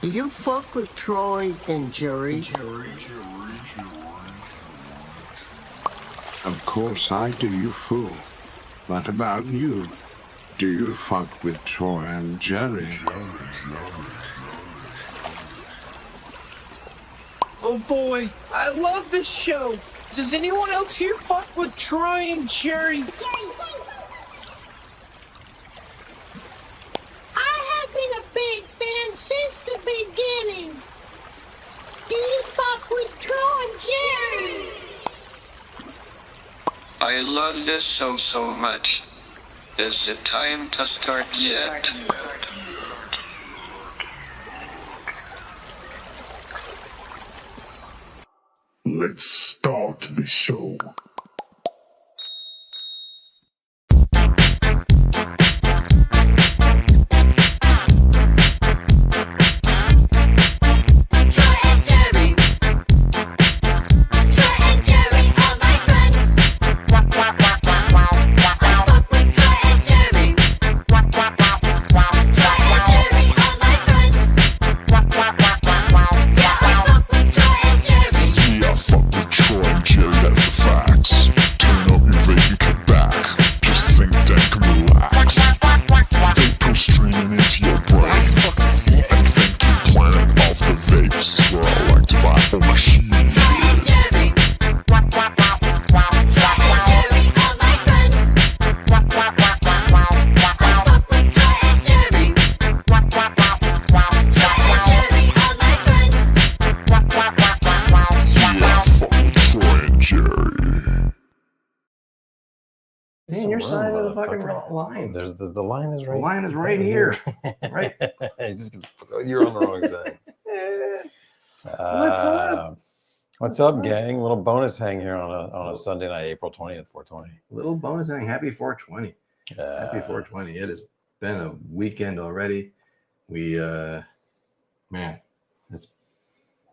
Do you fuck with Troy and Jerry? Of course I do, you fool. What about you? Do you fuck with Troy and Jerry? Oh boy, I love this show. Does anyone else here fuck with Troy and Jerry? I have been a big fan since the beginning. Do you fuck with Troy and Jerry? I love this show so much. Is it time to start yet? Let's start the show. Man, you're signing to the fucking line. There's the line is right. The line is right here. Right. You're on the wrong side. What's up? What's up, gang? Little bonus hang here on a Sunday night, April 20th, 420. Little bonus hang. Happy 420. Happy 420. It has been a weekend already. We man, it's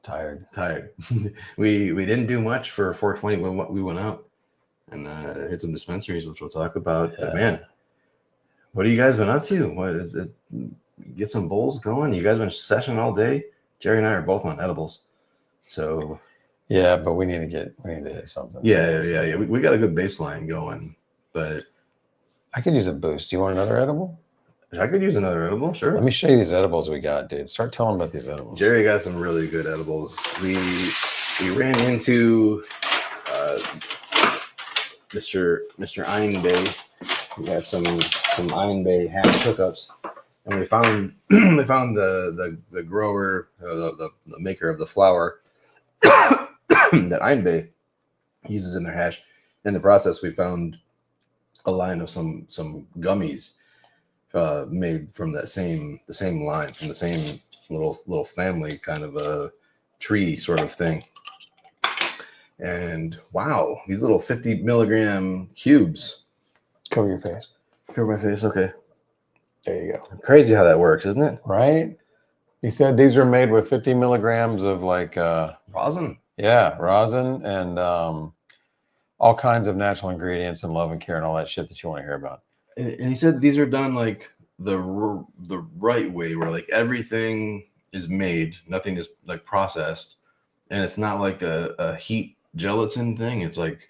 tired. we didn't do much for 420 when we went out and hit some dispensaries, which we'll talk about. But man, what have you guys been up to? What is it? Get some bowls going. You guys been sessioning all day? Jerry and I are both on edibles, so yeah. But we need to hit something. Yeah. We got a good baseline going, but I could use a boost. Do you want another edible? I could use another edible, sure. Let me show you these edibles we got, dude. Start telling about these edibles. Jerry got some really good edibles. We ran into Mr. Iron Bay. We got some Iron Bay hash hookups, and we found the grower, the maker of the flower that Iron Bay uses in their hash. In the process, we found a line of some gummies made from the same line, from the same little family, kind of a tree sort of thing. And wow, these little 50 milligram cubes. Cover your face. Cover my face. Okay. There you go. Crazy how that works, isn't it? Right? He said these are made with 50 milligrams of like rosin. Yeah, rosin and all kinds of natural ingredients and love and care and all that shit that you want to hear about. And he said these are done like the right way, where like everything is made, nothing is like processed, and it's not like a heat gelatin thing. It's like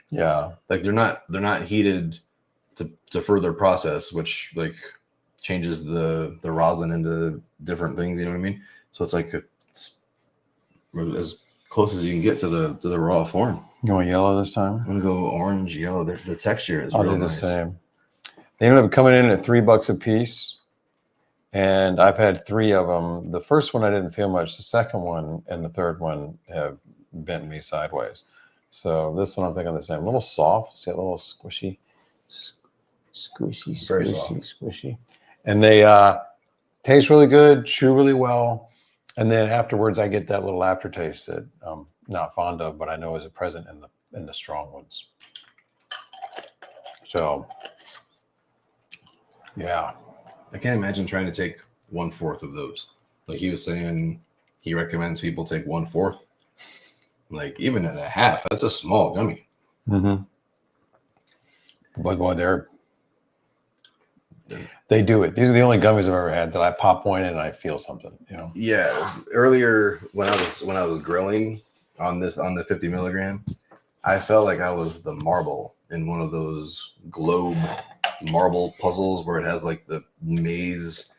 like they're not heated to further process, which like changes the rosin into different things. You know what I mean? So it's like it's as close as you can get to the raw form. You want yellow this time? I'm gonna go orange, yellow. The texture is I'll real do the nice. same. They ended up coming in at $3 a piece, and I've had 3 of them. The first one I didn't feel much. The second one and the third one have bent me sideways. So this one I'm thinking the same. A little soft, see a little squishy, squishy. And they taste really good, chew really well, and then afterwards I get that little aftertaste that I'm not fond of, but I know is present in the strong ones. So. Yeah, I can't imagine trying to take 1/4 of those. Like he was saying, he recommends people take 1/4. Like even at a half, that's a small gummy. Mm-hmm. But boy, they're They do it. These are the only gummies I've ever had that I pop one in and I feel something. You know. Yeah. Earlier when I was grilling on the 50 milligram, I felt like I was the marble in one of those globe marble puzzles where it has like the maze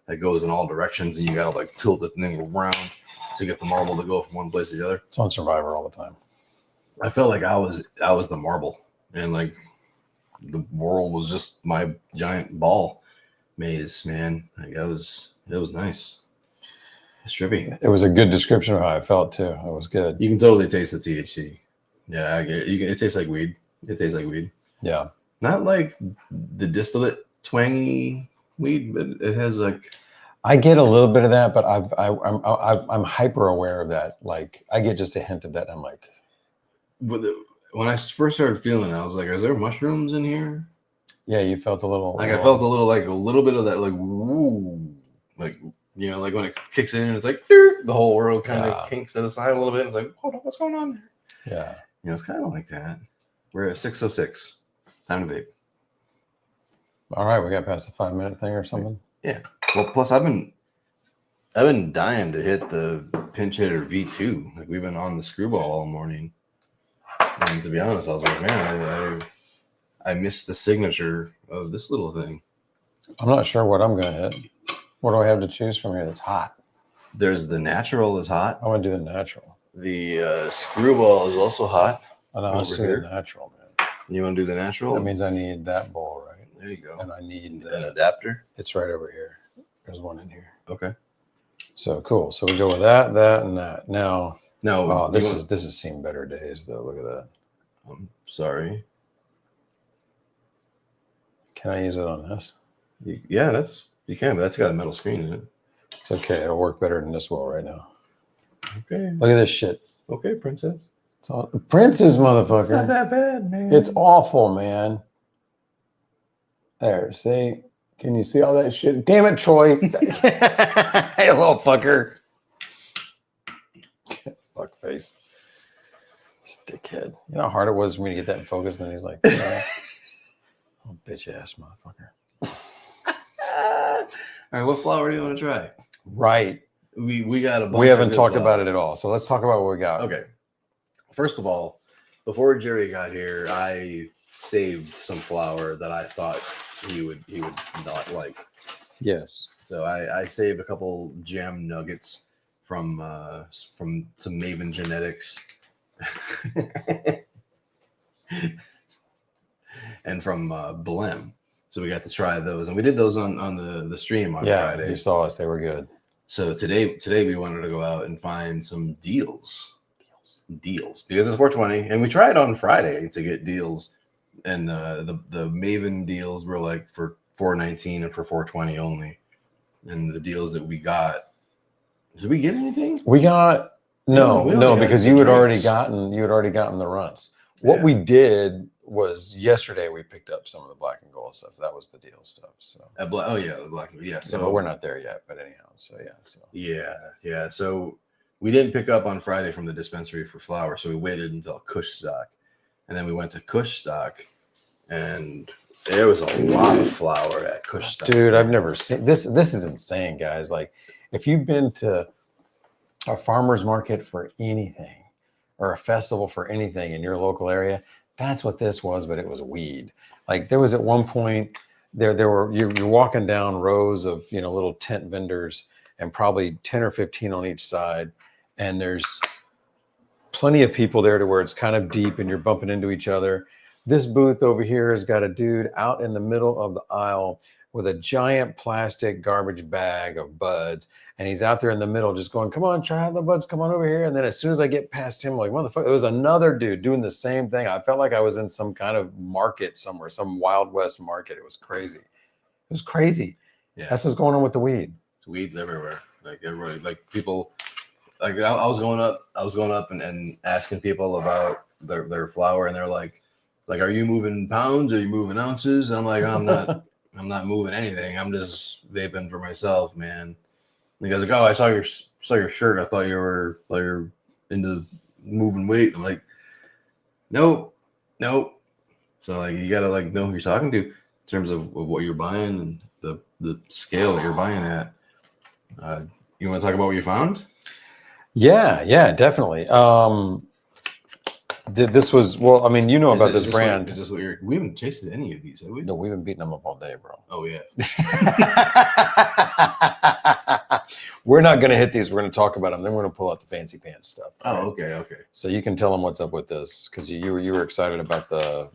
that goes in all directions and you gotta like tilt the thing around to get the marble to go from one place to the other. It's on Survivor all the time. I felt like I was the marble and like the world was just my giant ball maze, man. Like it was nice. It's trippy. It was a good description of how I felt too. It was good. You can totally taste the THC. Yeah, I get it. It tastes like weed. It tastes like weed. Yeah. Not like the distillate twangy weed, but it has like. I get a little bit of that, but I'm hyper aware of that. Like I get just a hint of that. And I'm like, when I first started feeling it, I was like, "Is there mushrooms in here?" yeah, you felt a little. Like I felt a little bit of that, like woo, like you know, like when it kicks in, it's like the whole world kind of kinks to the side a little bit. It's like, hold on, what's going on there? Yeah, you know, it's kind of like that. We're at 6:06. Time to vape. All right, we got past the 5-minute thing or something. Yeah. Well, plus I've been dying to hit the pinch hitter V2. Like we've been on the screwball all morning. And to be honest, I was like, man, I missed the signature of this little thing. I'm not sure what I'm gonna hit. What do I have to choose from here that's hot? There's the natural is hot. I want to do the natural. The screwball is also hot. I know, let's do the natural, man. You want to do the natural? That means I need that bowl, right? There you go. And I need an adapter. It's right over here. There's one in here. Okay. So cool. So we go with that, and that. Now, no, this has seen better days though. Look at that. I'm sorry. Can I use it on this? Yeah, you can, but that's got a metal screen in it. It's okay. It'll work better than this will right now. Okay. Look at this shit. Okay, princess. It's all Princess, motherfucker. It's not that bad, man. It's awful, man. There, see? Can you see all that shit? Damn it, Troy. Hey, little fucker. Fuck face. Dickhead. You know how hard it was for me to get that in focus? And then he's like, oh, bitch ass motherfucker. All right, what flower do you want to try? Right. We got a bunch. We haven't talked about it at all. So let's talk about what we got. Okay. First of all, before Jerry got here, I saved some flour that I thought he would not like. Yes. So I saved a couple jam nuggets from some Maven Genetics. And from Blem. So we got to try those. And we did those on the stream on Friday. You saw us. They were good. So today we wanted to go out and find some deals because it's 420 and we tried on Friday to get deals and the Maven deals were like for $4.19 and for $4.20 only. And the deals that we got, did we get anything? We got no, because you had already gotten the runs. What we did was yesterday we picked up some of the black and gold stuff. That was the deal stuff. So the black and gold. Yeah. So but we're not there yet. But anyhow, yeah. So we didn't pick up on Friday from the dispensary for flour, so we waited until Kushtock, and then we went to Kushtock, and there was a lot of flour at Kushtock. Dude, I've never seen this. This is insane, guys. Like, if you've been to a farmer's market for anything or a festival for anything in your local area, that's what this was, but it was weed. Like there was at one point you're walking down rows of, little tent vendors and probably 10 or 15 on each side. And there's plenty of people there to where it's kind of deep and you're bumping into each other. This booth over here has got a dude out in the middle of the aisle with a giant plastic garbage bag of buds. And he's out there in the middle just going, come on, try out the buds, come on over here. And then as soon as I get past him, like, motherfucker, there was another dude doing the same thing. I felt like I was in some kind of market somewhere, some Wild West market. It was crazy. It was crazy. Yeah. That's what's going on with the weed. Weeds everywhere. Like everybody, like people, like I was going up and asking people about their flour, and they're like, are you moving pounds? Are you moving ounces? And I'm like, I'm not moving anything. I'm just vaping for myself, man. And the guy's like, oh, I saw your shirt. I thought you were into moving weight. I'm like, nope. So like, you gotta know who you're talking to. terms of what you're buying and the scale that you're buying at. You want to talk about what you found? Yeah, definitely. This was, well, I mean, you know about this brand. Is this what we haven't tasted any of these, have we? No, we've been beating them up all day, bro. Oh yeah. We're not going to hit these. We're going to talk about them. Then we're going to pull out the fancy pants stuff. Oh, right? okay. So you can tell them what's up with this, because you were excited about the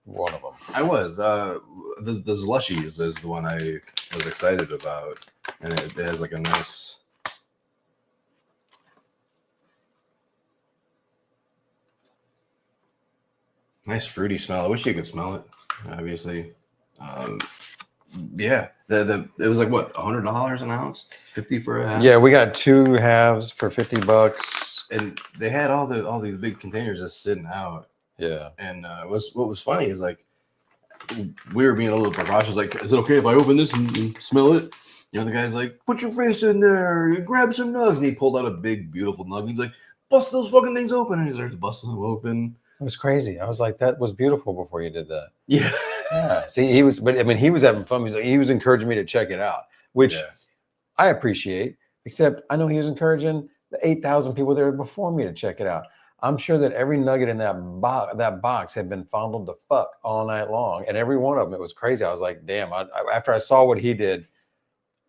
one of them. I was. The Slushies is the one I was excited about, and it has like a nice fruity smell. I wish you could smell it. Obviously, yeah. It was like what, $100 an ounce, 50 for a half. Yeah, we got 2 halves for $50, and they had all these big containers just sitting out. Yeah, and what was funny is like we were being a little precautious. Like, is it okay if I open this and smell it? You know, the guy's like, put your face in there, you grab some nugs, and he pulled out a big, beautiful nug. He's like, bust those fucking things open, and he started busting them open. it was crazy. I was like, that was beautiful before you did that. Yeah. Yeah. See, he was having fun. He was encouraging me to check it out, which I appreciate, except I know he was encouraging the 8,000 people there before me to check it out. I'm sure that every nugget in that box had been fondled to fuck all night long. And every one of them, it was crazy. I was like, damn, after I saw what he did,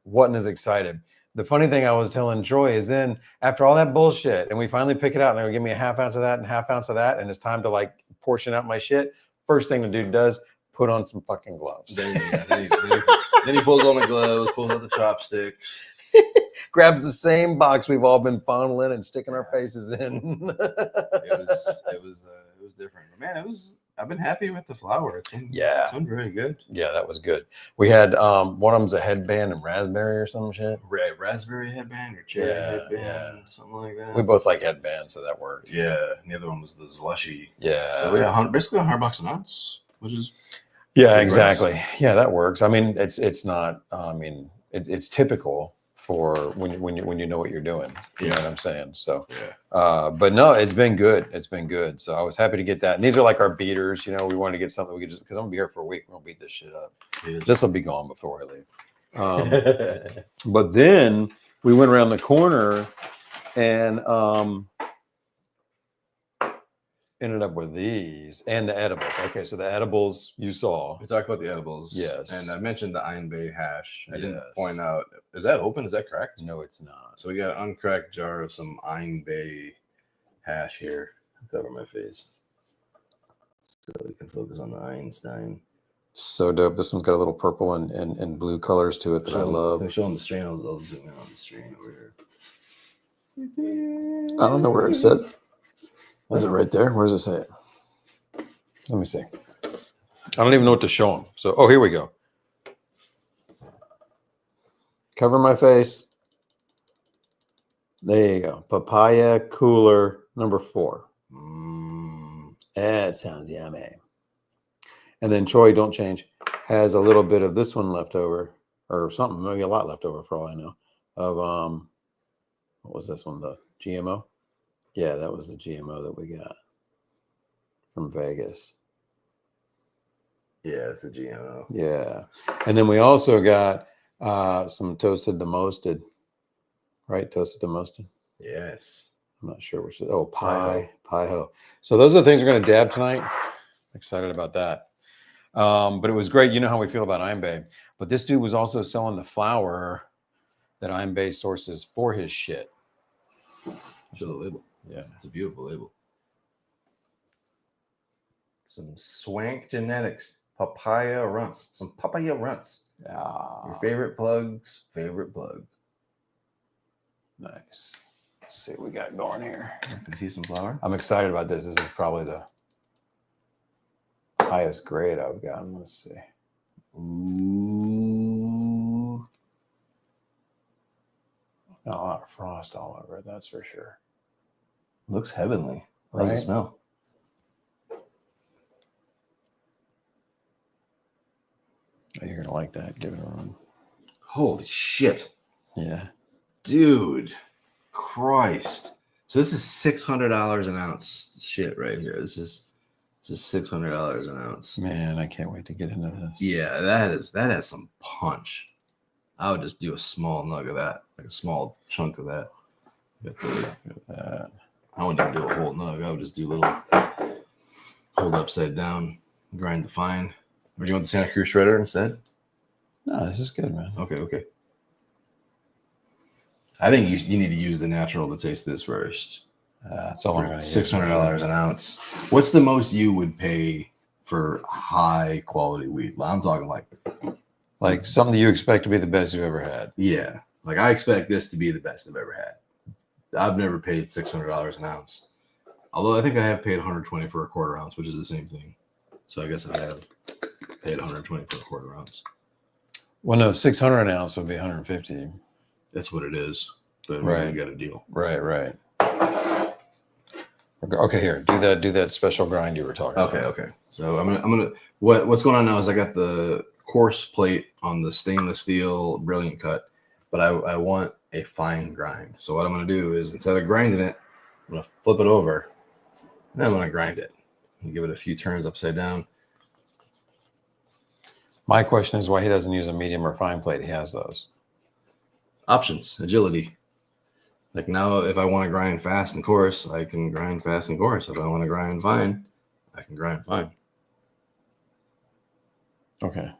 wasn't as excited. The funny thing I was telling Troy is then after all that bullshit, and we finally pick it out, and they'll give me a half ounce of that and half ounce of that, and it's time to like portion out my shit. First thing the dude does, put on some fucking gloves. Then he pulls on the gloves, pulls out the chopsticks. Grabs the same box we've all been fondling and sticking our faces in. it was different. But man, I've been happy with the flower. It's been very good. Yeah, that was good. We had one of them's a headband and raspberry or some shit. Raspberry headband or cherry headband, something like that. We both like headbands, so that worked. Yeah, and the other one was the slushy. Yeah. So yeah, basically $100 an ounce, which is exactly. Nice. Yeah, that works. I mean, it's not. I mean, it's typical for when you know what you're doing. You know what I'm saying? So but no, it's been good. It's been good. So I was happy to get that. And these are like our beaters. You know, we wanted to get something we could just, because I'm gonna be here for a week. We're gonna beat this shit up. This will be gone before I leave. But then we went around the corner and ended up with these and the edibles. Okay, so the edibles you saw. We talked about the edibles. Yes. And I mentioned the Iron Bay hash. I didn't point out, is that open? Is that cracked? No, it's not. So we got an uncracked jar of some Iron Bay hash here. I'll cover my face so we can focus on the Einstein. So dope. This one's got a little purple and blue colors to it that I love. Show them the strain. I'll zoom in on the strain over here. I don't know where it says. Is it right there? Where does it say it? Let me see. I don't even know what to show them. So, oh, here we go. Cover my face. There you go. Papaya cooler number 4. That sounds yummy. And then Troy, don't change, has a little bit of this one left over, or something, maybe a lot left over for all I know, of what was this one? The GMO? Yeah, that was the GMO that we got from Vegas. Yeah, it's a GMO. Yeah. And then we also got some toasted to moasted, right? Toasted to moasted. Yes. I'm not sure which. Oh, pie ho. So those are the things we're going to dab tonight. Excited about that. But it was great. You know how we feel about Iron Bay. But this dude was also selling the flour that Iron Bay sources for his shit. Show the label. Yeah. It's a beautiful label. Some Swank Genetics papaya runts. Some papaya runts. Your favorite plug's favorite plug. Nice. Let's see what we got going here. Can you see some flour? I'm excited about this. This is probably the highest grade I've gotten. Let's see. Ooh. Not a lot of frost all over it, that's for sure. Looks heavenly. How does it smell? Oh, you're gonna like that. Give it a run. Holy shit. Yeah. Dude. Christ. So this is $600 an ounce shit right here. This is This is $600 an ounce. Man, I can't wait to get into this. Yeah, that has some punch. I would just do a small nug of that, like a small chunk of that. I wouldn't even do a whole nug. I would just do a little hold upside down, grind the fine. Or do you want the Santa Cruz shredder instead? No, this is good, man. Okay. I think you need to use the natural to taste this first. That's all I'm going to $600 an ounce. What's the most you would pay for high quality weed? I'm talking like something you expect to be the best you've ever had. yeah, like I expect this to be the best I've ever had. I've never paid $600 an ounce. Although I think I have paid 120 for a quarter ounce, which is the same thing. So I guess I have paid 120 for a quarter ounce. Well, no, 600 an ounce would be 150. That's what it is. But Right. we got a deal. Right. Okay, here, do that special grind you were talking about. Okay. So I'm gonna what's going on now is I got the coarse plate on the stainless steel brilliant cut, but I want a fine grind. So what I'm gonna do is instead of grinding it, I'm gonna flip it over, and then I'm gonna grind it and give it a few turns upside down. My question is why he doesn't use a medium or fine plate. He has those. Options, agility. Like now, if I want to grind fast and coarse, I can grind fast and coarse. If I want to grind fine, I can grind fine. Okay.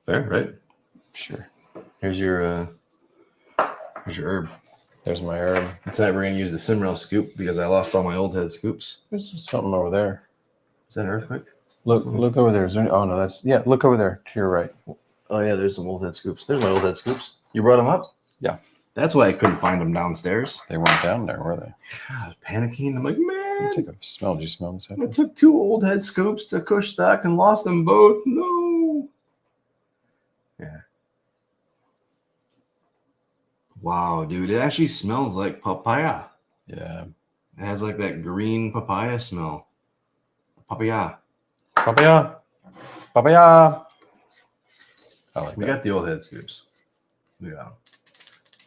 Fair, right? Sure. Here's your herb. There's my herb. Tonight we're gonna use the Simrel scoop because I lost all my old head scoops. There's something over there. Is that an earthquake? Look over there. Is there any, oh no, look over there to your right. Oh yeah, there's some old head scoops. There's my old head scoops. You brought them up? Yeah. That's why I couldn't find them downstairs. They weren't down there, were they? I was panicking. I'm like, man, Take a smell. Did you smell this? I took 2 old head scoops to Kushtock and lost them both. No. Yeah. Wow, dude, it actually smells like papaya. Yeah. It has like that green papaya smell. Papaya. Papaya. I like We that. got the old head scoops. We got them.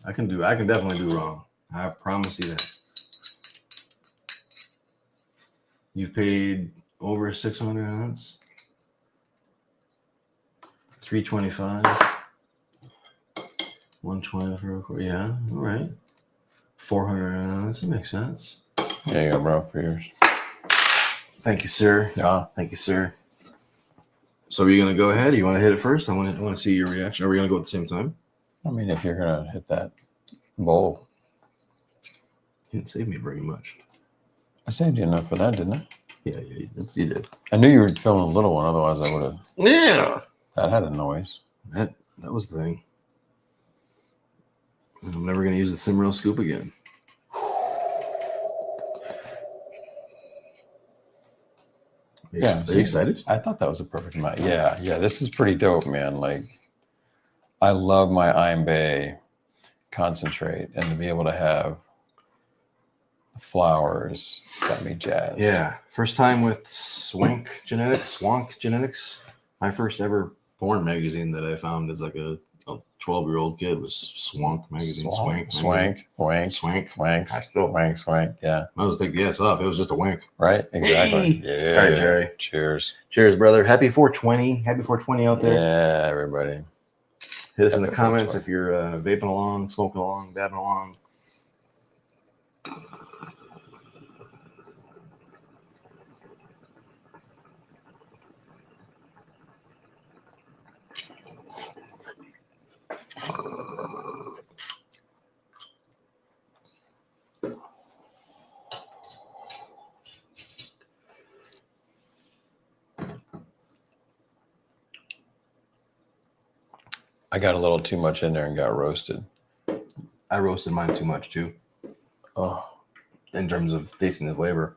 I can definitely do wrong. I promise you that. You've paid over 600 an ounce. 325. 120 for a quarter. Yeah, all right. 400 an ounce. That makes sense. Yeah, you go, bro, for yours. Thank you, sir. Yeah. Thank you, sir. So are you gonna go ahead? You want to hit it first? I want to see your reaction. Are we gonna go at the same time? I mean, if you're going to hit that bowl. You didn't save me very much. I saved you enough for that, didn't I? Yeah, you did. I knew you were filming a little one, otherwise I would have. Yeah. That had a noise. That was the thing. I'm never gonna use the Simrel scoop again. Are you excited? I thought that was a perfect amount. Yeah, this is pretty dope, man. Like, I love my Iron Bay concentrate, and to be able to have flowers got me jazzed. Yeah. First time with Swank Genetics. My first ever porn magazine that I found as like a 12-year-old kid was Swank magazine. Swank. Yeah. I was take the S off. It was just a wink. Right. Exactly. Hey. Yeah. All right, Jerry. Cheers. Cheers, brother. Happy 420. Happy 420 out there. Yeah, everybody. Hit us in the comments if you're vaping along, smoking along, dabbing along. I got a little too much in there and got roasted. I roasted mine too much too. Oh, In terms of tasting the flavor.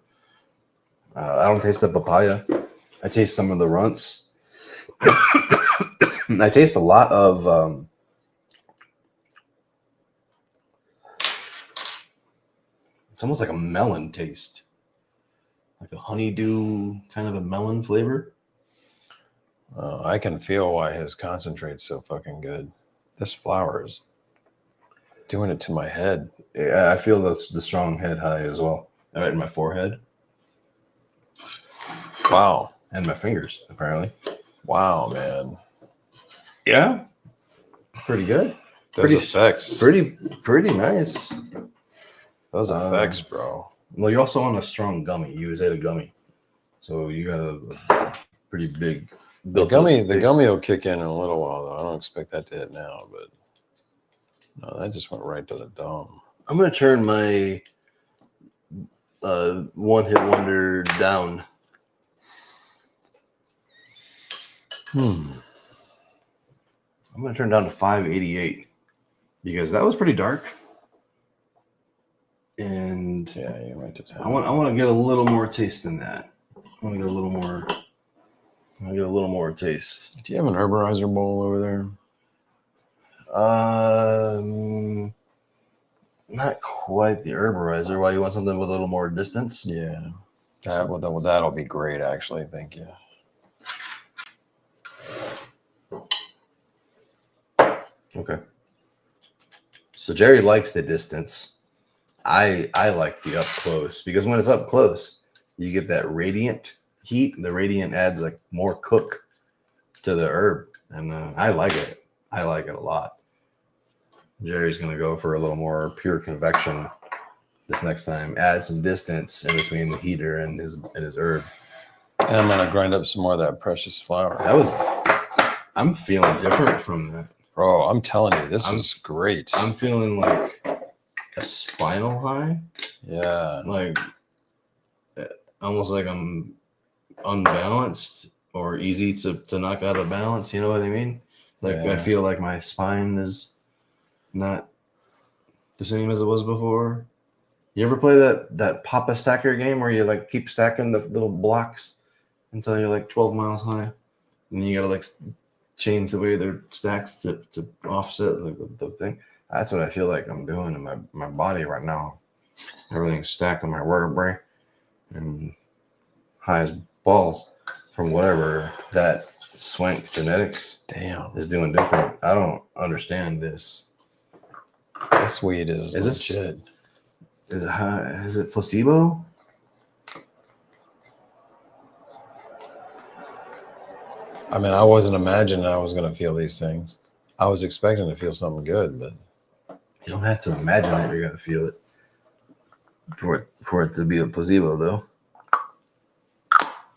I don't taste the papaya. I taste some of the runts. I taste a lot of it's almost like a melon taste. Like a honeydew kind of a melon flavor. I can feel why his concentrate's so fucking good. This flower is doing it to my head. Yeah, I feel the strong head high as well. Right in my forehead. Wow. And my fingers, apparently. Wow, man. Yeah. Pretty good. Those effects. Pretty nice. Those effects, bro. Well, you're also on a strong gummy. You ate a gummy. So you got a pretty big The gummy will kick in a little while though. I don't expect that to hit now, but no, that just went right to the dome. I'm gonna turn my one hit wonder down. I'm gonna turn down to 588 because that was pretty dark. And yeah, you went to town. I want to get a little more taste than that. I want to get a little more taste. Do you have an herborizer bowl over there? Not quite the herborizer. Why, you want something with a little more distance? Yeah. That'll be great, actually. Thank you. Okay. So Jerry likes the distance. I like the up close because when it's up close, you get that radiant heat. The radiant adds like more cook to the herb, and I like it. I like it a lot. Jerry's gonna go for a little more pure convection this next time. Add some distance in between the heater and his herb. And I'm gonna grind up some more of that precious flour. I'm feeling different from that. Bro, I'm telling you, this is great. I'm feeling like a spinal high. Yeah. Like almost like I'm unbalanced or easy to knock out of balance. You know what I mean? Like I feel like my spine is not the same as it was before. You ever play that Papa Stacker game where you like keep stacking the little blocks until you're like 12 miles high, and you gotta like change the way they're stacked to offset the thing? That's what I feel like I'm doing in my body right now. Everything's stacked on my vertebrae and high as balls from whatever that Swank Genetics is doing different. I don't understand this. This weed is legit. Is it placebo? I mean, I wasn't imagining I was going to feel these things. I was expecting to feel something good, but you don't have to imagine that you're going to feel it for it to be a placebo, though.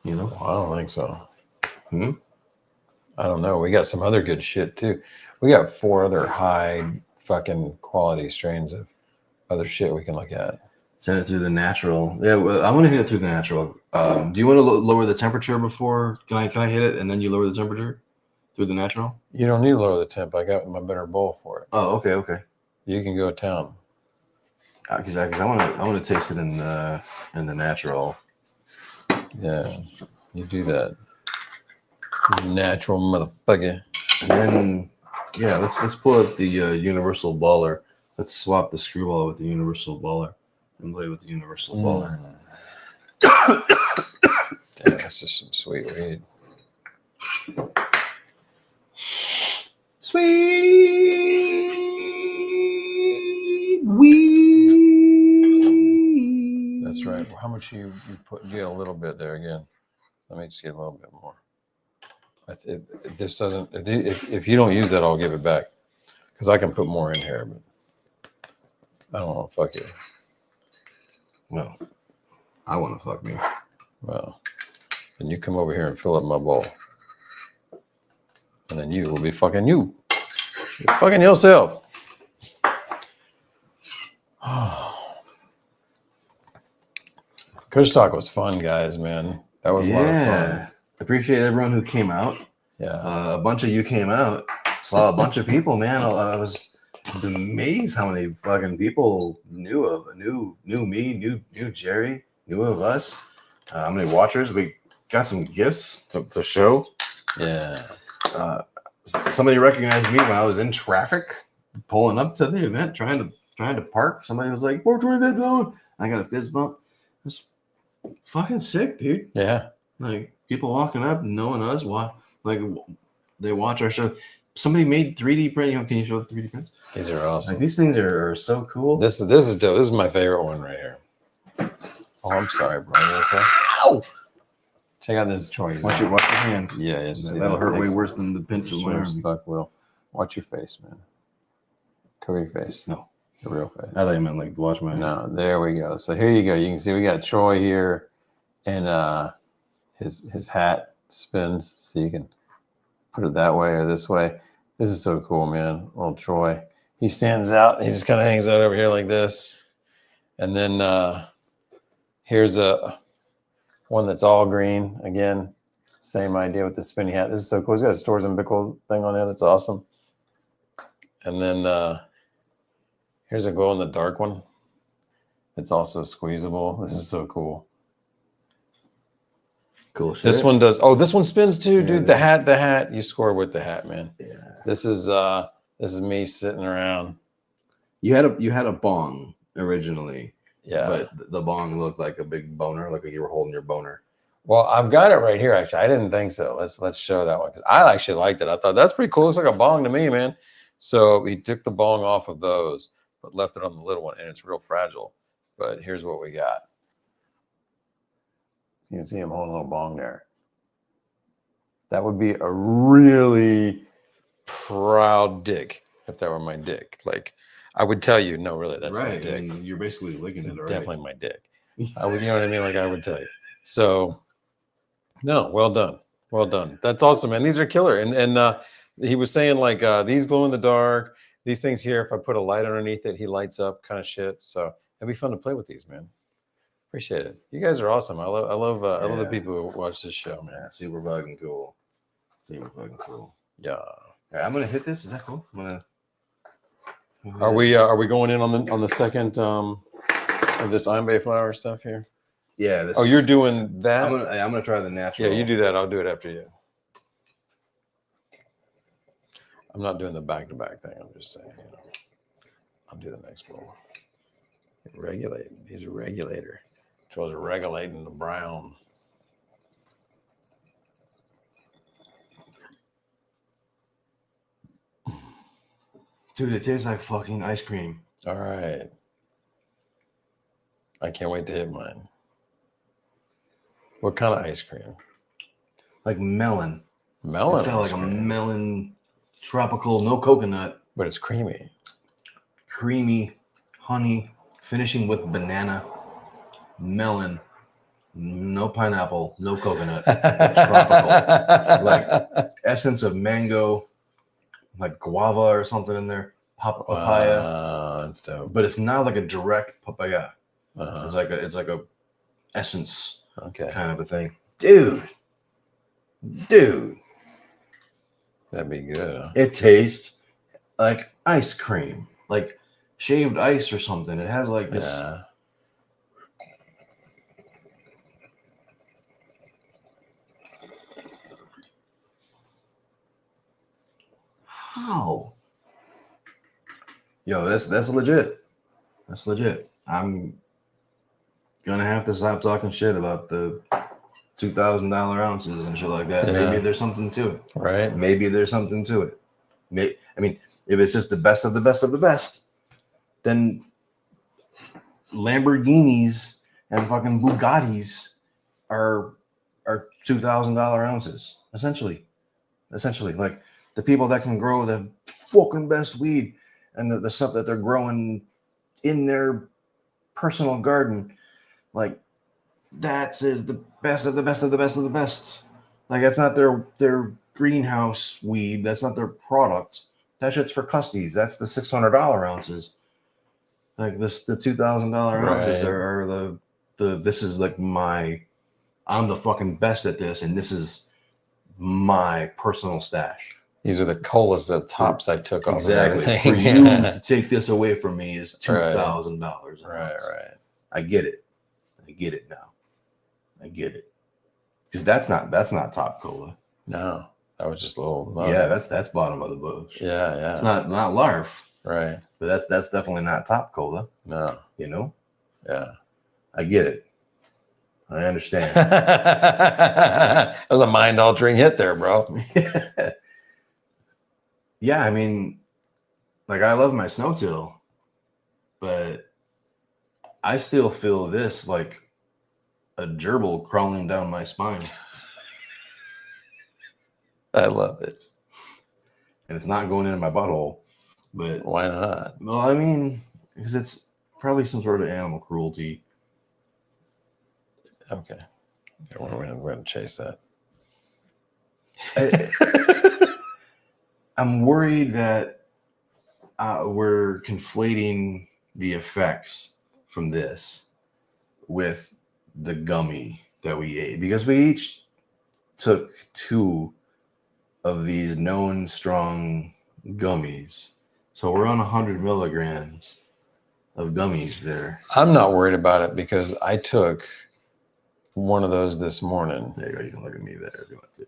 You know? I don't think so. I don't know. We got some other good shit too. We got 4 other high fucking quality strains of other shit we can look at. Send it through the natural. Yeah, well, I want to hit it through the natural. Do you want to lower the temperature before? Can I hit it and then you lower the temperature through the natural? You don't need to lower the temp. I got my better bowl for it. Oh, okay. You can go to town. Because I want to taste it in the natural. Yeah, you do that. Natural motherfucker. And then let's pull up the universal baller. Let's swap the screwball with the universal baller and play with the universal baller. Yeah, that's just some sweet weed. Sweet weed. That's right. How much you put? Get a little bit there again. Let me just get a little bit more. This doesn't. If you don't use that, I'll give it back because I can put more in here. But I don't know. Fuck you. Well, I want to fuck me. Well, then you come over here and fill up my bowl, and then you will be fucking you. You're fucking yourself. Kushtock was fun, guys. Man, that was a lot of fun. Appreciate everyone who came out. Yeah, a bunch of you came out. Saw a bunch of people, man. I was amazed how many fucking people knew me, knew Jerry, knew of us. How many watchers? We got some gifts to show. Yeah. Somebody recognized me when I was in traffic, pulling up to the event, trying to park. Somebody was like, "We're trying that down." I got a fist bump. It was fucking sick, dude. Yeah. Like people walking up, knowing us, like they watch our show. Somebody made 3D print. Can you show the 3D prints? These are awesome. Like, these things are so cool. This is dope. This is my favorite one right here. Oh, I'm sorry, bro. You okay? Ow! Check out this choice. Watch your hand. Yeah, yes. That'll hurt way worse than the pinch of my Sure as arm. fuck will. Watch your face, man. Cover your face. No. The real face. I thought you meant like watch my. No, there we go. So here you go. You can see we got Troy here, and his hat spins, so you can put it that way or this way. This is so cool, man. Old Troy. He stands out. He just kind of hangs out over here like this, and then here's a one that's all green. Again, same idea with the spinny hat. This is so cool. He's got a Stores and Bickle thing on there. That's awesome. And then here's a glow in the dark one. It's also squeezable. This is so cool. Cool shit. This one does. Oh, this one spins too, Yeah, dude. The hat. You score with the hat, man. Yeah. This is me sitting around. You had a bong originally. Yeah. But the bong looked like a big boner, like you were holding your boner. Well, I've got it right here. Actually, I didn't think so. Let's show that one because I actually liked it. I thought that's pretty cool. Looks like a bong to me, man. So he took the bong off of those, but left it on the little one, and it's real fragile. But here's what we got. You can see him holding a little bong there. That would be a really proud dick if that were my dick. Like, I would tell you, no, really, that's my dick. I mean, you're basically licking it already. Definitely my dick. I would, you know what I mean? Like, I would tell you. So, no, well done. Well done. That's awesome, man. These are killer. And he was saying, like, these glow in the dark. These things here, if I put a light underneath it, he lights up kind of shit. So, it'd be fun to play with these, man. Appreciate it. You guys are awesome. I love the people who watch this show, man. Yeah, super fucking cool. Super fucking cool. Yeah. All right, I'm gonna hit this. Is that cool? I'm gonna. Are we going in on the second of this Imbe flower stuff here? Yeah. This, Oh, you're doing that? I'm gonna try the natural. Yeah, you do that. I'll do it after you. I'm not doing the back-to-back thing. I'm just saying, you know, I'll do the next one. Regulate. He's a regulator. Troy's regulating the brown. Dude, it tastes like fucking ice cream. All right. I can't wait to hit mine. What kind of ice cream? Like melon. Melon. It's got like a melon, tropical, no coconut, but it's creamy. Creamy, honey, finishing with banana, melon, no pineapple, no coconut, tropical, like essence of mango, like guava or something in there, papaya. That's dope. But it's not like a direct papaya. Uh-huh. It's like a essence, Okay, kind of a thing, dude. that'd be good. Huh? It tastes like ice cream, like shaved ice or something. It has like this. Yeah. How? Yo, that's legit. That's legit. I'm gonna have to stop talking shit about the $2,000 ounces and shit like that. Yeah. Maybe there's something to it. Right. Maybe there's something to it. I mean, if it's just the best of the best of the best, then Lamborghinis and fucking Bugattis are $2,000 ounces, essentially. Like the people that can grow the fucking best weed and the stuff that they're growing in their personal garden, like that is the best of the best of the best of the best. Like that's not their greenhouse weed. That's not their product. That shit's for custies. That's the $600 ounces. Like the $2,000 ounces Right. are the this is like I'm the fucking best at this, and this is my personal stash. These are the colas, the tops I took off. Exactly. Of For everything. you to take this away from me is $2,000. Right. I get it. I get it now. I get it. Because that's not top cola. No, that was just a little. Yeah, that's bottom of the bush. Yeah. It's not LARF, Right. but that's definitely not top cola. No. You know. Yeah. I get it. I understand. That was a mind-altering hit there, bro. Yeah, I mean, like I love my snow till, but I still feel this like a gerbil crawling down my spine. I love it. And it's not going into my butthole. But Why not? well, I mean, because it's probably some sort of animal cruelty. Okay. We're going to chase that. I'm worried that we're conflating the effects from this with the gummy that we ate, because we each took 2 of these known strong gummies. So we're on 100 milligrams of gummies there. I'm not worried about it because I took one of those this morning. There you go. You can look at me there if you want to.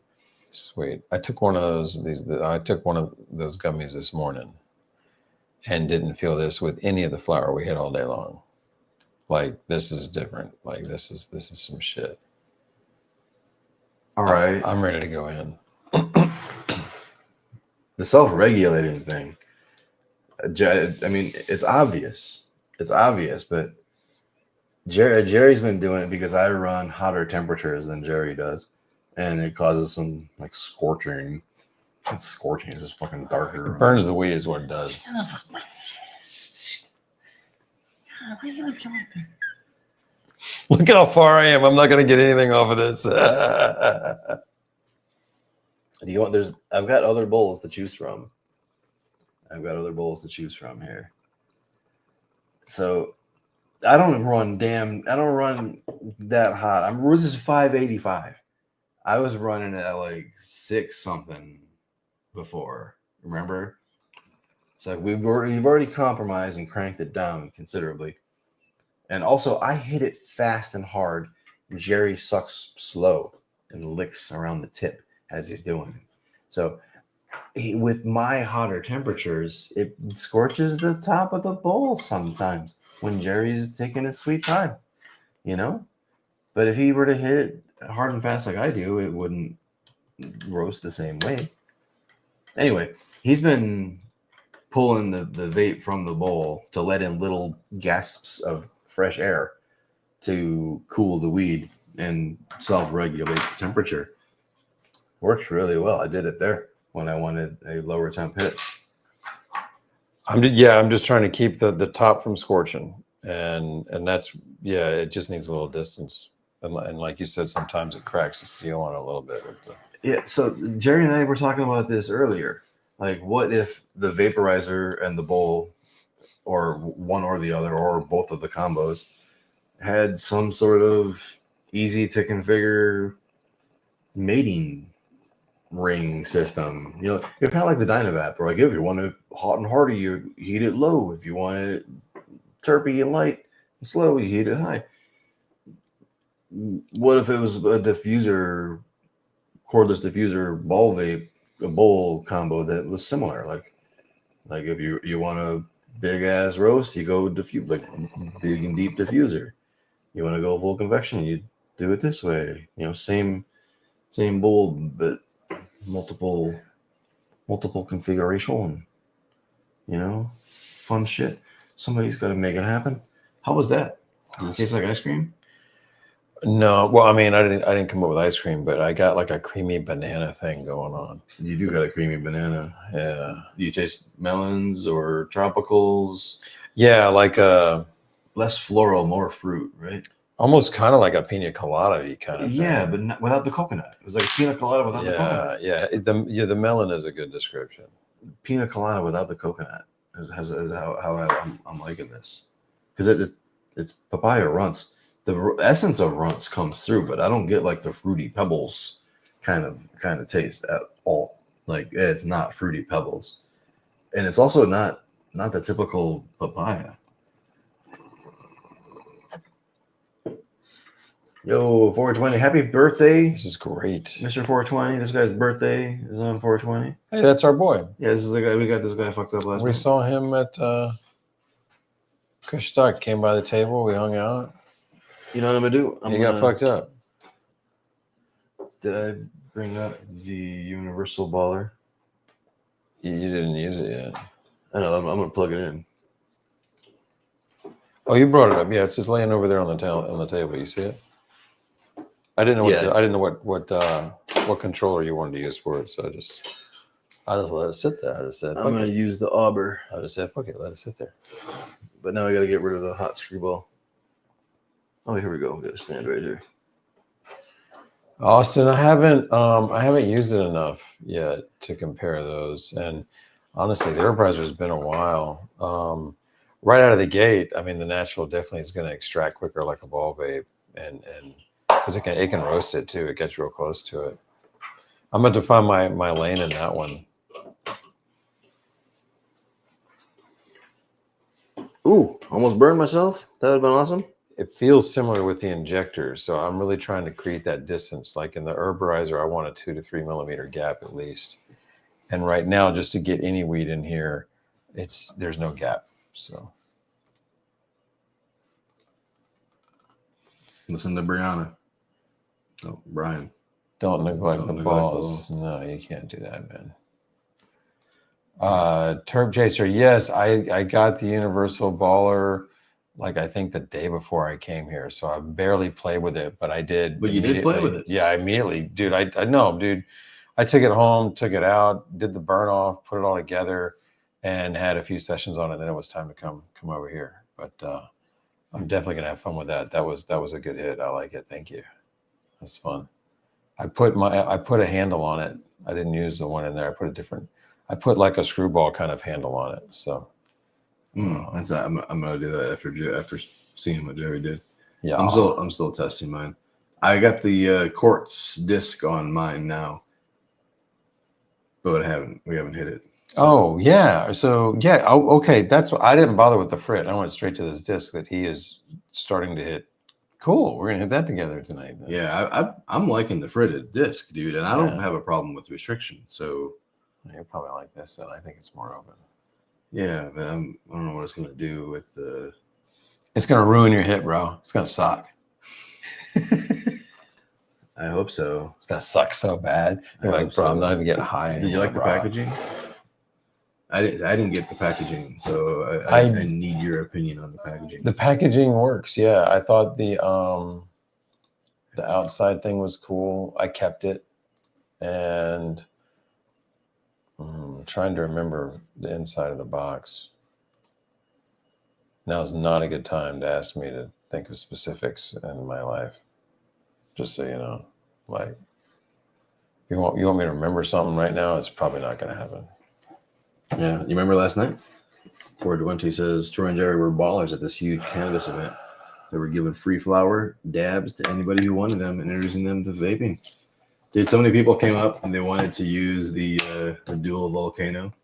Sweet. I took one of those. I took one of those gummies this morning, and didn't feel this with any of the flour we had all day long. Like, this is different. Like, this is some shit. All right. I'm ready to go in. The self-regulating thing. I mean, it's obvious. It's obvious, but Jerry's been doing it because I run hotter temperatures than Jerry does, and it causes some like scorching. It's scorching. It's just fucking darker. It burns the weed is what it does. Look how far I am. I'm not going to get anything off of this. Do you want? I've got other bowls to choose from. I've got other bowls to choose from here. So I don't run that hot. This is 585. I was running at like 6 something before. Remember? So you've already compromised and cranked it down considerably. And also, I hit it fast and hard. Jerry sucks slow and licks around the tip as he's doing it. So with my hotter temperatures, it scorches the top of the bowl sometimes when Jerry's taking his sweet time, you know? But if he were to hit it hard and fast like I do, it wouldn't roast the same way. Anyway, he's been pulling the vape from the bowl to let in little gasps of fresh air to cool the weed and self-regulate the temperature. Works really well. I did it there when I wanted a lower temp hit. I'm just trying to keep the top from scorching, and that's it just needs a little distance, and like you said, sometimes it cracks the seal on it a little bit. Yeah, so Jerry and I were talking about this earlier. Like, what if the vaporizer and the bowl, or one or the other, or both of the combos, had some sort of easy to configure mating ring system? You know, you're kind of like the Dynavap, where like if you want it hot and hearty, you heat it low. If you want it terpy and light and slow, you heat it high. What if it was a diffuser, cordless diffuser ball vape, a bowl combo that was similar? Like if you want a big ass roast, you go diffuse, like big and deep diffuser. You want to go full convection, you do it this way. You know, same bowl, but multiple configuration. You know, fun shit. Somebody's got to make it happen. How was that? Does it taste like ice cream? No, well, I mean, I didn't come up with ice cream, but I got like a creamy banana thing going on. You do got a creamy banana. Yeah. Do you taste melons or tropicals? Yeah, like less floral, more fruit, right? Almost kind of like a pina colada kind of Yeah, thing. but not, without the coconut. It was like a pina colada without the coconut. The melon is a good description. Pina colada without the coconut is how I'm liking this, because it's papaya runts. The essence of runts comes through, but I don't get like the fruity pebbles kind of taste at all. Like, it's not fruity pebbles, and it's also not the typical papaya. Yo, 420, happy birthday. This is great. Mr. 420, this guy's birthday is on 420. Hey, that's our boy. Yeah, this is the guy. We got this guy fucked up last night. We saw him at Kushtock, came by the table, we hung out. You know what I'm gonna do? He got fucked up. Did I bring up the universal baller? You didn't use it yet. I know. I'm gonna plug it in. Oh, you brought it up. Yeah, it's just laying over there on the table. You see it? I didn't know Yeah. I didn't know what controller you wanted to use for it, so I just let it sit there. I just said, I'm fuck gonna it. use the auber, I just said, fuck it, let it sit there. but now I gotta get rid of the hot screwball. Oh, here we go. We got a stand right here. Austin, I haven't used it enough yet to compare those. And honestly, the herbalizer has been a while. Right out of the gate, I mean, the natural definitely is going to extract quicker, like a ball vape, and because it can roast it too. It gets real close to it. I'm going to find my lane in that one. Ooh, almost burned myself. That would have been awesome. It feels similar with the injectors, so I'm really trying to create that distance. Like in the herbalizer, I want a 2 to 3 millimeter gap at least. And right now, just to get any weed in here, there's no gap. So Listen to Brianna. Oh, Brian. don't neglect Don't the neglect balls. balls. No, you can't do that, man. Turb Chaser, yes, I got the Universal Baller, like I think the day before I came here. So I barely played with it, but I did. But you did play with it. Yeah, immediately, dude. I know, dude. I took it home, took it out, did the burn off, put it all together, and had a few sessions on it. Then it was time to come over here. But I'm definitely gonna have fun with that. That was a good hit. I like it. Thank you. That's fun. I put a handle on it. I didn't use the one in there. I put like a screwball kind of handle on it. So I'm gonna do that after seeing what Jerry did. yeah, I'm still testing mine. I got the quartz disc on mine now, but we haven't hit it. So. Oh yeah. So yeah. Oh, okay. That's what I didn't bother with the frit. I went straight to this disc that he is starting to hit. Cool. We're gonna hit that together tonight. Then. Yeah, I'm liking the fritted disc, dude, and I don't have a problem with restriction. So you're probably like this, and I think it's more open. Yeah, but I don't know what it's gonna do with the. It's gonna ruin your hit, bro. It's gonna suck. I hope so. It's gonna suck so bad. You're like, bro, I'm not even getting high anymore. Did you like the bro. packaging? I didn't get the packaging, so I need your opinion on the packaging. The packaging works, yeah. I thought the outside thing was cool. I kept it, and I'm trying to remember the inside of the box. Now is not a good time to ask me to think of specifics in my life. Just so you know, like, you want me to remember something right now? It's probably not going to happen. Yeah, you remember last night? Ford Duente says Troy and Jerry were ballers at this huge cannabis event. They were giving free flower dabs to anybody who wanted them and introducing them to vaping. Dude, so many people came up and they wanted to use the dual volcano.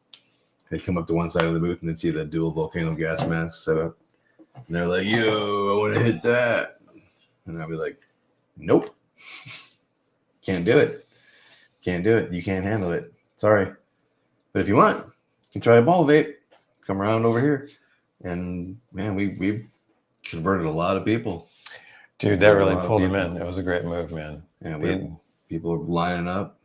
They'd come up to one side of the booth and they'd see the dual volcano gas mask set up. And they're like, yo, I want to hit that. And I'd be like, nope. Can't do it. Can't do it. You can't handle it. Sorry. But if you want, you can try a ball vape. Come around over here. And man, we converted a lot of people. Dude, that really pulled them in. It was a great move, man. Yeah, people were lining up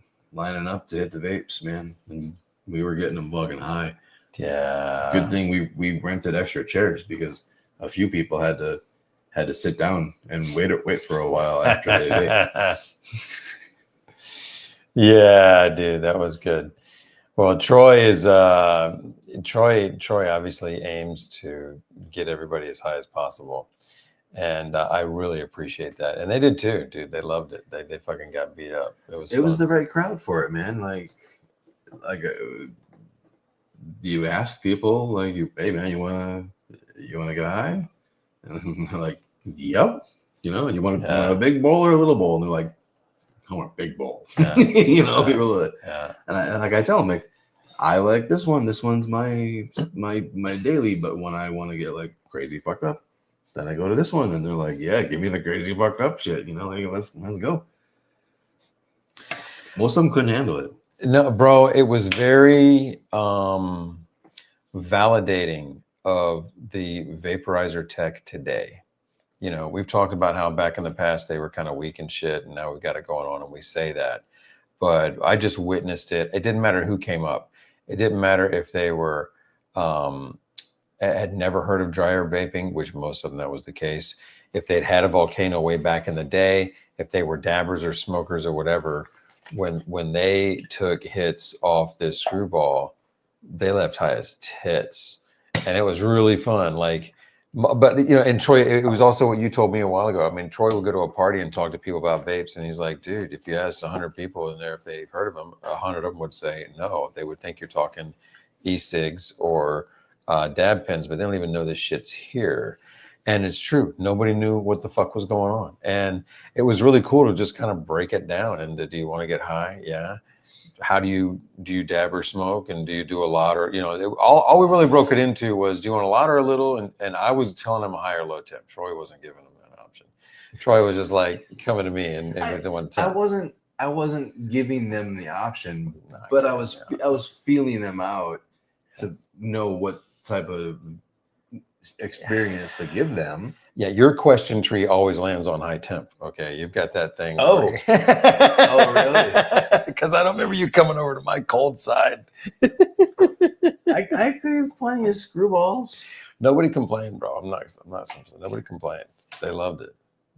to hit the vapes, man. And we were getting them bugging high. Yeah. Good thing we rented extra chairs because a few people had to sit down and wait for a while after they vape. Yeah, dude, that was good. Well, Troy obviously aims to get everybody as high as possible. And I really appreciate that. And they did too, dude. They loved it. They fucking got beat up. It was the right crowd for it, man. Like you ask people, like, hey man, you wanna get high? And they're like, yep. You know, you want a big bowl or a little bowl? And they're like, I want a big bowl. Yeah. People are, and I tell them, like, I like this one. This one's my daily, but when I want to get like crazy fucked up, then I go to this one. And they're like, yeah, give me the crazy fucked up shit. Like, let's go. Most of them couldn't handle it. No, bro, it was very validating of the vaporizer tech today. We've talked about how back in the past they were kind of weak and shit, and now we've got it going on, and we say that. But I just witnessed it. It didn't matter who came up. It didn't matter if they were had never heard of dryer vaping, which most of them that was the case. If they'd had a volcano way back in the day, if they were dabbers or smokers or whatever, when they took hits off this screwball, they left high as tits, and it was really fun. Like, but you know, and Troy, it was also what you told me a while ago. I mean, Troy would go to a party and talk to people about vapes, and he's like, dude, if you asked 100 people in there if they've heard of them, 100 of them would say no. They would think you're talking e-cigs or dab pens, but they don't even know this shit's here. And it's true. Nobody knew what the fuck was going on. And it was really cool to just kind of break it down into, do you want to get high? Yeah. How do you dab or smoke? And do you do a lot? Or, you know, all we really broke it into was, do you want a lot or a little? And I was telling him a high or low tip. Troy wasn't giving him that option. Troy was just like coming to me and didn't want to tip. I wasn't giving them the option, but I was feeling them out to know what type of experience to give them. Yeah, your question tree always lands on high temp. Okay, you've got that thing. Oh, oh, really? Because I don't remember you coming over to my cold side. I craved plenty of screwballs. Nobody complained, bro. I'm not Simpson. Nobody complained. They loved it.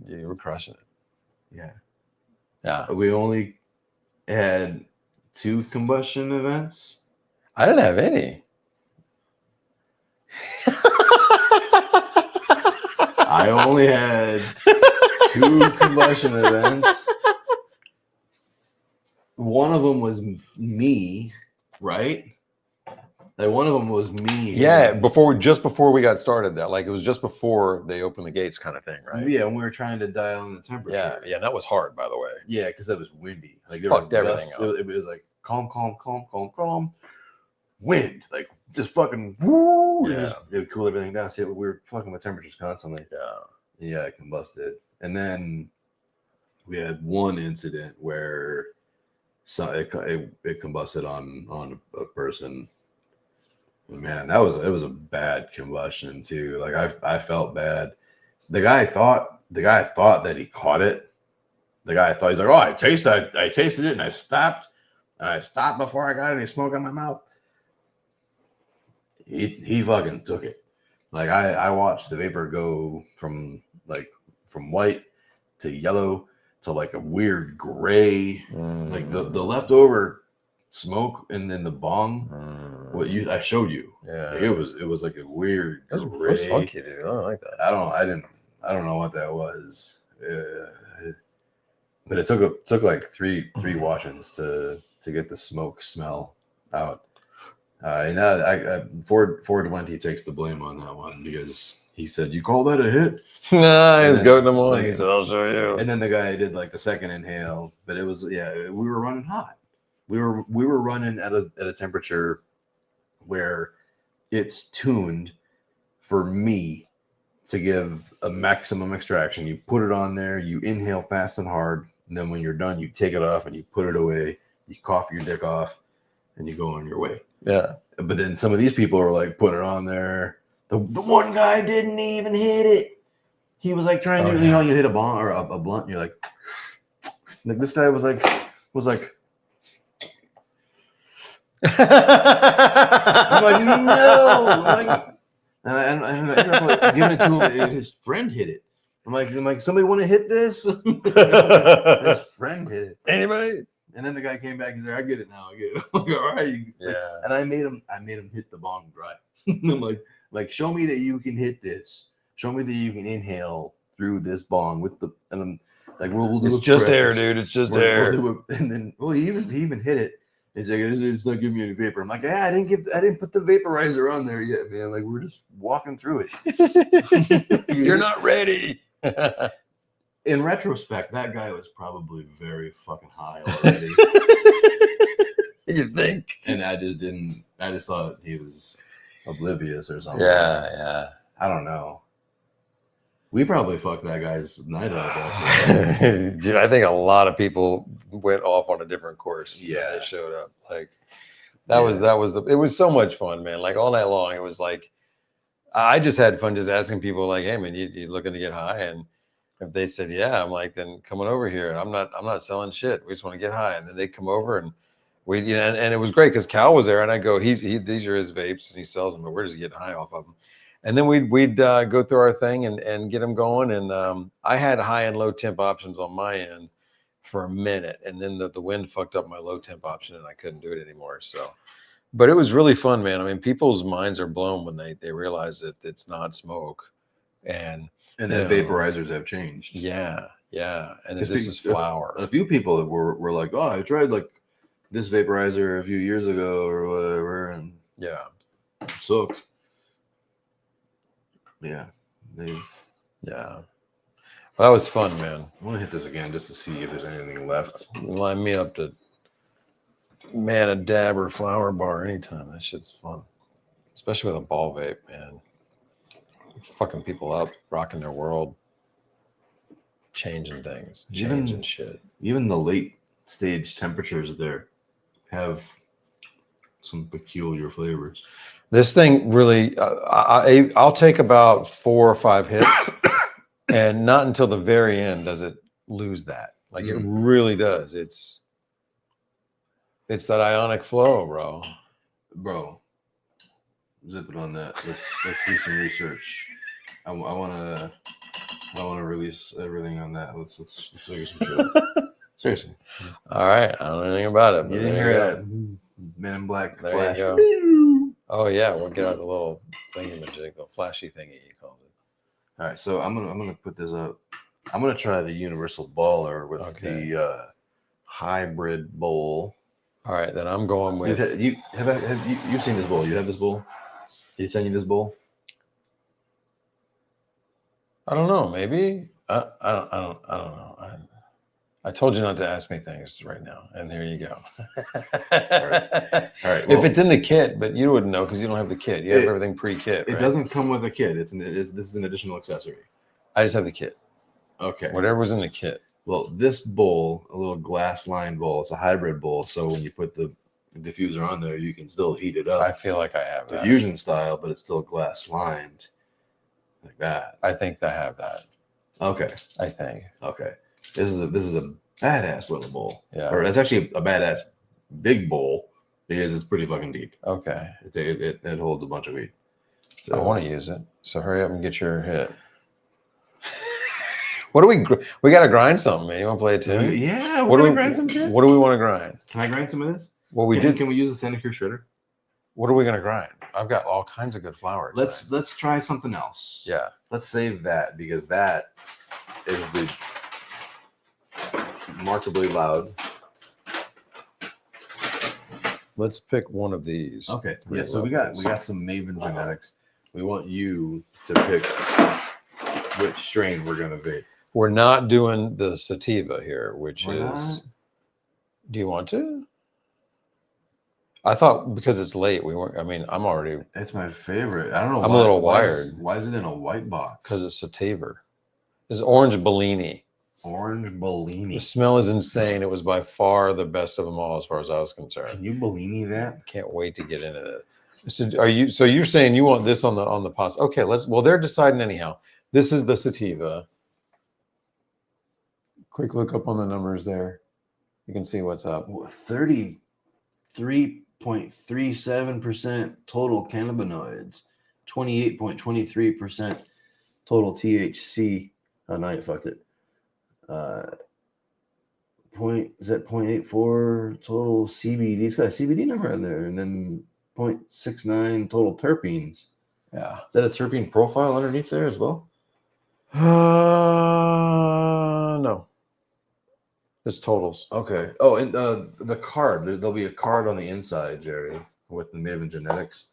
You were crushing it. Yeah. Yeah. We only had 2 combustion events. I didn't have any. I only had 2 combustion events. One of them was me, right? Like one of them was me. Yeah, just before we got started, that like it was just before they opened the gates, kind of thing, right? Yeah, and we were trying to dial in the temperature. Yeah, that was hard, by the way. Yeah, because it was windy. Like there Fucked was everything up. It was like calm, wind, like just fucking woo. Yeah. It would cool everything down. See, we were fucking with temperatures constantly. Yeah, it combusted, and then we had one incident where it combusted on a person. Man, it was a bad combustion too. Like I felt bad. The guy thought that he caught it. The guy thought, he's like, oh, I tasted it and I stopped before I got any smoke in my mouth. He fucking took it. Like I watched the vapor go from white to yellow to like a weird gray. Like the leftover smoke and then the bong. I showed you. Yeah. Like it was like a weird that's gray. funky, dude. I don't like that. I don't know what that was. But it took like three washings to get the smoke smell out. And Ford takes the blame on that one because he said, "You call that a hit?" Nah, he was goating him on. Like, He said, "I'll show you." And then the guy did like the second inhale, but it was we were running hot. We were running at a temperature where it's tuned for me to give a maximum extraction. You put it on there, you inhale fast and hard, and then when you're done, you take it off and you put it away. You cough your dick off, and you go on your way. Yeah. But then some of these people are like putting it on there. The one guy didn't even hit it. He was like trying to, you hit a bong or a blunt, and you're like this guy was like. I'm like, no. And I'm like giving it to him. His friend hit it. I'm like, somebody want to hit this? His friend hit it. Anybody? And then the guy came back. He's like, I get it now. I get it. I'm like, all right. Yeah. And I made him hit the bong dry. I'm like, show me that you can hit this. Show me that you can inhale through this bong with the. And I'm like, we'll do It's just air, dude. It's just air. And then, he even hit it. He's like, it's not giving me any vapor. I'm like, yeah, I didn't put the vaporizer on there yet, man. Like, we're just walking through it. You're not ready. In retrospect, that guy was probably very fucking high already. You think? And I just thought he was oblivious or something. Yeah. I don't know. We probably fucked that guy's night up. Dude, I think a lot of people went off on a different course. Yeah. They showed up. Like it was so much fun, man. Like all night long, it was like, I just had fun just asking people like, hey man, you looking to get high? And if they said, yeah, I'm like, then come on over here. I'm not selling shit. We just want to get high. And then they come over and we, and it was great because Cal was there and I go, these are his vapes and he sells them, but we're just getting high off of them. And then we'd go through our thing and get them going. And I had high and low temp options on my end for a minute, and then the wind fucked up my low temp option, and I couldn't do it anymore. So, but it was really fun, man. I mean, people's minds are blown when they realize that it's not smoke, and that vaporizers have changed. Yeah, yeah, and Because this is flower. A few people were like, "Oh, I tried like this vaporizer a few years ago or whatever," and yeah, it sucked. Yeah, yeah. Well, that was fun, man. I want to hit this again just to see if there's anything left. Line me up to, man, a dab or flower bar anytime. That shit's fun, especially with a ball vape, man. Fucking people up, rocking their world, changing things, changing shit. Even the late stage temperatures there have some peculiar flavors. This thing really, I'll take about 4 or 5 hits, and not until the very end does it lose that. Like it really does. It's that ionic flow, bro. Zip it on that. Let's do some research. I want to release everything on that. Let's figure some shit out. Seriously. All right. I don't know anything about it. You didn't hear that Men in Black there flash. You go. Oh yeah, we'll get out the little thingy-majig, the flashy thingy he calls it. All right, so I'm gonna put this up. I'm gonna try the universal baller with the hybrid bowl. All right, then I'm going with. You've seen this bowl? You have this bowl? Did he send you this bowl? I don't know. Maybe I don't know. I told you not to ask me things right now, and there you go. All right. Well, if it's in the kit, but you wouldn't know because you don't have the kit. You have everything pre-kit. It right? doesn't come with a kit. This is an additional accessory. I just have the kit. Okay. Whatever was in the kit. Well, this bowl, a little glass-lined bowl, it's a hybrid bowl. So when you put the diffuser on there, you can still heat it up. I feel like I have that. Diffusion style, but it's still glass-lined, like that. I think I have that. Okay. I think. Okay. This is a badass little bowl. Yeah. Or it's actually a badass big bowl because it's pretty fucking deep. Okay. It holds a bunch of weed. So I want to use it. So hurry up and get your hit. What do we got to grind something, man? You want to play a tune? Yeah. What do we grind some shit? What do we want to grind? Can I grind some of this? Well, we Can we use the Santa Cruz shredder? What are we gonna grind? I've got all kinds of good flour. Let's try something else. Yeah. Let's save that because that is the remarkably loud. Let's pick one of these. Okay. Three Yeah. So we got some Maven Genetics. We want you to pick which strain we're gonna vape. We're not doing the sativa here, which We're is. not? Do you want to? I thought because it's late, we weren't. I mean, I'm already It's my favorite. I don't know. I'm a little wired. Why is it in a white box? because it's sativa. It's orange Bellini. Orange The Bellini. smell is insane. It was by far the best of them all, as far as I was concerned. Can you Bellini that? Can't wait to get into it. So are you? So you're saying you want this on the pos? Okay, let's. Well, they're deciding anyhow. This is the sativa. Quick look up on the numbers there. You can see what's up. 33.37% total cannabinoids, 28.23% total THC. Oh, now you fucked it. Is that 0.84 total CBD? It's got a CBD number in there, and then 0.69 total terpenes. Yeah. Is that a terpene profile underneath there as well? No. It's totals. Okay. Oh, and the card. There'll be a card on the inside, Jerry, with the Maven Genetics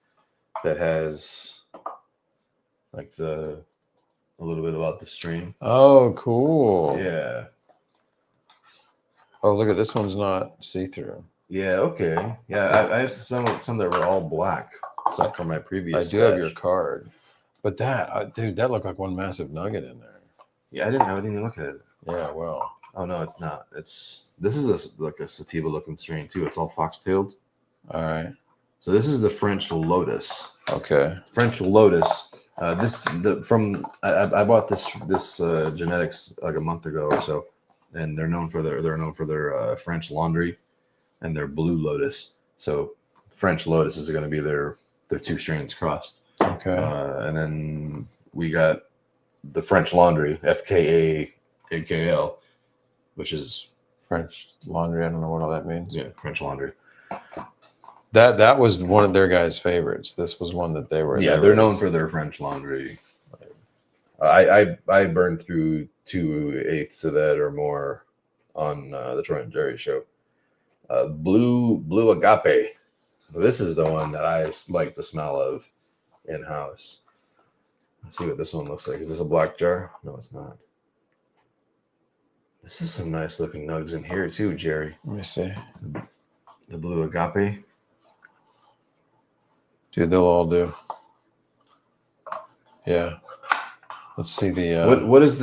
that has like a little bit about the strain. Oh, cool. Yeah. Oh, look at this one's not see-through. Yeah. Okay. Yeah. I have some that were all black. Except for my previous. I do have your card, but dude, that looked like one massive nugget in there. Yeah, I didn't even look at it. Yeah. Well. Oh no, it's not. This is like a sativa looking strain too. It's all fox-tailed. All right. So this is the French Lotus. Okay. French Lotus. I bought this genetics like a month ago or so, and they're known for their French Laundry and their Blue Lotus. So French Lotus is going to be their two strains crossed. Okay. And then we got the French Laundry, FKA-AKL, which is French Laundry. I don't know what all that means. yeah, French Laundry. That was one of their guys' favorites. This was one that they were. Yeah, they're known for their French Laundry. I burned through 2/8 of that or more on the Troy and Jerry show. Blue Agape. This is the one that I like the smell of in house. Let's see what this one looks like. Is this a black jar? No, it's not. This is some nice looking nugs in here too, Jerry. Let me see. The Blue Agape. Dude, they'll all do. Yeah. Let's see the. What does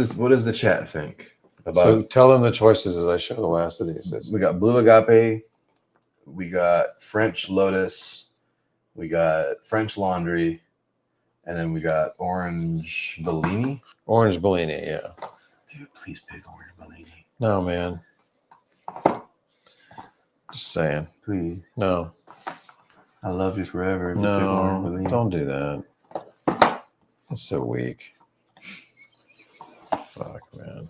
the chat think about? So tell them the choices as I show the last of these. We got Blue Agape. We got French Lotus. We got French Laundry. And then we got Orange Bellini. Orange Bellini, yeah. Dude, please pick Orange Bellini. No, man. Just saying. Please. No. I love you forever. If you pick No, Orange Bellini. don't do that. That's so weak. Fuck, man.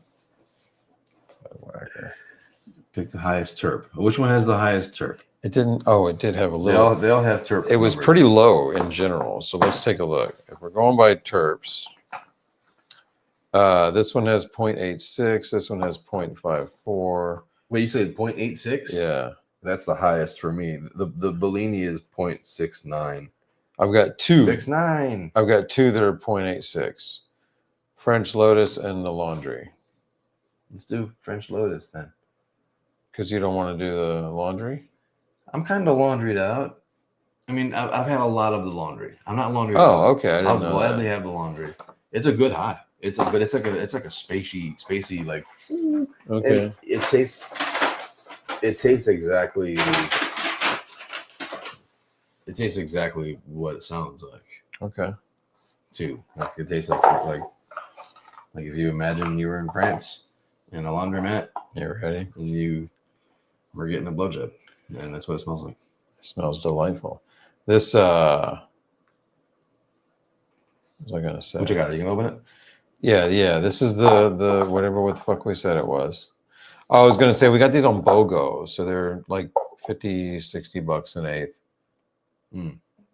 Whacker. Pick the highest terp. Which one has the highest terp? It didn't. Oh, it did have a little. They all have terp. It was numbers. pretty low in general. So let's take a look. If we're going by terps, this one has 0.86. This one has 0.54. Wait, you said 0.86? Yeah. That's the highest for me. The Bellini is 0.69. I've got two. 69. I've got two that are 0.86. French Lotus and the Laundry. Let's do French Lotus then. Because you don't want to do the Laundry? I'm kind of laundried out. I mean, I've had a lot of the Laundry. I'm not laundried Oh, out. okay. I didn't I'll know gladly that. have the Laundry. It's a good high. It's like a spacey like. Okay. And it tastes exactly. It tastes exactly what it sounds like. Okay. Too. Like it tastes like if you imagine you were in France in a laundromat. You ready? And you were getting a blowjob, and that's what it smells like. It smells delightful. This what was I gonna say? What you got? You can open it. Yeah. This is the whatever what the fuck we said it was. Oh, I was gonna say we got these on BOGO, so they're like $50-$60 an eighth.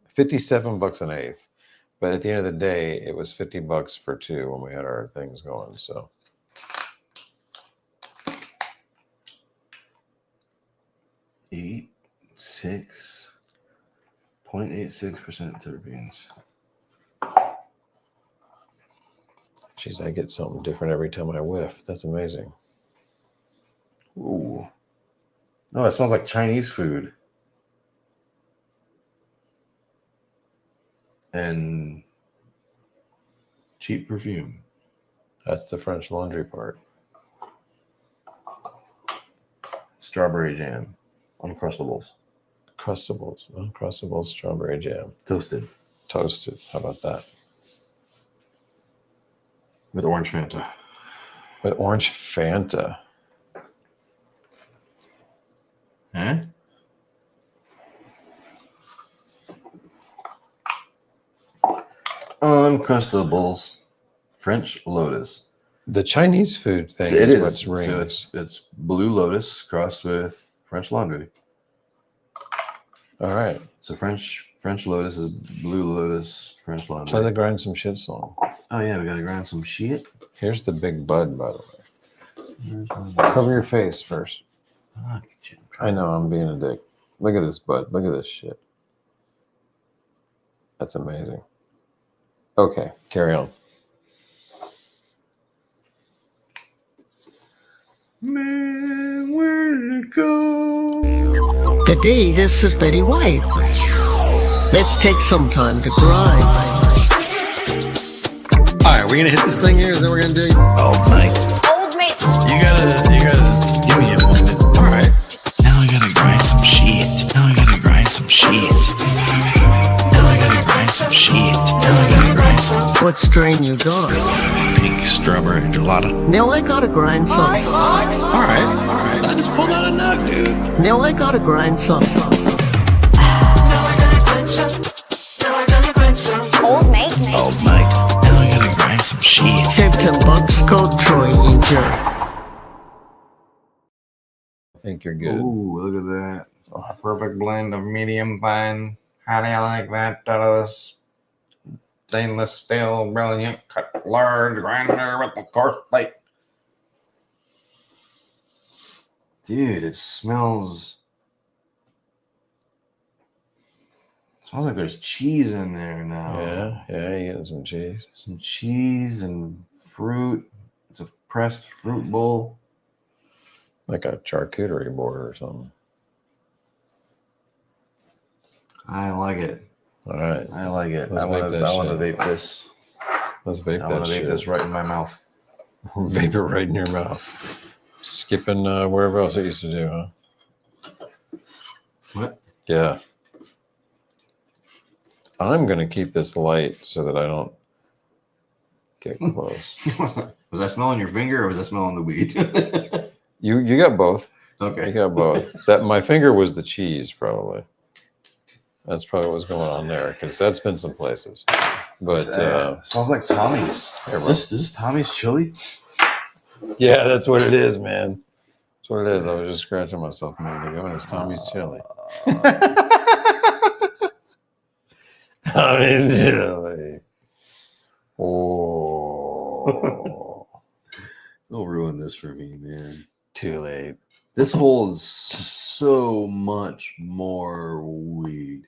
57 bucks an eighth. But at the end of the day, it was $50 for two when we had our things going. So 0.86% terpenes. Jeez, I get something different every time I whiff. That's amazing. Ooh. Oh, it smells like Chinese food. And cheap perfume. That's the French Laundry part. Strawberry jam. Uncrustables. Uncrustables strawberry jam. Toasted. Toasted. How about that? With orange Fanta. With orange Fanta. Huh? Uncrustables. French Lotus. The Chinese food thing It is is. what's rings. So it's Blue Lotus crossed with French Laundry. All right. So French Lotus is Blue Lotus, French Laundry. Play the grind some shit song. Oh yeah, we gotta grind some shit. Here's the big bud, by the way. Cover your face first. Ah, I know I'm being a dick. Look at this bud. Look at this shit. That's amazing. Okay, carry on. Man, where did it go? Good day, this is Betty White. Let's take some time to grind. All right, we're gonna hit this thing here. Is that what we're gonna do? Oh my. Old mate. You gotta give me a moment. All right. Now I gotta grind some shit. Now I gotta grind some shit. Now I gotta grind some shit. Now I gotta grind some What strain you got? pink strawberry gelato. Now I gotta grind some. All right. I just pulled out a nug, dude. Now I gotta grind some. Old mate. $10. Code Troy and Jerry. I think you're good. Ooh, look at that. A perfect blend of medium fine. How do you like that? Out of this stainless steel, brilliant, cut large grinder with the coarse plate. Dude, it smells like there's cheese in there now. Yeah, you getting some cheese. Some cheese and fruit. It's a pressed fruit bowl. Like a charcuterie board or something. I like it. All right. I like it. Let's I want vape that to shit. vape this. Let's vape I want that to vape shit. this right in my mouth. Vape it right in your mouth. Skipping wherever else it used to do, huh? What? Yeah. I'm going to keep this light so that I don't get close. Was that smelling your finger or was that smelling the weed? You got both. Okay. You got both. That my finger was the cheese, probably. That's probably what's going on there, because that's been some places. But smells like Tommy's. Is this Tommy's chili? yeah, that's what it is, man. That's what it is. I was just scratching myself a minute ago, and it's Tommy's chili. Tommy's chili. Oh. Don't ruin this for me, man. Too late. This holds so much more weed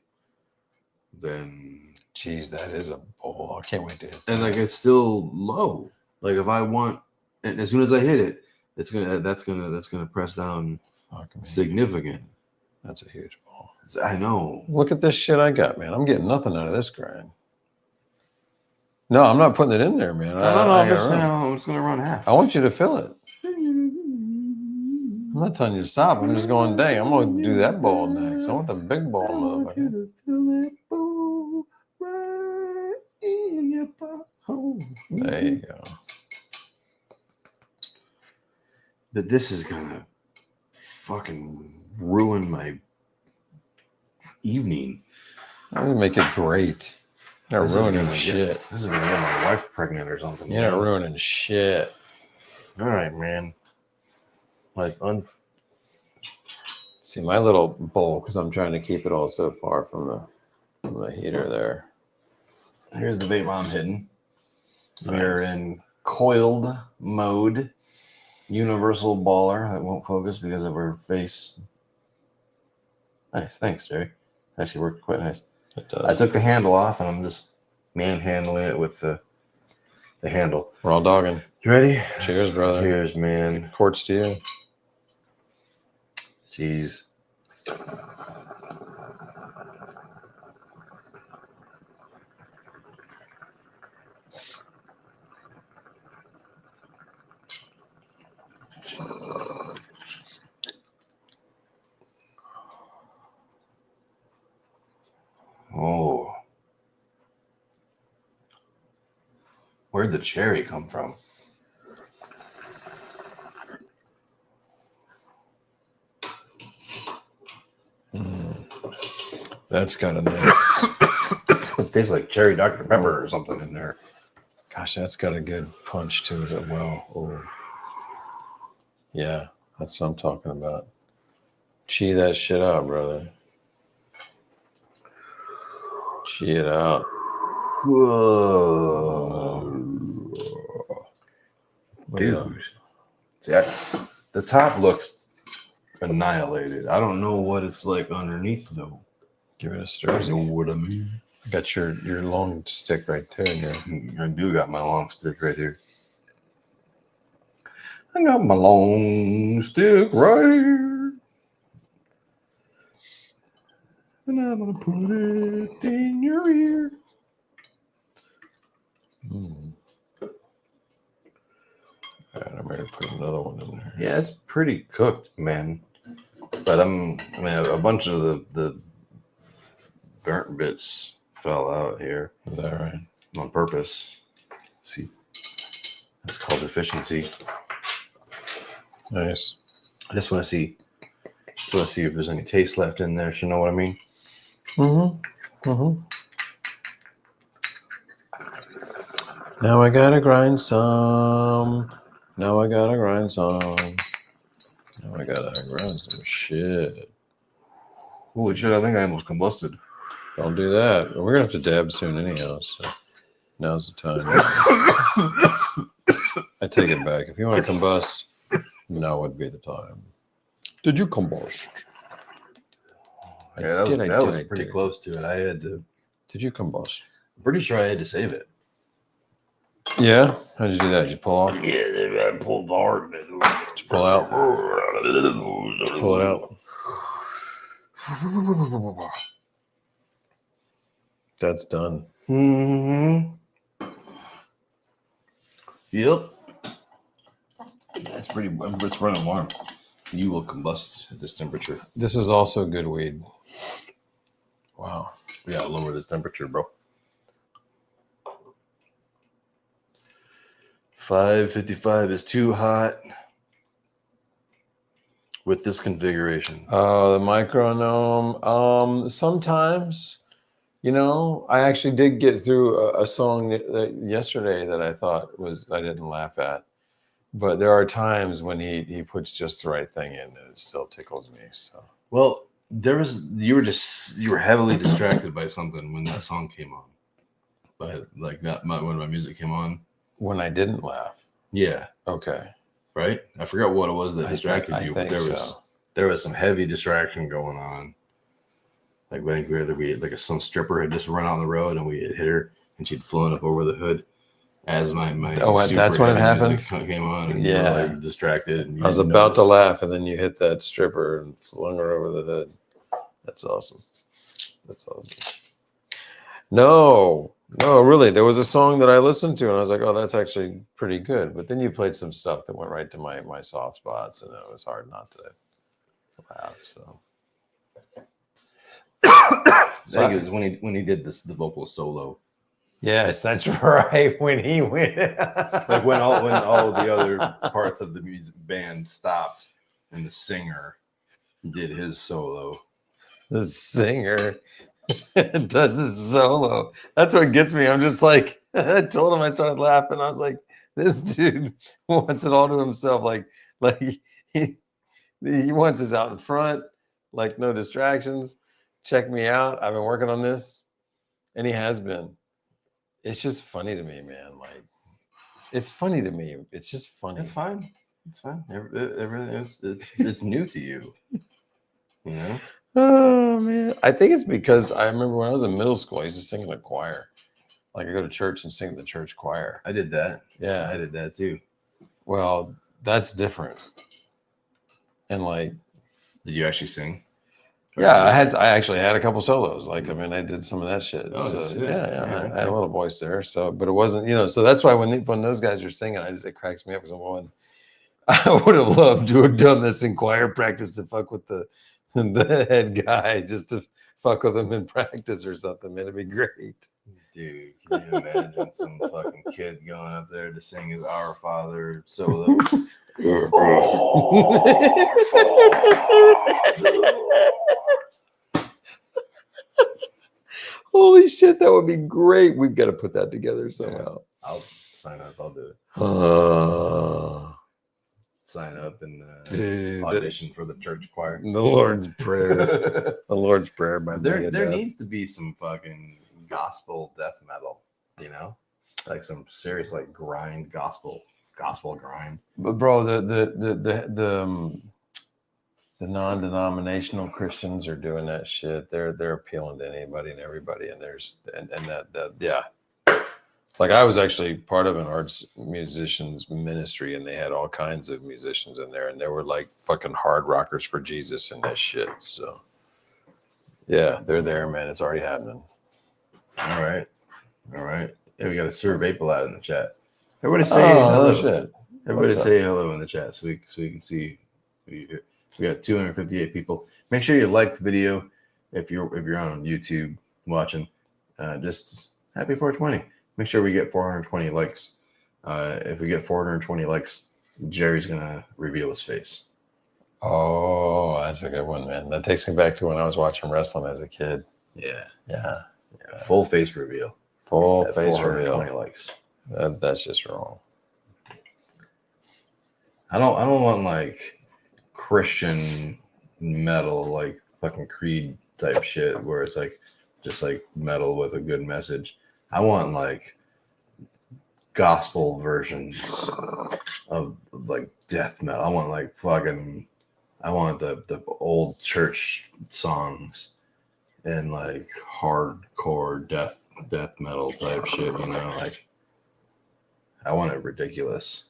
than. Jeez, that is a bowl. I can't wait to hit that. And like it's still low. Like if I want, and as soon as I hit it, that's gonna press down Fuck me. significant. That's a huge bowl. I know. Look at this shit I got, man. I'm getting nothing out of this grind. No, I'm not putting it in there, man. No, I'm just gonna run half. I want you to fill it. I'm not telling you to stop. I'm just going, dang, I'm going to do that bowl next. I want the big bowl, motherfucker. There you go. But this is gonna fucking ruin my evening. I'm going to make it great. You're not This is ruining gonna shit. This is gonna get my wife pregnant or something. You're not ruining shit. All right, man. Like See, my little bowl, because I'm trying to keep it all so far from the heater there. Here's the vape I'm hitting. Nice. We're in coiled mode. Universal baller. That won't focus because of her face. Nice, thanks, Jerry. Actually worked quite nice. It does. I took the handle off and I'm just manhandling it with the handle. We're all dogging. You ready? Cheers, brother. Cheers, man. Quarts to you. Jeez. Oh. Where'd the cherry come from? That's kind of nice. It tastes like cherry Dr. Pepper or something in there. Gosh, that's got a good punch to it as well. Oh. Yeah, that's what I'm talking about. Chee that shit out, brother. Chee it out. Whoa. Dude. See, the top looks annihilated. I don't know what it's like underneath, though. Give it a stir. You know what I mean? I got your long stick right there. Yeah. I do got my long stick right here. I got my long stick right here. And I'm going to put it in your ear. Mm. All right, I'm ready to put another one in there. Yeah, it's pretty cooked, man. But I mean, a bunch of the burnt bits fell out here. Is that right? On purpose. See, that's called efficiency. Nice. I just want to see if there's any taste left in there. You know what I mean? Mm-hmm. Mm-hmm. Now I gotta grind some. Now I gotta grind some. Now I gotta grind some shit. Holy shit! I think I almost combusted. Don't do that. We're gonna have to dab soon anyhow. So now's the time. I take it back. If you want to combust, now would be the time. Did you combust? Yeah, that was pretty close to it. I had to. Did you combust? I'm pretty sure I had to save it. Yeah? How'd you do that? Did you pull off? Yeah, I pulled hard. Did you pull out? Pull it out. That's done. Mm-hmm. Yep. That's pretty. It's running warm. You will combust at this temperature. This is also good weed. Wow. We gotta lower this temperature, bro. 555 is too hot with this configuration. Oh, the micronome. Sometimes, you know, I actually did get through a song yesterday that I thought I didn't laugh at. But there are times when he puts just the right thing in and it still tickles me. So well, you were heavily distracted by something when that song came on. But like that when my music came on. When I didn't laugh. Yeah. Okay. Right? I forgot what it was that distracted you, but there was some heavy distraction going on. Like when some stripper had just run out on the road and we had hit her and she'd flown up over the hood as my that's when it happened. Came on and yeah, you were, like, distracted. And I was about to laugh and then you hit that stripper and flung her over the hood. That's awesome. That's awesome. No, really. There was a song that I listened to and I was like, oh, that's actually pretty good. But then you played some stuff that went right to my soft spots and it was hard not to laugh. So I think it was when he did the vocal solo. Yes, that's right. When he went, like when all the other parts of the music band stopped and the singer did his solo. The singer does his solo. That's what gets me. I'm just like, I told him I started laughing. I was like, this dude wants it all to himself. Like he wants us out in front, like no distractions. Check me out. I've been working on this, and he has been. It's just funny to me, man. Like, it's funny to me. It's just funny. It's fine. It's fine. It's new to you. You know? Oh, man. I think it's because I remember when I was in middle school, I used to sing in a choir. Like, I go to church and sing in the church choir. I did that. Yeah. I did that too. Well, that's different. And like, did you actually sing? Yeah, I actually had a couple solos. Like, I mean, I did some of that shit. Oh, so, shit. Yeah, I had a little voice there. So, but it wasn't, you know. So that's why when those guys are singing, it cracks me up. Because I would have loved to have done this in choir practice to fuck with the head guy, just to fuck with him in practice or something. Man, it'd be great. Dude, can you imagine some fucking kid going up there to sing his Our Father solo? Holy shit, that would be great. We've got to put that together somehow. Yeah, I'll sign up. I'll do it. Sign up and audition for the church choir. The Lord's Prayer. The Lord's Prayer. By there needs to be some fucking gospel death metal, you know, like some serious like grind gospel grind. But bro, the non-denominational Christians are doing that shit. They're appealing to anybody and everybody, and yeah. Like I was actually part of an arts musicians ministry, and they had all kinds of musicians in there, and they were like fucking hard rockers for Jesus and that shit. So yeah, they're there, man. It's already happening. All right. Yeah, we got a Sir Vape out in the chat. Everybody say hello. Shit. Everybody say hello in the chat so we can see who you hear. We got 258 people. Make sure you like the video if you're on YouTube watching. Just happy 420. Make sure we get 420 likes. If we get 420 likes, Jerry's gonna reveal his face. Oh, that's a good one, man. That takes me back to when I was watching wrestling as a kid. Yeah. Yeah. Full face reveal. Full face 420 reveal. likes. That's just wrong. I don't want like Christian metal, like fucking Creed type shit, where it's like just like metal with a good message. I want like gospel versions of like death metal. I want like fucking. I want the old church songs and like hardcore death metal type shit. You know, like I want it ridiculous.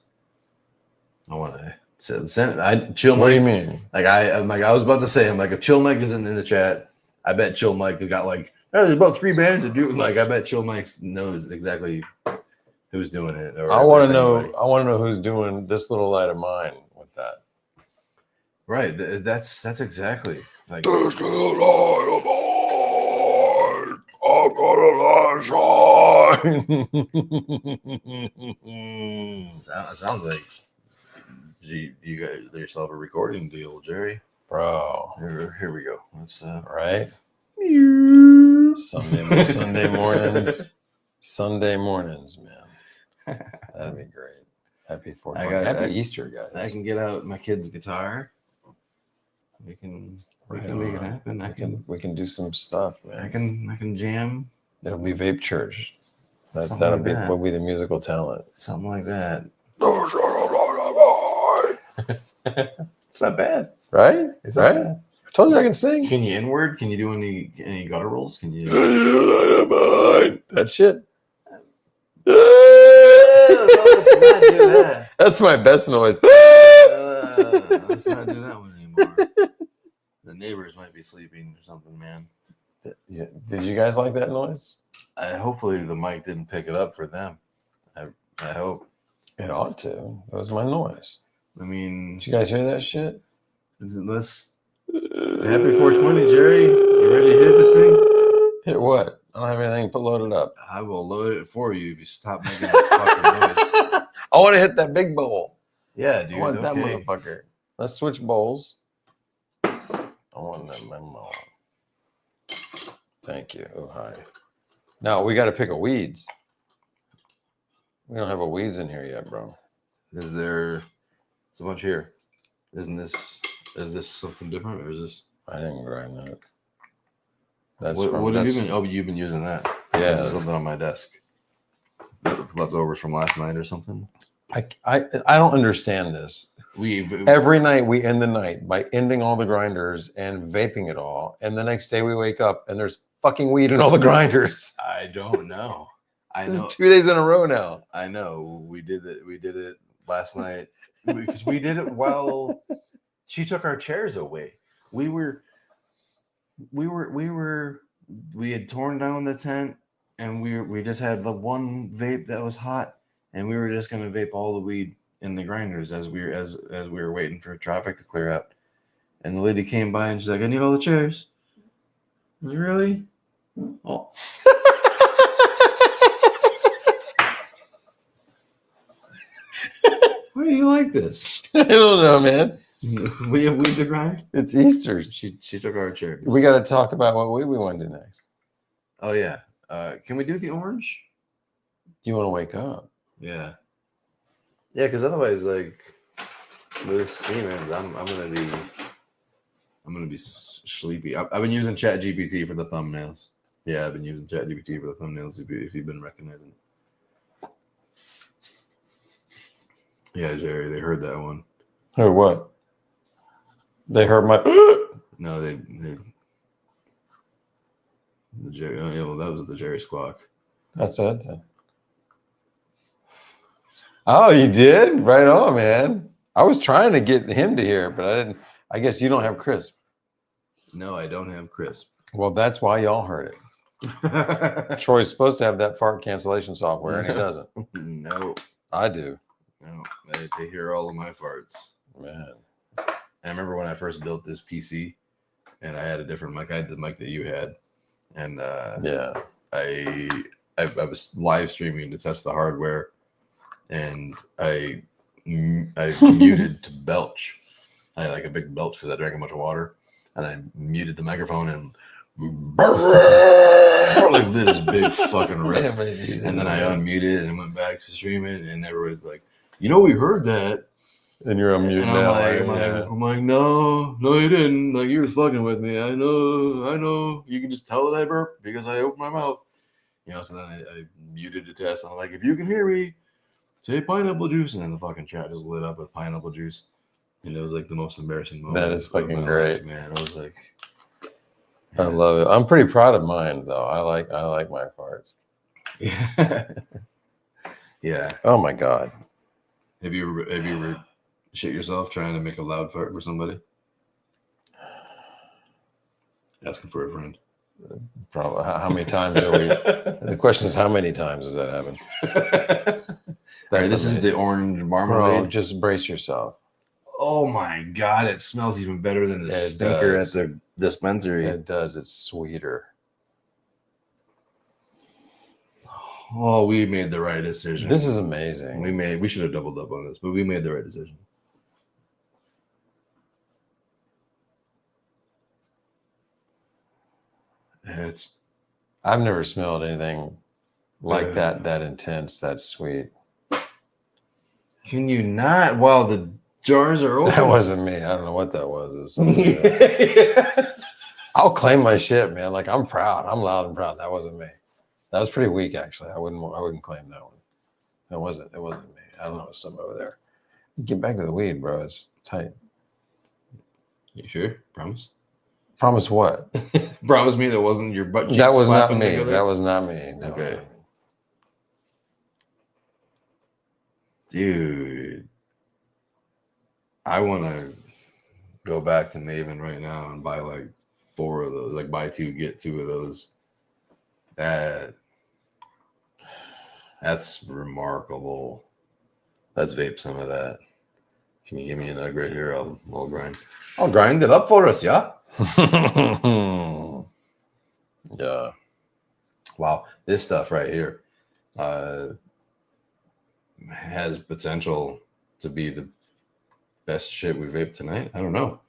I want to send. Chill Mike. What do you mean? Like I'm like I was about to say, I'm like if Chill Mike isn't in the chat, I bet Chill Mike has got like there's about 3 bands to do. Like I bet Chill Mike knows exactly who's doing it. Or I want to anybody. know. I want to know who's doing this little light of mine with that. Right. That's exactly like. There's the light of mine. I've got a light shine. Sounds like you guys yourself a recording deal, Jerry. Bro. Here we go. Let's Right. Sunday mornings. Sunday mornings, man. That'd be great. Happy 420. Happy Easter, guys. I can get out my kid's guitar. We can make it happen. We can do some stuff, man. I can jam. It'll be Vape Church. Something That'll like be that. will be the musical talent. Something like that. There's the light of mine. It's not bad. Right? It's not Right? bad. I told you I can sing. Can you inward? Can you do any gutter rolls? Can you? That shit. Let's not do that. That's my best noise. Let's not do that one anymore. The neighbors might be sleeping or something, man. Did you guys like that noise? Hopefully the mic didn't pick it up for them. I hope. It ought to. That was my noise. I mean, Did you guys hear that shit? let's. Happy 420, Jerry. You ready to hit this thing? Hit what? I don't have anything loaded up. I will load it for you if you stop making that fucking noise. I want to hit that big bowl. Yeah, dude. I want that okay. motherfucker. Let's switch bowls. I want that memo. Thank you. Oh, hi. Now we got to pick a weeds. We don't have a weeds in here yet, bro. Is there? There's a bunch here. Isn't this? Is this something different, or is this? I didn't grind that. That's What have you been? Oh, you've been using that. Yeah. This is something on my desk. Leftovers from last night or something. I don't understand this. Every night we end the night by ending all the grinders and vaping it all, and the next day we wake up and there's fucking weed in all the grinders. I don't know. I This know. is 2 days in a row now. I know. We did it. We did it last night because we did it while she took our chairs away. We had torn down the tent and we just had the one vape that was hot, and we were just gonna vape all the weed in the grinders as we were waiting for traffic to clear out. And the lady came by and she's like, "I need all the chairs." I was like, really? Oh. Why do you like this? I don't know, man. We have weed to grind. It's Easter. She took our chairs. We got to talk about what weed we want to do next. Oh yeah. Can we do the orange? Do you want to wake up? Yeah. Yeah, because otherwise, like, with Siemens, I'm gonna be sleepy. I've been using ChatGPT for the thumbnails. Yeah, I've been using ChatGPT for the thumbnails. If you've been recognizing it. Yeah, Jerry, they heard that one. Heard what? They heard my. No, they the Jerry. Oh yeah, well, that was the Jerry squawk. That's it. Oh, you did? Right on, man. I was trying to get him to hear, but I didn't. I guess you don't have crisp. No, I don't have crisp. Well, that's why y'all heard it. Troy's supposed to have that fart cancellation software, and he doesn't. No, I do. no, they hear all of my farts. Man. I remember when I first built this PC, and I had a different mic. I had the mic that you had, and Yeah. I was live streaming to test the hardware, and I muted to belch. I had like a big belch because I drank a bunch of water, and I muted the microphone and like this big fucking rip. And then I unmuted and went back to stream it, and everybody's like, we heard that. And you're on mute And now. I'm like, no, you didn't. Like, you were fucking with me. I know. You can just tell that I burped because I opened my mouth. So then I muted the test. I'm like, if you can hear me, say pineapple juice. And then the fucking chat just lit up with pineapple juice. And it was like the most embarrassing moment. That is fucking great, life, man. I was like, I love it. I'm pretty proud of mine, though. I like my farts. yeah. Yeah. Oh my god. Have you ever shit yourself trying to make a loud fart for somebody? Asking for a friend. Probably. How many times are we? The question is, how many times does that happen? All right, this is the orange marmalade. Bro, just brace yourself. Oh my god, it smells even better than the stinker at the dispensary. It does. It's sweeter. Oh, we made the right decision. This is amazing. We should have doubled up on this, but we made the right decision. I've never smelled anything like that intense, that sweet. Can you not while the jars are open? That wasn't me. I don't know what that was. I'll claim my shit, man. Like, I'm proud. I'm loud and proud. That wasn't me. That was pretty weak, actually. I wouldn't claim that one. It wasn't me. I don't know. It's something over there. Get back to the weed, bro. It's tight. You sure? Promise? Promise what? Promise me that wasn't your butt cheeks. That was not me. Together? That was not me. No. Okay. Dude. I want to go back to Maven right now and buy like 4 of those. Like buy 2, get 2 of those. That's remarkable. Let's vape some of that. Can you give me a nug right here? I'll grind. I'll grind it up for us, yeah? Yeah. Wow. This stuff right here has potential to be the best shit we vape tonight. I don't know.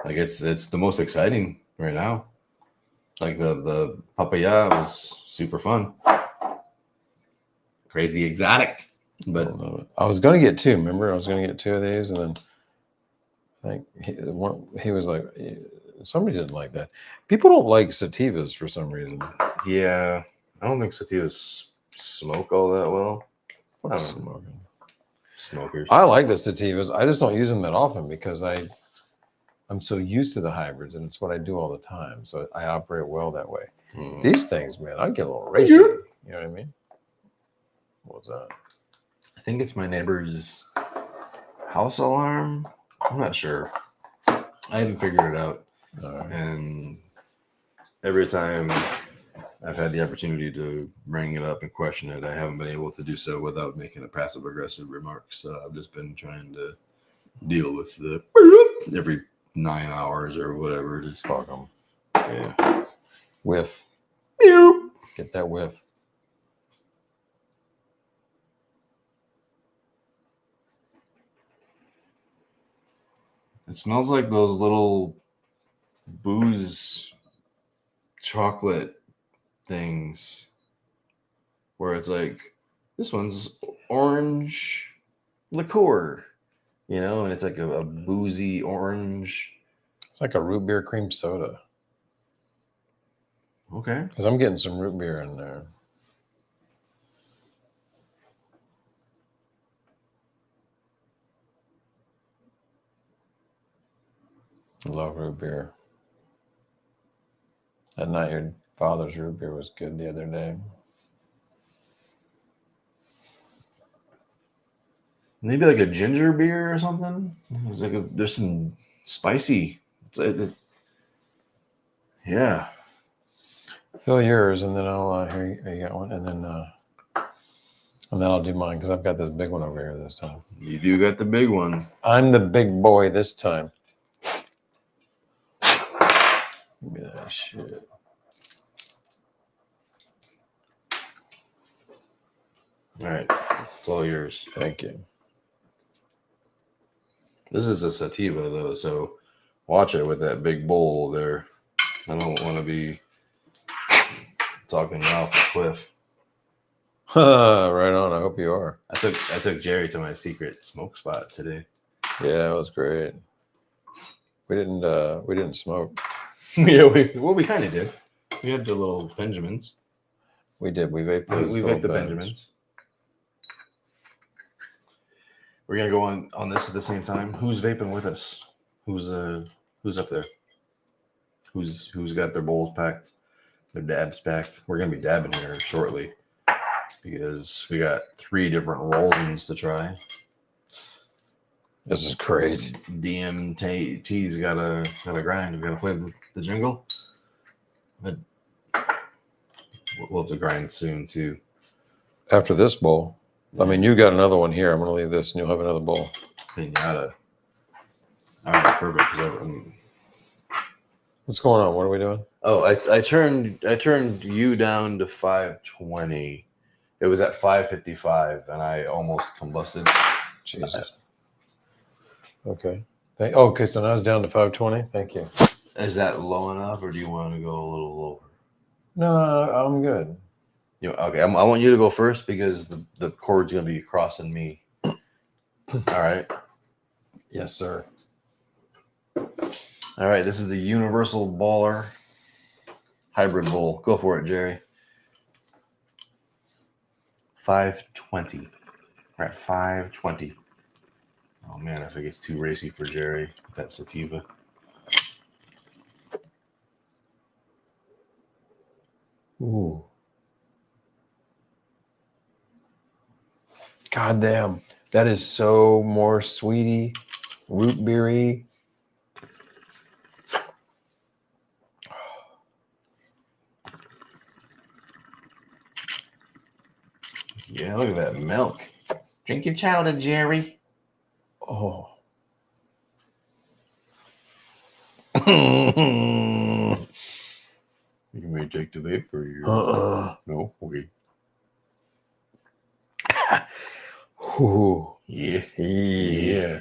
Like it's the most exciting right now. Like the papaya was super fun. Crazy exotic. But I was gonna get 2. Remember, I was gonna get 2 of these, and then I think he was like, somebody didn't like that. People don't like sativas for some reason. yeah, I don't think sativas smoke all that well. I don't know. Smokers. I like the sativas. I just don't use them that often because I'm so used to the hybrids, and it's what I do all the time. So I operate well that way. These things, man, I get a little racy. You know what I mean? What's that? I think it's my neighbor's house alarm. I'm not sure. I haven't figured it out. And every time I've had the opportunity to bring it up and question it, I haven't been able to do so without making a passive-aggressive remark. So I've just been trying to deal with the every 9 hours or whatever it is. Fuck them. Yeah. Whiff. Get that whiff. It smells like those little booze chocolate things where it's like, this one's orange liqueur, and it's like a boozy orange. It's like a root beer cream soda. Okay. Because I'm getting some root beer in there. Love root beer. That night your father's root beer was good the other day. Maybe like a ginger beer or something. It's like there's some spicy. Yeah. Fill yours, and then I'll here you got one, and then I'll do mine because I've got this big one over here this time. You do got the big ones. I'm the big boy this time. Give me that shit. All right, it's all yours. Thank you. This is a sativa though, so watch it with that big bowl there. I don't want to be talking you off the cliff. Right on. I hope you are. I took Jerry to my secret smoke spot today. Yeah, it was great. We didn't smoke. Yeah, we kind of did. We had the little Benjamins. We did. We vaped We those. vaped the Benjamins. We're gonna go on this at the same time. Who's vaping with us? Who's up there? Who's got their bowls packed? Their dabs packed. We're gonna be dabbing here shortly because we got 3 different rosins to try. This is great. DMT's gotta grind. We gotta play the jingle. But we'll have to grind soon too. After this bowl, I mean, you got another one here. I'm gonna leave this, and you'll have another bowl. Pinata. All right, perfect. 'Cause What's going on? What are we doing? Oh, I turned you down to 520. It was at 555, and I almost combusted. Jesus. Okay. Okay, so now it's down to 520. Thank you. Is that low enough, or do you want to go a little lower? No, I'm good. Okay, I want you to go first because the cord's gonna be crossing me. All right. Yes, sir. All right. This is the Universal Baller Hybrid Bowl. Go for it, Jerry. 520. We're at 520. Oh man, I think it's too racy for Jerry. That sativa. Ooh. God damn. That is so more sweety, root beery. Yeah, look at that milk. Drink your chowder, Jerry. Oh. You may take the vape or you. No, okay. Ooh. Yeah. Yeah.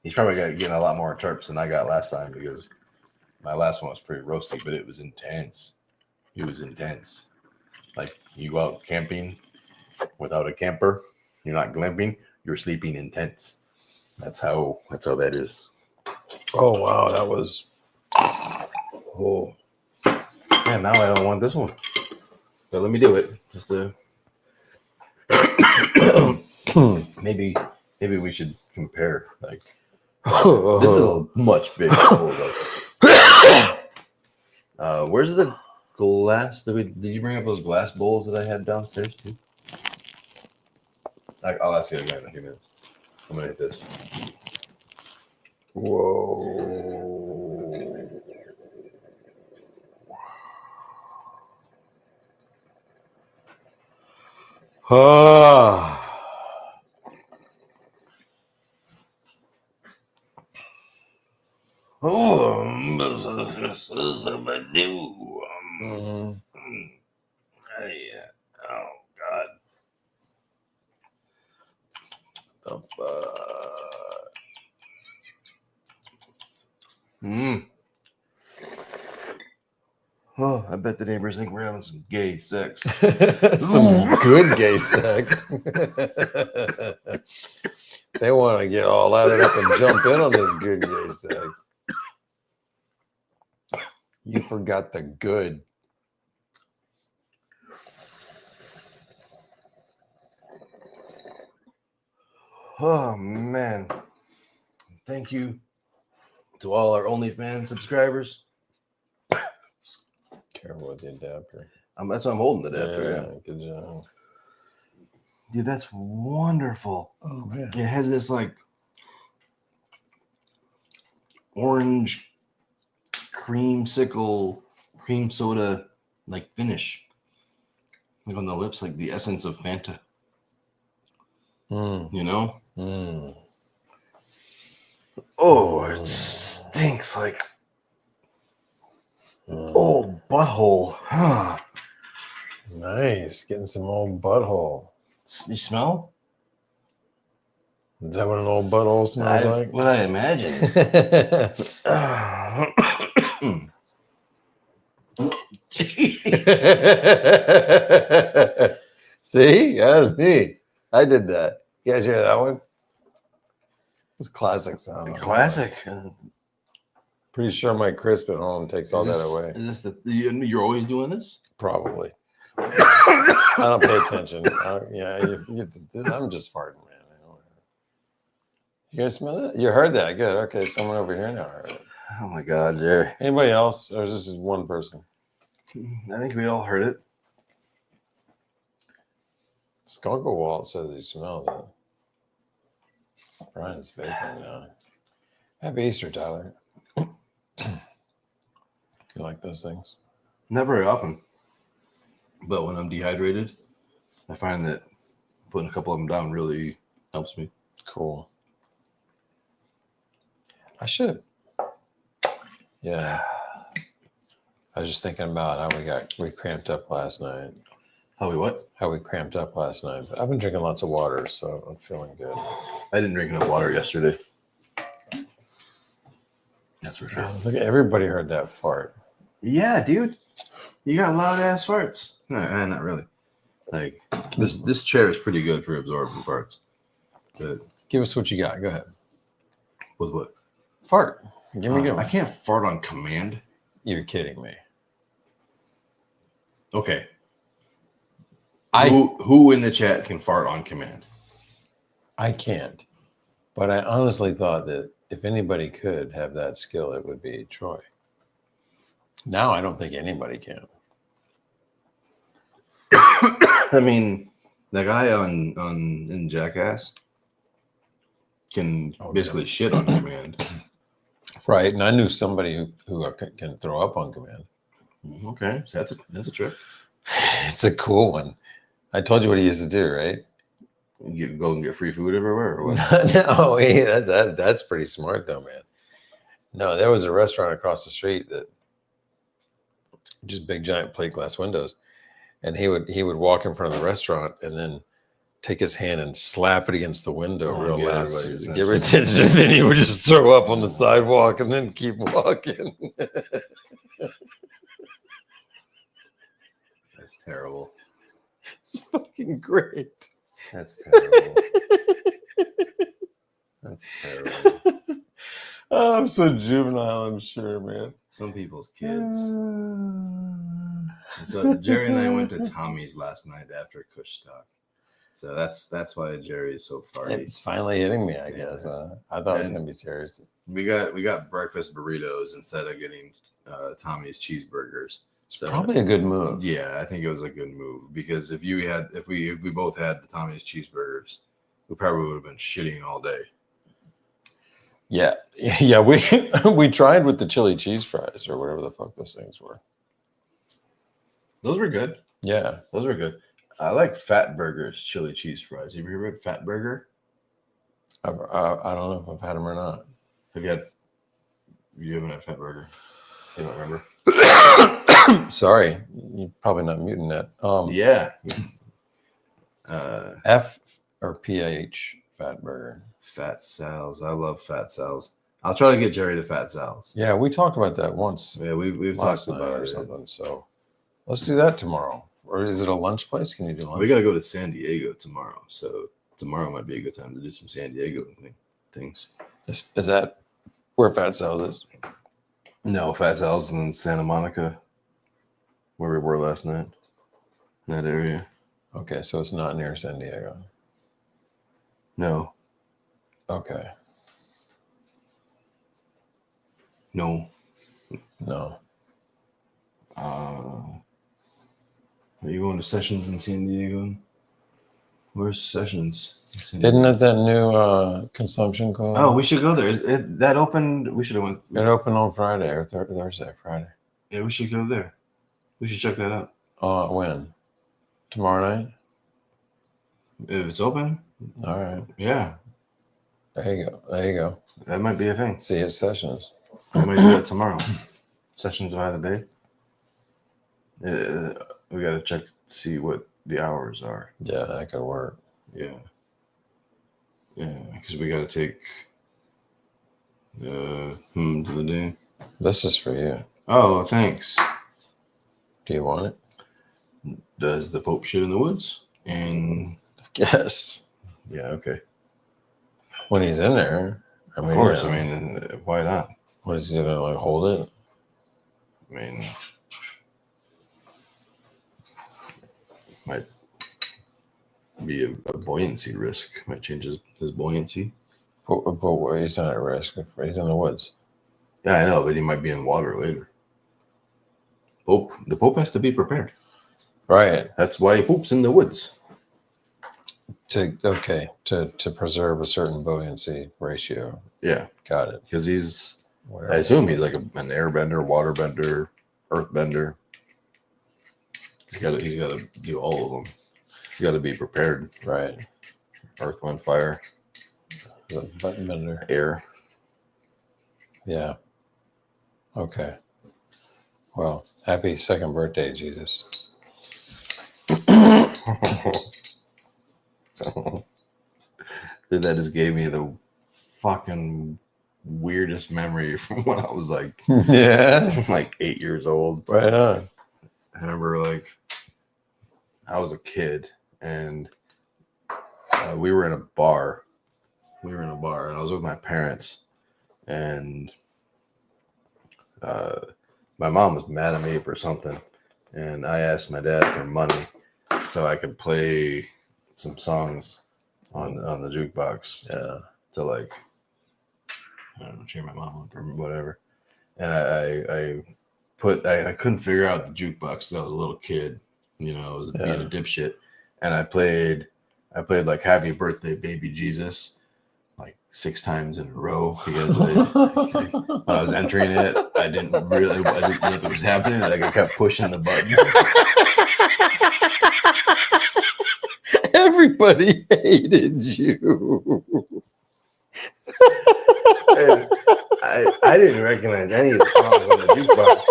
He's probably getting a lot more terps than I got last time because my last one was pretty roasty, but it was intense. It was intense. Like you go out camping without a camper, you're not glamping, you're sleeping in tents. That's how that is. Oh wow, that was. Oh. Yeah, now I don't want this one. But let me do it. Just to maybe we should compare. Like this is a much bigger bowl though. Where's the glass? Did you bring up those glass bowls that I had downstairs too? I'll ask you again in a few minutes. I'm gonna hit this. Whoa. Ah. Oh, oh God. The fuck. Oh, I bet the neighbors think we're having some gay sex. Some good gay sex. They want to get all added up and jump in on this good gay sex. You forgot the good. Oh man. Thank you to all our OnlyFans subscribers. Careful with the adapter. That's why I'm holding the adapter. Yeah, good job. Dude, that's wonderful. Oh man. It has this like orange cream soda like finish. Like on the lips, like the essence of Fanta. You know? Oh, it stinks like old butthole. Nice. Getting some old butthole. You smell? Is that what an old butthole smells like? What I imagine. See, that was me. I did that. You guys hear that one? It's classic sound. Classic. Pretty sure my crisp at home takes all that away. Is this you're always doing this? Probably. I don't pay attention. I'm just farting, man. You guys smell it? You heard that? Good. Okay, someone over here now heard it. Oh my God, Jerry. Anybody else? Or is this just one person? I think we all heard it. Skunkle Walt says he smells it. Brian's vaping now. Happy Easter, Tyler. You like those things? Not very often. But when I'm dehydrated, I find that putting a couple of them down really helps me. Cool. I should. Yeah. I was just thinking about how we cramped up last night. How we what? How we cramped up last night. But I've been drinking lots of water, so I'm feeling good. I didn't drink enough water yesterday. That's for sure. Look, everybody heard that fart. Yeah, dude. You got loud ass farts. No, not really. Like this chair is pretty good for absorbing farts. But Give us what you got. Go ahead. with what? Fart. Give me go. I can't fart on command. You're kidding me. Okay. I Who in the chat can fart on command? I can't. But I honestly thought that if anybody could have that skill, it would be Troy. Now I don't think anybody can. I mean, the guy in Jackass can basically shit on command. Right. And I knew somebody who can throw up on command. Okay, so that's a trick. It's a cool one. I told you what he used to do, right? You go and get free food everywhere, or what? No, that's pretty smart though, man. No, there was a restaurant across the street that just big giant plate glass windows, and he would walk in front of the restaurant and then take his hand and slap it against the window real loud, give it attention, and then he would just throw up on the sidewalk and then keep walking. That's terrible. It's fucking great. That's terrible. That's terrible. Oh, I'm so juvenile, I'm sure, man. Some people's kids. So Jerry and I went to Tommy's last night after Kushtock. So that's why Jerry is so farty. It's finally hitting me, I guess. I thought it was gonna be serious. We got breakfast burritos instead of getting Tommy's cheeseburgers. It's probably a good move. Yeah, I think it was a good move because if we both had the Tommy's cheeseburgers, we probably would have been shitting all day. Yeah. We tried with the chili cheese fries or whatever the fuck those things were. Those were good. Yeah, those were good. I like Fat Burger's chili cheese fries. Have you ever had Fat Burger? I don't know if I've had them or not. You haven't had Fat Burger? You don't remember? Sorry, you're probably not muting that. Yeah. F or PH Fat Burger. Fat Sal's. I love Fat Sal's. I'll try to get Jerry to Fat Sal's. Yeah, we talked about that once. Yeah, we've talked about it or something. So let's do that tomorrow. Or is it a lunch place? Can you do lunch? We got to go to San Diego tomorrow. So tomorrow might be a good time to do some San Diego things. Is that where Fat Sal's is? No, Fat Sal's in Santa Monica, where we were last night. In that area. Okay, so it's not near San Diego. No. Okay. No. Are you going to Sessions in San Diego? Where's Sessions? Isn't it that new consumption club? Oh, we should go there. That opened. We should have went. It opened on Friday or Thursday, Friday. Yeah, we should go there. We should check that out. When? Tomorrow night? If it's open. All right. Yeah. There you go. That might be a thing. See you at Sessions. I might do that tomorrow. Sessions by the Bay. We got to check to see what the hours are. Yeah, that could work. Yeah. Yeah, because we got to take the to the day. This is for you. Oh, thanks. Do you want it? Does the Pope shit in the woods? And Yes. yeah, okay. When he's in there. I mean, Of course. you know, I mean, why not? what is he gonna like hold it? I mean, might be a buoyancy risk. Might change his buoyancy. But he's not at risk if he's in the woods. Yeah, I know, but he might be in water later. The Pope has to be prepared. Right. That's why he poops in the woods. To preserve a certain buoyancy ratio. Yeah, Got it. because he's. Whatever. I assume he's like an airbender, waterbender, earthbender. He's got to do all of them. He's got to be prepared. Right. Earth, wind, fire, The button bender. air. Yeah. Okay. Well, happy second birthday, Jesus. Dude, that just gave me the fucking weirdest memory from when I was like Yeah. like 8 years old. Right on. I remember like I was a kid and we were in a bar. And I was with my parents and my mom was mad at me for something and I asked my dad for money so I could play some songs on the jukebox. Yeah. To like, I don't know, cheer my mom up or whatever. And I couldn't figure out the jukebox because I was a little kid, you know, I was being a dipshit. And I played like Happy Birthday Baby Jesus like 6 times in a row because when I was entering it, I didn't know what was happening. Like I kept pushing the button. Everybody hated you. And I didn't recognize any of the songs on the jukebox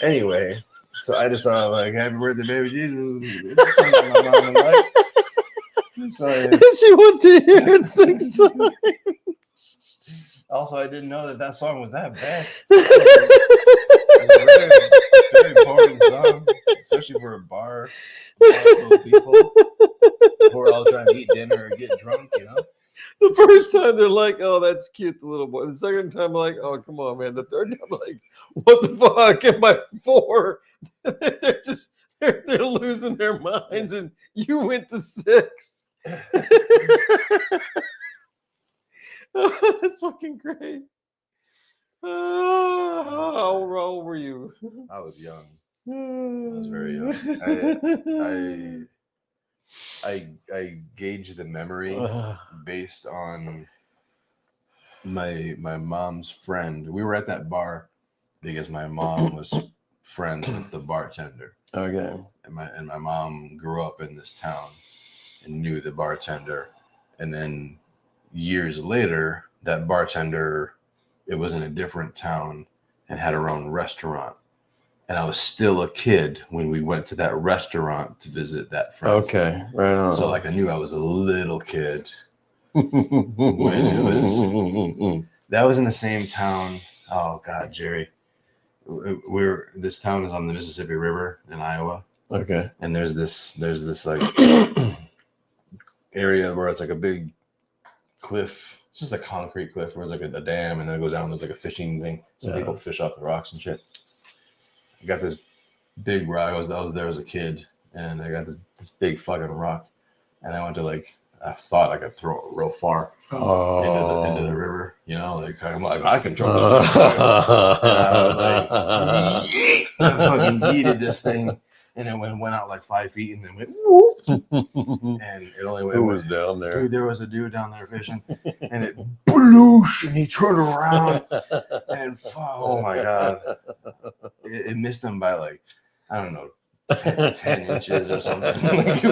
anyway. So I just saw like Happy Birthday Baby Jesus. Something my mom would like. So She wants to hear it 6 times. also, I didn't know that song was that bad. It's a very boring song, especially for a bar full of people who are all trying to eat dinner or get drunk, you know. The first time they're like, "Oh, that's cute, the little boy." The second time, like, "Oh, come on, man." The third time, like, "What the fuck?" And by 4, they're losing their minds, and you went to 6. That's fucking great. How old were you? I was young. I was very young. I gauge the memory based on my mom's friend. We were at that bar because my mom was friends with the bartender. Okay. And my mom grew up in this town and knew the bartender. And then years later, that bartender, it was in a different town and had her own restaurant. And I was still a kid when we went to that restaurant to visit that friend. Okay, right on. So like I knew I was a little kid when it was. That was in the same town. Oh God, Jerry. This town is on the Mississippi River in Iowa. Okay. And there's this like area where it's like a big cliff. It's just a concrete cliff where it's like a dam, and then it goes down. And there's like a fishing thing. Some people fish off the rocks and shit. I got this big rock. I was there as a kid, and I got this big fucking rock, and I went to like I thought I could throw it real far into the river. You know, like I'm like I control this. And I was like, I fucking yeeted this thing, and it went out like 5 feet, and then went whoop, and it only went. Who was down there? Dude, there was a dude down there fishing, and it bloosh, and he turned around, and oh my God, it missed him by like, I don't know, 10 inches or something. Like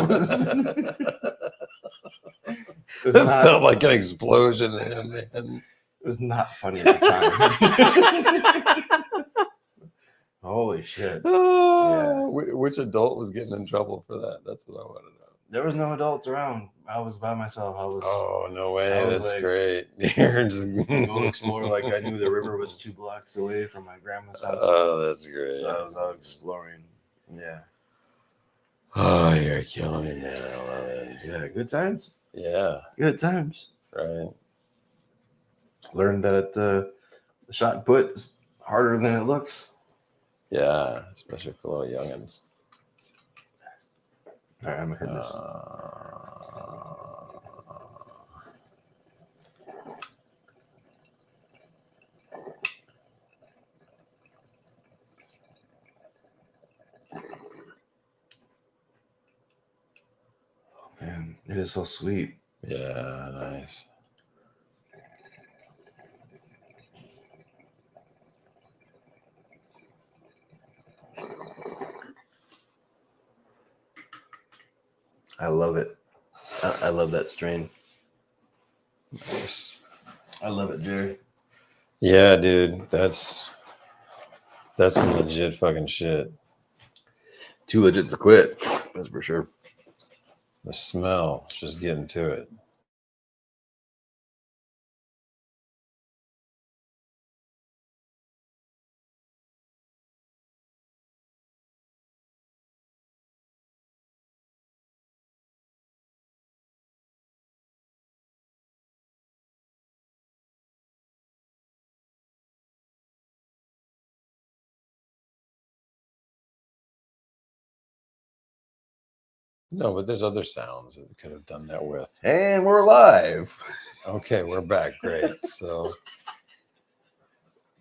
it felt like an explosion in him, man. It was not funny at the time. Holy shit. Oh, yeah. Which adult was getting in trouble for that? That's what I want to know. There was no adults around. I was by myself. Oh, no way. I was That's like- great. You're just Go explore. Like I knew the river was 2 blocks away from my grandma's house. Oh, that's great. So I was out exploring. Yeah. Oh, you're killing me, man. I love it. Yeah. Good times. Yeah, Good times. right. Learned that the shot put is harder than it looks. Yeah, especially for little youngins. All right, I'm gonna hit this. Man, it is so sweet. Yeah, nice. I love it. I love that strain. Nice. I love it, Jerry. Yeah, dude, that's some legit fucking shit. Too legit to quit. That's for sure. The smell, just getting to it. No, but there's other sounds that could have done that with. And we're live. Okay, we're back. Great. So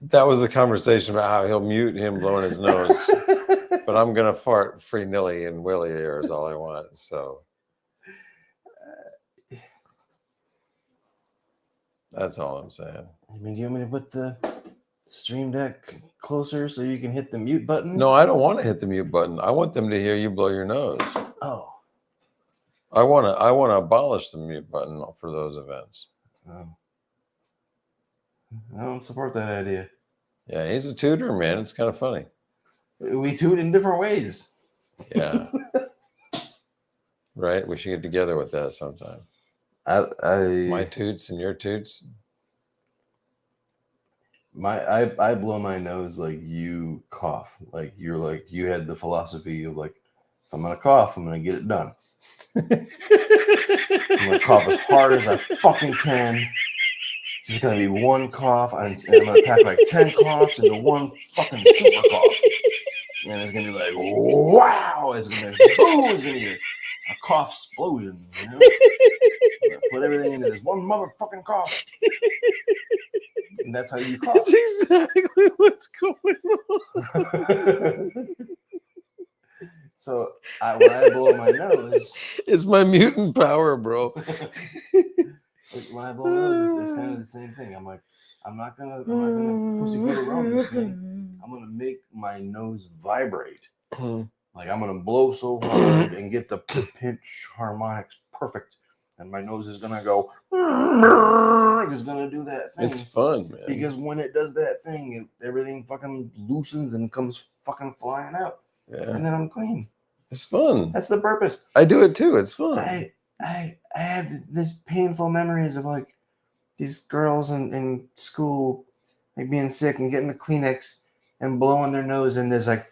that was a conversation about how he'll mute him blowing his nose, but I'm gonna fart free nilly and willy air is all I want. So that's all I'm saying. I mean, do you want me to put the Stream Deck closer so you can hit the mute button? No, I don't want to hit the mute button. I want them to hear you blow your nose. Oh. I want to abolish the mute button for those events. Oh. I don't support that idea. Yeah, he's a tutor, man. It's kind of funny. We toot in different ways. Yeah. Right? We should get together with that sometime. My toots and your toots. I blow my nose like you cough. Like you had the philosophy of like, if I'm gonna cough, I'm gonna get it done. I'm gonna cough as hard as I fucking can. It's just gonna be one cough, and I'm gonna pack like 10 coughs into one fucking super cough. And it's gonna be like, wow! It's gonna be boom! It's gonna be a cough explosion, you know? I'm gonna put everything into this one motherfucking cough. And that's how you cough. That's exactly what's going on. So when I blow my nose, It's my mutant power, bro. when I blow my nose, it's kind of the same thing. I'm like, I'm not gonna pussyfoot around this thing. I'm gonna make my nose vibrate. Like I'm gonna blow so hard and get the pinch harmonics perfect, and my nose is gonna go. It's gonna do that thing. It's fun, man. Because when it does that thing, everything fucking loosens and comes fucking flying out, Yeah, and then I'm clean. it's fun. That's the purpose. I do it too. It's fun. I have this painful memories of like these girls in school, like being sick and getting the Kleenex and blowing their nose in this like.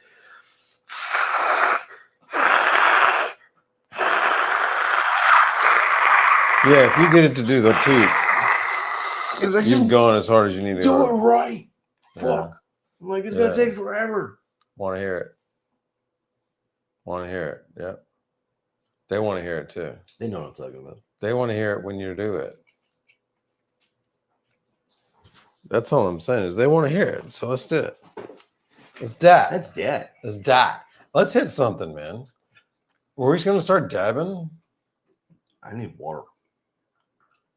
Yeah, if you get it to do the toot, It's like, you've just gone as hard as you need to do go. it right. Yeah. Fuck. I'm like, it's gonna take forever. Want to hear it? Want to hear it? Yep. They want to hear it too. They know what I'm talking about. They want to hear it when you do it. That's all I'm saying is they want to hear it. So let's do it. Let's dab. That's dead. Let's dab. Let's hit something, man. Were we just gonna start dabbing? I need water.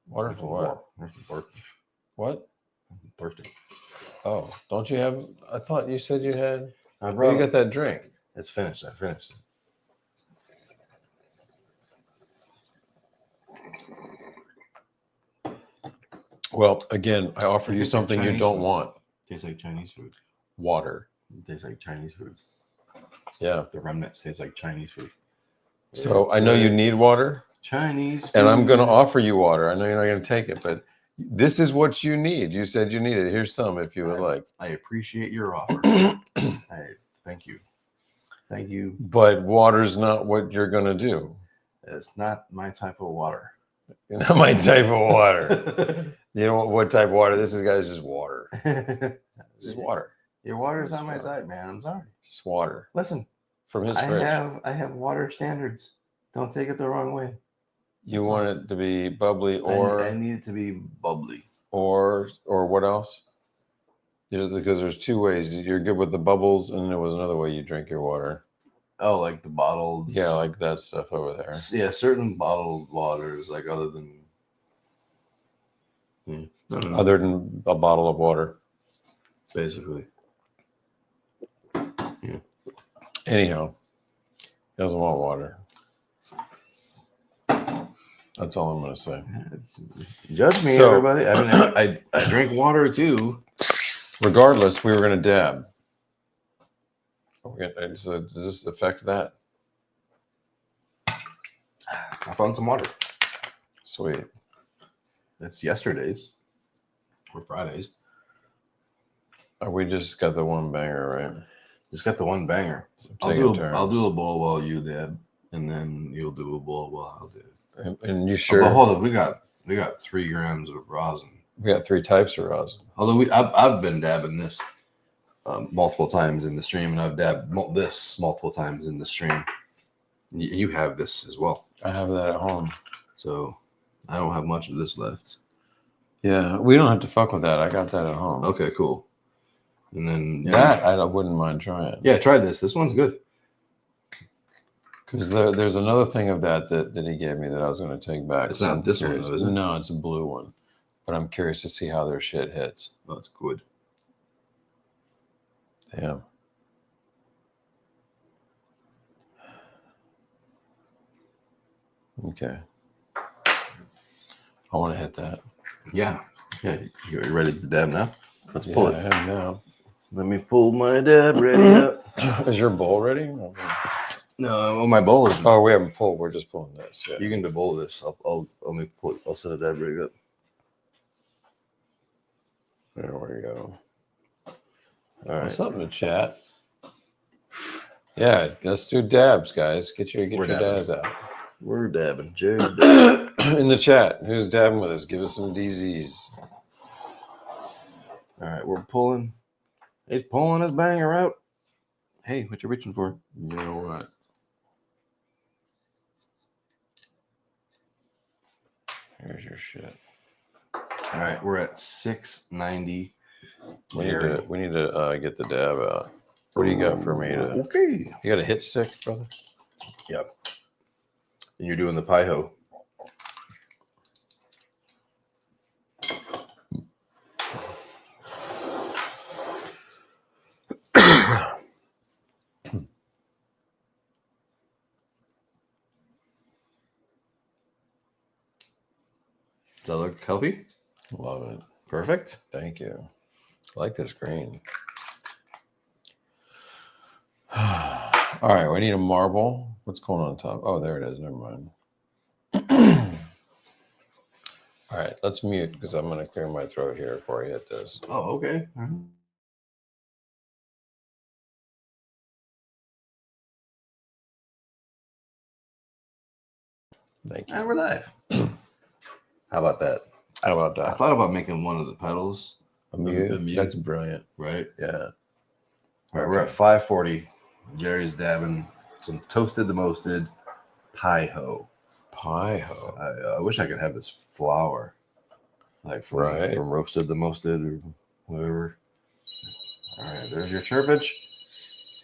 Water for what? I'm thirsty. What? I'm thirsty. Oh, don't you have? I thought you said you had. I Where you brought got that drink? It's finished. I finished it. Well, again, I offer you It's like something you Chinese don't food. want. Tastes like Chinese food. Water. It tastes like Chinese food. Yeah. The remnants taste like Chinese food. So I know you need water, Chinese, and I'm going to food. offer you water. I know you're not going to take it, but this is what you need. You said you need it. Here's some if you would like. I appreciate your offer. Thank you. Thank you. But water's not what you're going to do. It's not my type of water. You know my type of water. You know what type of water? This is, guys, just water. Just water. Your water is not my type, man. I'm sorry. Just water Listen, from his I fridge. have water standards. Don't take it the wrong way. You want it to be bubbly, or I need it to be bubbly. or what else? Because there's two ways. You're good with the bubbles, and there was another way you drink your water. Oh, like the bottled. Yeah, like that stuff over there. Yeah, certain bottled waters, like other than Other than a bottle of water. basically. Yeah. Anyhow, he doesn't want water. That's all I'm going to say. Judge me, So- everybody. I mean, I drink water too. Regardless, we were going to dab. So does this affect that? I found some water. Sweet. It's yesterday's or Fridays. We just got the one banger, right? Just got the one banger. So I'll take do, it turns. I'll do a bowl while you dab, and then you'll do a bowl while I'll do it. And you Oh, sure? but hold up, we got 3 grams of rosin. We got 3 types of rosin. Although I've been dabbing this multiple times in the stream, and I've dabbed this multiple times in the stream. You have this as well, I have that at home. so I don't have much of this left. Yeah, we don't have to fuck with that. I got that at home. Okay, cool. And then That I wouldn't mind trying. yeah, try this. This one's good. Because there's another thing of that he gave me that I was going to take back. It's So not I'm this one, curious. though, is it? No, it's a blue one. But I'm curious to see how their shit hits. Oh, it's good. Damn. Okay. I want to hit that. Yeah. You ready to dab now? Let's pull I it. am now. Let me pull my dab ready up. Is your bowl ready? No, well, my bowl is. Oh, we haven't pulled. We're just pulling this. Yeah. You can debowl this. I'll set a dab rig up. There we go. All right. Something to chat. Yeah, let's do dabs, guys. Get your dabbing. dabs out. We're dabbing. Jerry's dabbing. In the chat, who's dabbing with us? Give us some DZs. All right, we're pulling. He's pulling his banger out. Hey, what you reaching for? You know what? Here's your shit. All right, we're at 690. We need to get the dab out. What do you got for me to? Okay. You got a hit stick, brother? Yep. And you're doing the pie ho. Does that look healthy? Love it. Perfect. Thank you. I like this green. All right, we need a marble. What's going on top? Oh, there it is. Never mind. All right, let's mute because I'm going to clear my throat here before I hit this. Oh, okay. All right. Thank you. And we're live. How about that? How about I that? thought about making one of the pedals, A mute? a mute. That's brilliant. right? Yeah. All right, we're at 540. Jerry's dabbing some toasted the mosted pie ho. Pie ho. I wish I could have this flour, like from roasted the mosted or whatever. All right, there's your chirpage.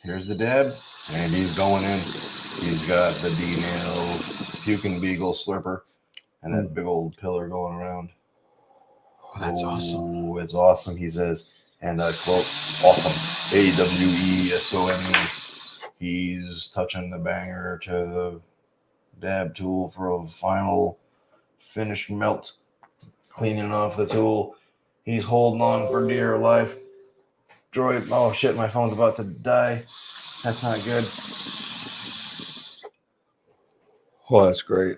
Here's the dab, and he's going in. He's got the D-nail puking beagle slurper and that big old pillar going around. Oh, that's awesome. It's awesome, he says. And I quote, awesome. AWESOME. He's touching the banger to the dab tool for a final finish melt. Cleaning off the tool. He's holding on for dear life. Droid, oh shit, my phone's about to die. That's not good. Oh, that's great.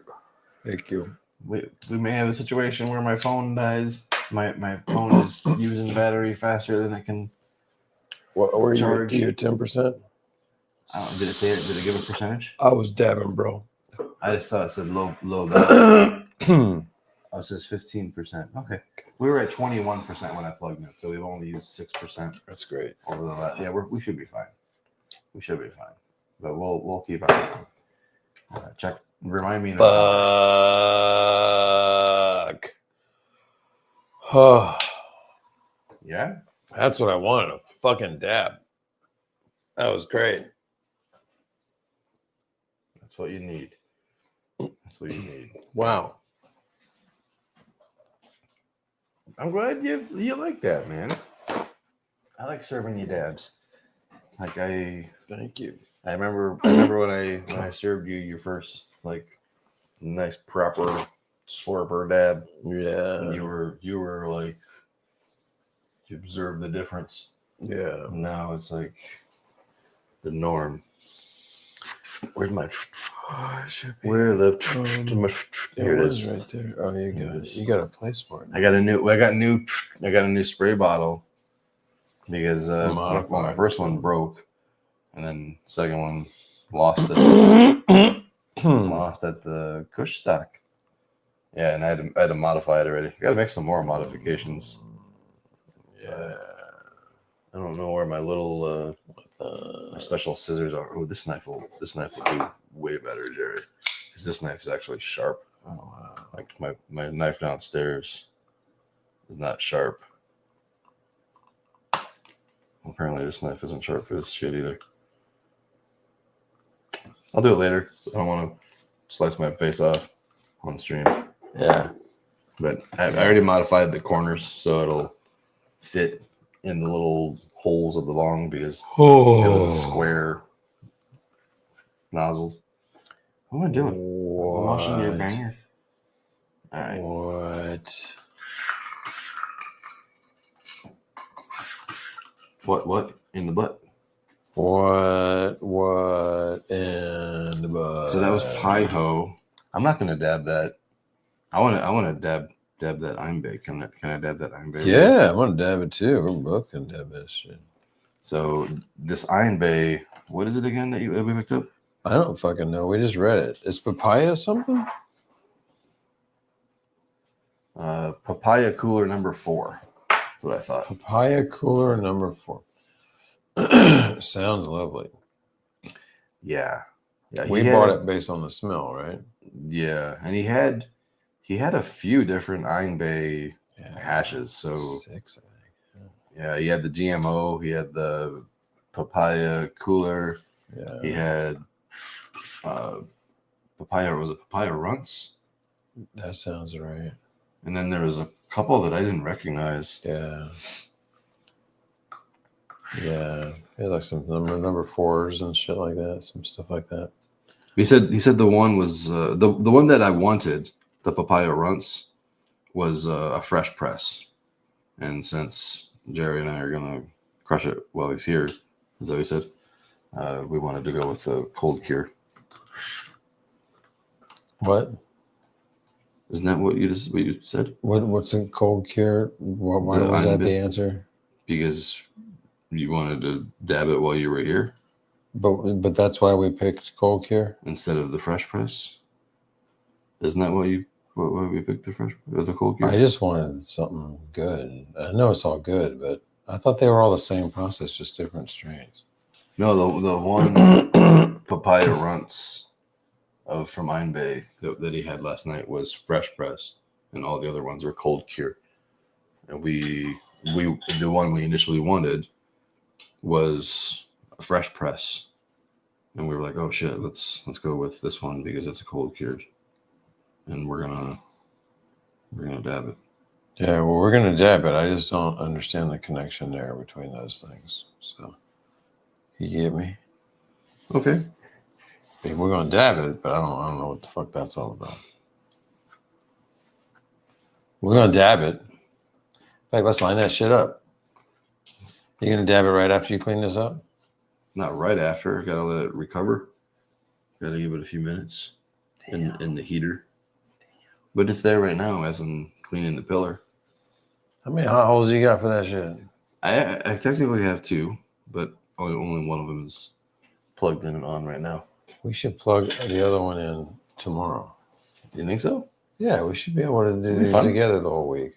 Thank you. We may have a situation where my phone dies. My phone is using the battery faster than it can. What were Charge. you at 10%? Did it say it? Did it give a percentage? I was dabbing, bro. I just saw it said low battery. That's Oh, it says 15%. Okay. We were at 21% when I plugged in, so we've only used 6% great. over the last. Yeah, we should be fine. We should be fine. But we'll keep on. Check. Remind me. Fuck. Oh, Yeah. that's what I wanted. A fucking dab. That was great. That's what you need. That's what you need. Wow. I'm glad you like that, man. I like serving you dabs. Like Thank you. I remember when I served you your first like nice proper slurper dab. Yeah. And you were like you observed the difference. Yeah. Now it's like the norm. Where's my where the here it is right there. Oh, you Here got it it. is. You got a place for it. I got a new spray bottle because my first one broke, and then second one lost at the Kushtock. Yeah, and I had to modify it already. I got to make some more modifications. Yeah. I don't know where my little my special scissors are. Oh, this knife will do way better, Jerry. Because this knife is actually sharp. Oh, wow. Like my knife downstairs is not sharp. Apparently this knife isn't sharp for this shit either. I'll do it later. I don't want to slice my face off on stream. Yeah. But I already modified the corners so it'll fit in the little holes of the bong because it was a square nozzle. What am I doing? I'm washing your banger. All right. What in the butt? What in the butt? So that was pie ho. I'm not gonna dab that. I wanna dab that Einbay. Can I dab that Einbay? Yeah, I'm gonna dab it too. We're both gonna dab that shit. So this Einbay, what is it again that we picked up? I don't fucking know. We just read it. Is papaya something? Papaya cooler number 4. That's what I thought. Papaya cooler number 4. Sounds lovely. Yeah. We bought it based on the smell, right? Yeah, and he had a few different Einbay hashes. So 6, I think. Yeah, he had the GMO. He had the papaya cooler. Yeah. He had papaya. Was it papaya runts? That sounds right. And then there was a couple that I didn't recognize. Yeah. Yeah. He had like some number 4s and shit like that. Some stuff like that. He said the one was the one that I wanted, the papaya runts, was a fresh press. And since Jerry and I are gonna crush it while he's here, as what he said, we wanted to go with the cold cure. What? Isn't that what you said? What's a cold cure? Why was that the answer? Because you wanted to dab it while you were here. But that's why we picked cold cure instead of the fresh press. Isn't that why we picked the fresh or the cold cure? I just wanted something good. I know it's all good, but I thought they were all the same process, just different strains. No, the one papaya runts from Einbay that he had last night was fresh press, and all the other ones were cold cure. And the one we initially wanted was a fresh press, and we were like, oh shit, let's go with this one because it's a cold cured, and we're gonna dab it. Yeah, well, we're gonna dab it. I just don't understand the connection there between those things. So you get me? Okay. We're gonna dab it, but I don't know what the fuck that's all about. We're gonna dab it. In fact, let's line that shit up. You gonna dab it right after you clean this up? Not right after. Gotta let it recover. Gotta give it a few minutes. in the heater. But it's there right now as I'm cleaning the pillar. How many hot holes you got for that shit? I technically have 2, but only one of them is plugged in and on right now. We should plug the other one in tomorrow. You think so? Yeah, we should be able to do It'll be these fun. together the whole week.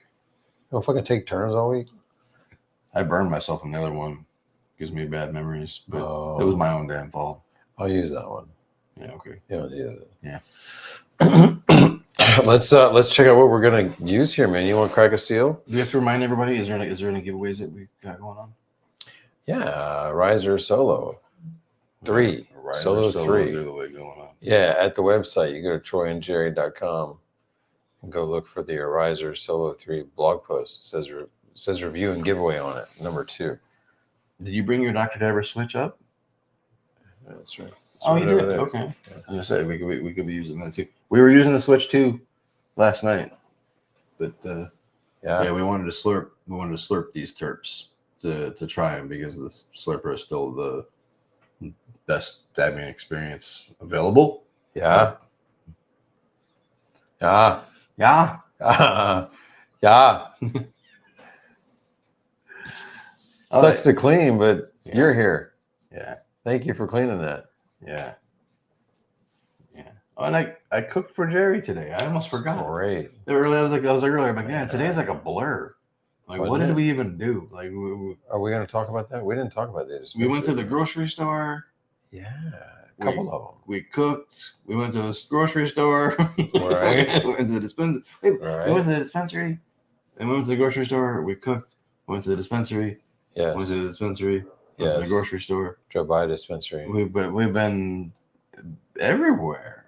Oh, if I can take turns all week. I burned myself on the other one. Gives me bad memories, but Oh. it was my own damn fault. I'll use that one. Yeah, okay. You don't use it. Yeah. Let's check out what we're gonna use here, man. You want to crack a seal? Do we have to remind everybody? Is there any giveaways that we got going on? Yeah, Riser Solo 3. Right, Solo 3. giveaway going on. Yeah, at the website, you go to troyandjerry.com and go look for the Riser Solo 3 blog post. It says review and giveaway on it, number 2. Did you bring your Dr. Dabber switch up? That's right. Oh, you did? Okay. I was gonna say we could be using that too. We were using the Switch too last night, but yeah, we wanted to slurp these terps to try them because the slurper is still the best dabbing experience available. Yeah. Yeah. Yeah. Yeah. Sucks right. to clean, but Yeah. you're here. Yeah. Thank you for cleaning that. Yeah. Yeah. Oh, and I cooked for Jerry today. I almost forgot. Great. I was like earlier. I'm like, yeah, today's like a blur. Like, what Wasn't did it? we even do? Like, Are we going to talk about that? We didn't talk about this. we went to the grocery store. Yeah, a couple of them. We cooked. We went to the grocery store. Right. We went to the dispensary. We Right. went to the dispensary. Then we went to the grocery store. We cooked. Went to the dispensary. Yes. Went to the dispensary. Went to the Yes. grocery store. Drove by a dispensary. We've been everywhere.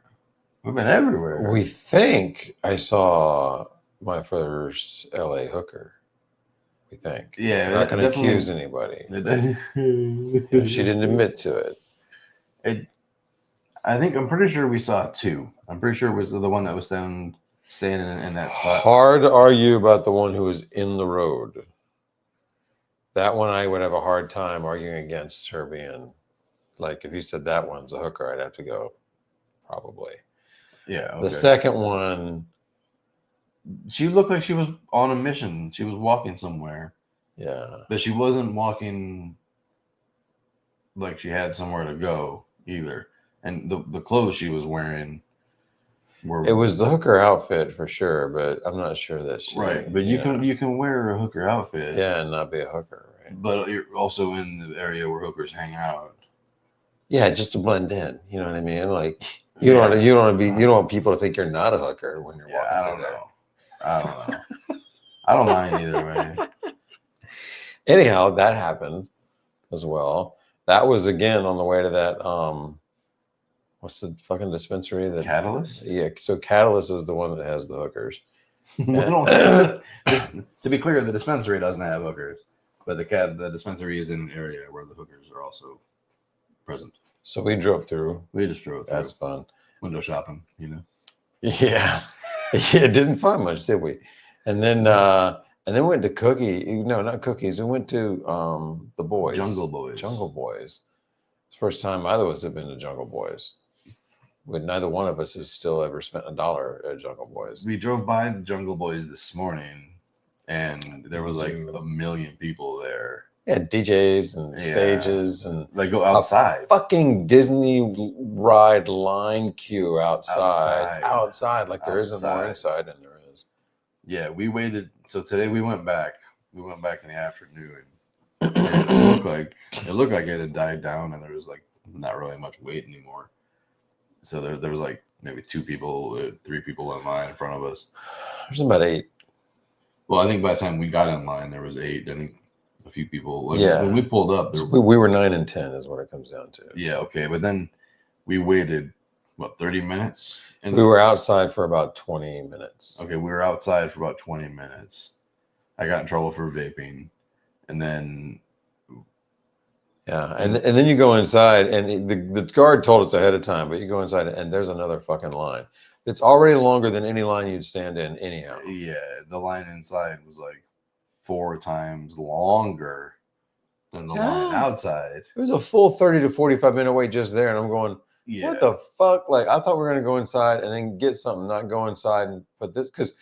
We've been everywhere. We think I saw my first LA hooker. We think. Yeah, We're not going to definitely- accuse anybody. She She didn't admit to it. I'm pretty sure we saw 2. I'm pretty sure it was the one that was staying in that spot. Hard to argue about the one who was in the road. That one I would have a hard time arguing against her being, like, if you said that one's a hooker, I'd have to go, probably. Yeah. Okay. The second one, She looked like she was on a mission. She was walking somewhere, yeah. but she wasn't walking like she had somewhere to go either. And the clothes she was wearing were It was the hooker outfit for sure, but I'm not sure that she. right. But you can wear a hooker outfit, Yeah, and not be a hooker, right? but you're also in the area where hookers hang out. Yeah, just to blend in. You know what I mean? Like you don't want people to think you're not a hooker when you're Yeah, walking I don't through there. know. I don't know. I don't mind either way. Anyhow, that happened as well. That was again on the way to that what's the fucking dispensary that Catalyst? Yeah, so Catalyst is the one that has the hookers. To be clear, the dispensary doesn't have hookers, but the dispensary is in an area where the hookers are also present. So we drove through. We just drove through. That's fun. Window shopping, you know. Yeah. Yeah, didn't find much, did we? And then went to not Cookies. We went to the boys. Jungle Boys. Jungle Boys. It's the first time either of us have been to Jungle Boys. But neither one of us has still ever spent $1 at Jungle Boys. We drove by the Jungle Boys this morning, and there was like 1 million people there. Yeah, DJs and Yeah. stages and Like go outside. fucking Disney ride line queue outside like there isn't more inside than there is. Yeah, we waited. So today we went back. We went back in the afternoon. And it looked like it had died down, and there was like not really much wait anymore. So there was like maybe 2 people, 3 people in line in front of us. There's about 8. Well, I think by the time we got in line, there was 8. I think a few people. Like, Yeah. when we pulled up, We were 9 and 10 is what it comes down to. yeah, okay, but then we waited 30 minutes, and We were outside for about 20 minutes. okay, we were outside for about 20 minutes. I got in trouble for vaping, and then Yeah, and then you go inside, and the guard told us ahead of time, but you go inside, and there's another fucking line. It's already longer than any line you'd stand in anyhow. yeah, the line inside was like 4 times longer than the line outside. It was a full 30 to 45 minute wait just there, and I'm going, Yeah. what the fuck? Like, I thought we were gonna go inside and then get something, not go inside and put this because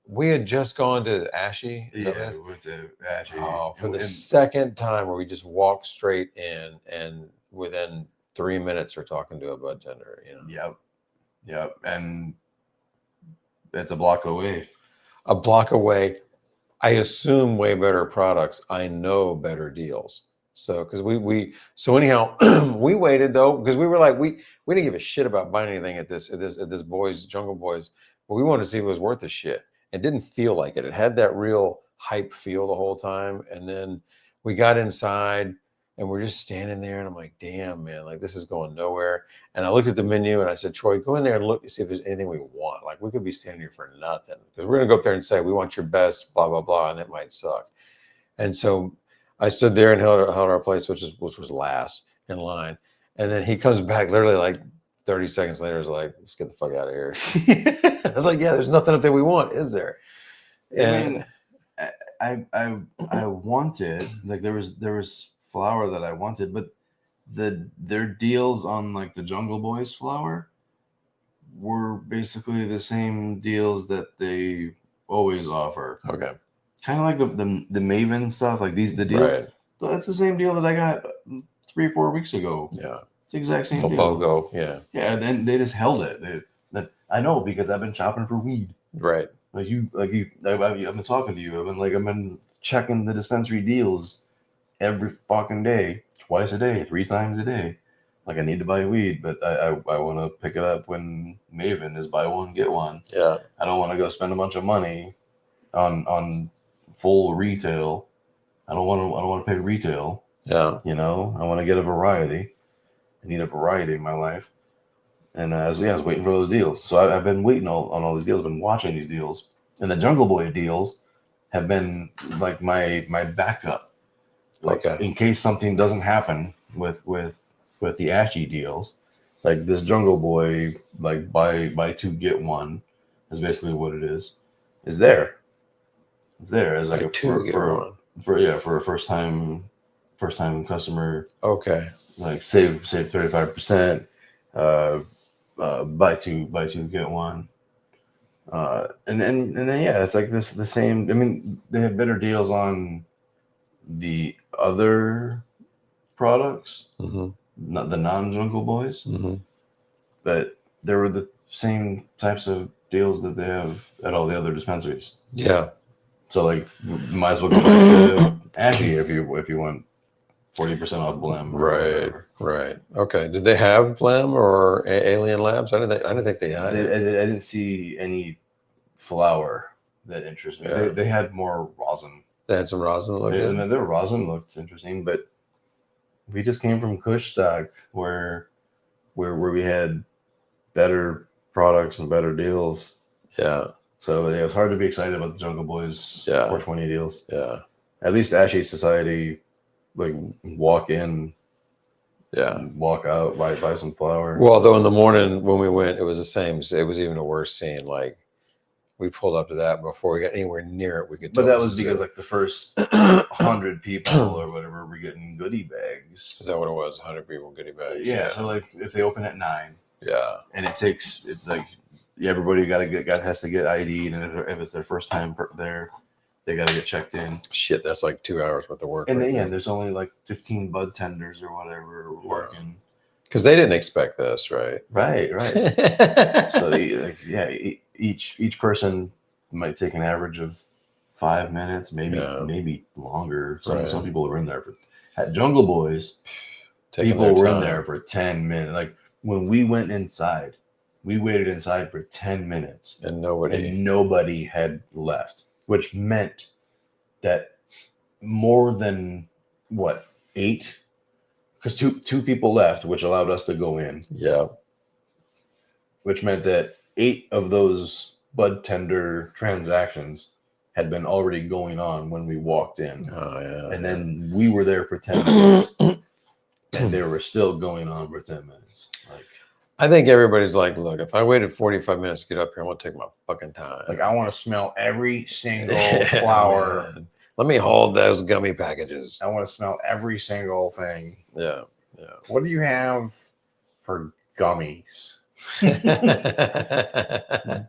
we had just gone to Ashy. Is that what it Yeah, is? we went to Ashley. Oh, for the second time where we just walked straight in and within 3 minutes we're talking to a bud tender, you know. Yep. And it's a block away. A block away. I assume way better products. I know better deals. So because so anyhow, we waited though, because we were like, we didn't give a shit about buying anything at this boys, Jungle Boys, but we wanted to see if it was worth the shit. It didn't feel like it. It had that real hype feel the whole time. And then we got inside and we're just standing there and I'm like, damn, man, like this is going nowhere. And I looked at the menu and I said, Troy, go in there and look and see if there's anything we want. Like we could be standing here for nothing because we're gonna go up there and say, we want your best, blah, blah, blah, and it might suck. And so I stood there and held our place, which was last in line. And then he comes back literally like 30 seconds later, is like, let's get the fuck out of here. I was like, yeah, there's nothing up there we want, is there? And I wanted, like there was flour that I wanted, but their deals on like the Jungle Boys flour were basically the same deals that they always offer. Okay. Kind of like the Maven stuff, like the deals. Right. That's the same deal that I got 3 or 4 weeks ago. Yeah. It's the exact same The deal. BOGO, yeah. Yeah, and then they just held it. I know because I've been shopping for weed. Right. I've been talking to you. I've been checking the dispensary deals every fucking day, twice a day, 3 times a day. Like I need to buy weed, but I want to pick it up when Maven is buy one get one. Yeah. I don't want to go spend a bunch of money on full retail. I don't want to pay retail. Yeah. You know, I want to get a variety. I need a variety in my life. And I was waiting for those deals. So I've been waiting on all these deals. I've been watching these deals. And the Jungle Boy deals have been like my backup. Like in case something doesn't happen with the Ashy deals. Like this Jungle Boy, like buy 2 get 1 is basically what it is. Is there. It's there as like for a first time customer. Okay. Like save 35%. Buy two get 1. And then yeah, it's like the same. I mean, they have better deals on the other products, not the non-Jungle Boys, but there were the same types of deals that they have at all the other dispensaries. Yeah. So like, might as well go back to Ashy if you want 40% off Blem. Right. Okay. Did they have Blem or Alien Labs? I didn't think they had. I didn't see any flour that interested me. Yeah. They had more rosin. They had some rosin that looked good. Their rosin looked interesting, but we just came from Kushtock where we had better products and better deals. Yeah. So it was hard to be excited about the Jungle Boys 420 deals. Yeah. At least Ashy Society, like walk in, walk out, buy some flour. Well, though in the morning when we went, it was the same. It was even a worse scene. Like we pulled up to that before we got anywhere near it. We could. But that was because like the first 100 people or whatever were getting goodie bags. Is that what it was? 100 people goodie bags. Yeah. So like if they open at 9. Yeah. And it's like everybody has to get ID, and if it's their first time there, they got to get checked in. Shit, that's like 2 hours worth of work. And then there's only like 15 bud tenders or whatever working. Because they didn't expect this, right? Right. So each person might take an average of 5 minutes, maybe longer. Some people were in there at Jungle Boys. People were in there for 10 minutes. Like when we went inside, we waited inside for 10 minutes, and nobody had left, which meant that more than 8, because two people left, which allowed us to go in. Yeah. Which meant that 8 of those bud tender transactions had been already going on when we walked in. Oh yeah. And then we were there for 10 minutes, and they were still going on for 10 minutes. Like, I think everybody's like, look, if I waited 45 minutes to get up here, I want to take my fucking time. Like I want to smell every single flower. Man. Let me hold those gummy packages. I want to smell every single thing. Yeah. What do you have for gummies.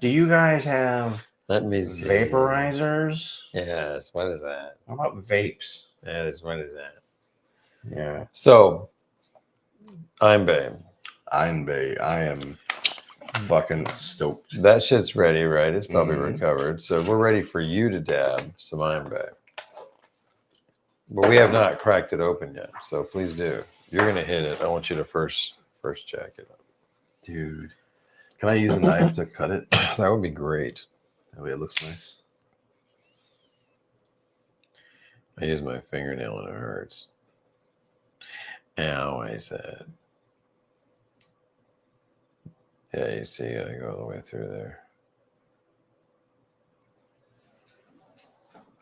Do you guys have Let me see. vaporizers? Yes. What is that? How about vapes? That is. What is that? Yeah. So, I'm babe. Einbay. I am fucking stoked. That shit's ready, right? It's probably Mhm. recovered. So we're ready for you to dab some I'm babe. But we have not cracked it open yet. So please do. You're gonna hit it. I want you to first check it. Dude. Can I use a knife to cut it? That would be great. That way it looks nice. I use my fingernail and it hurts. Ow, I said. Yeah, you see, you gotta go all the way through there.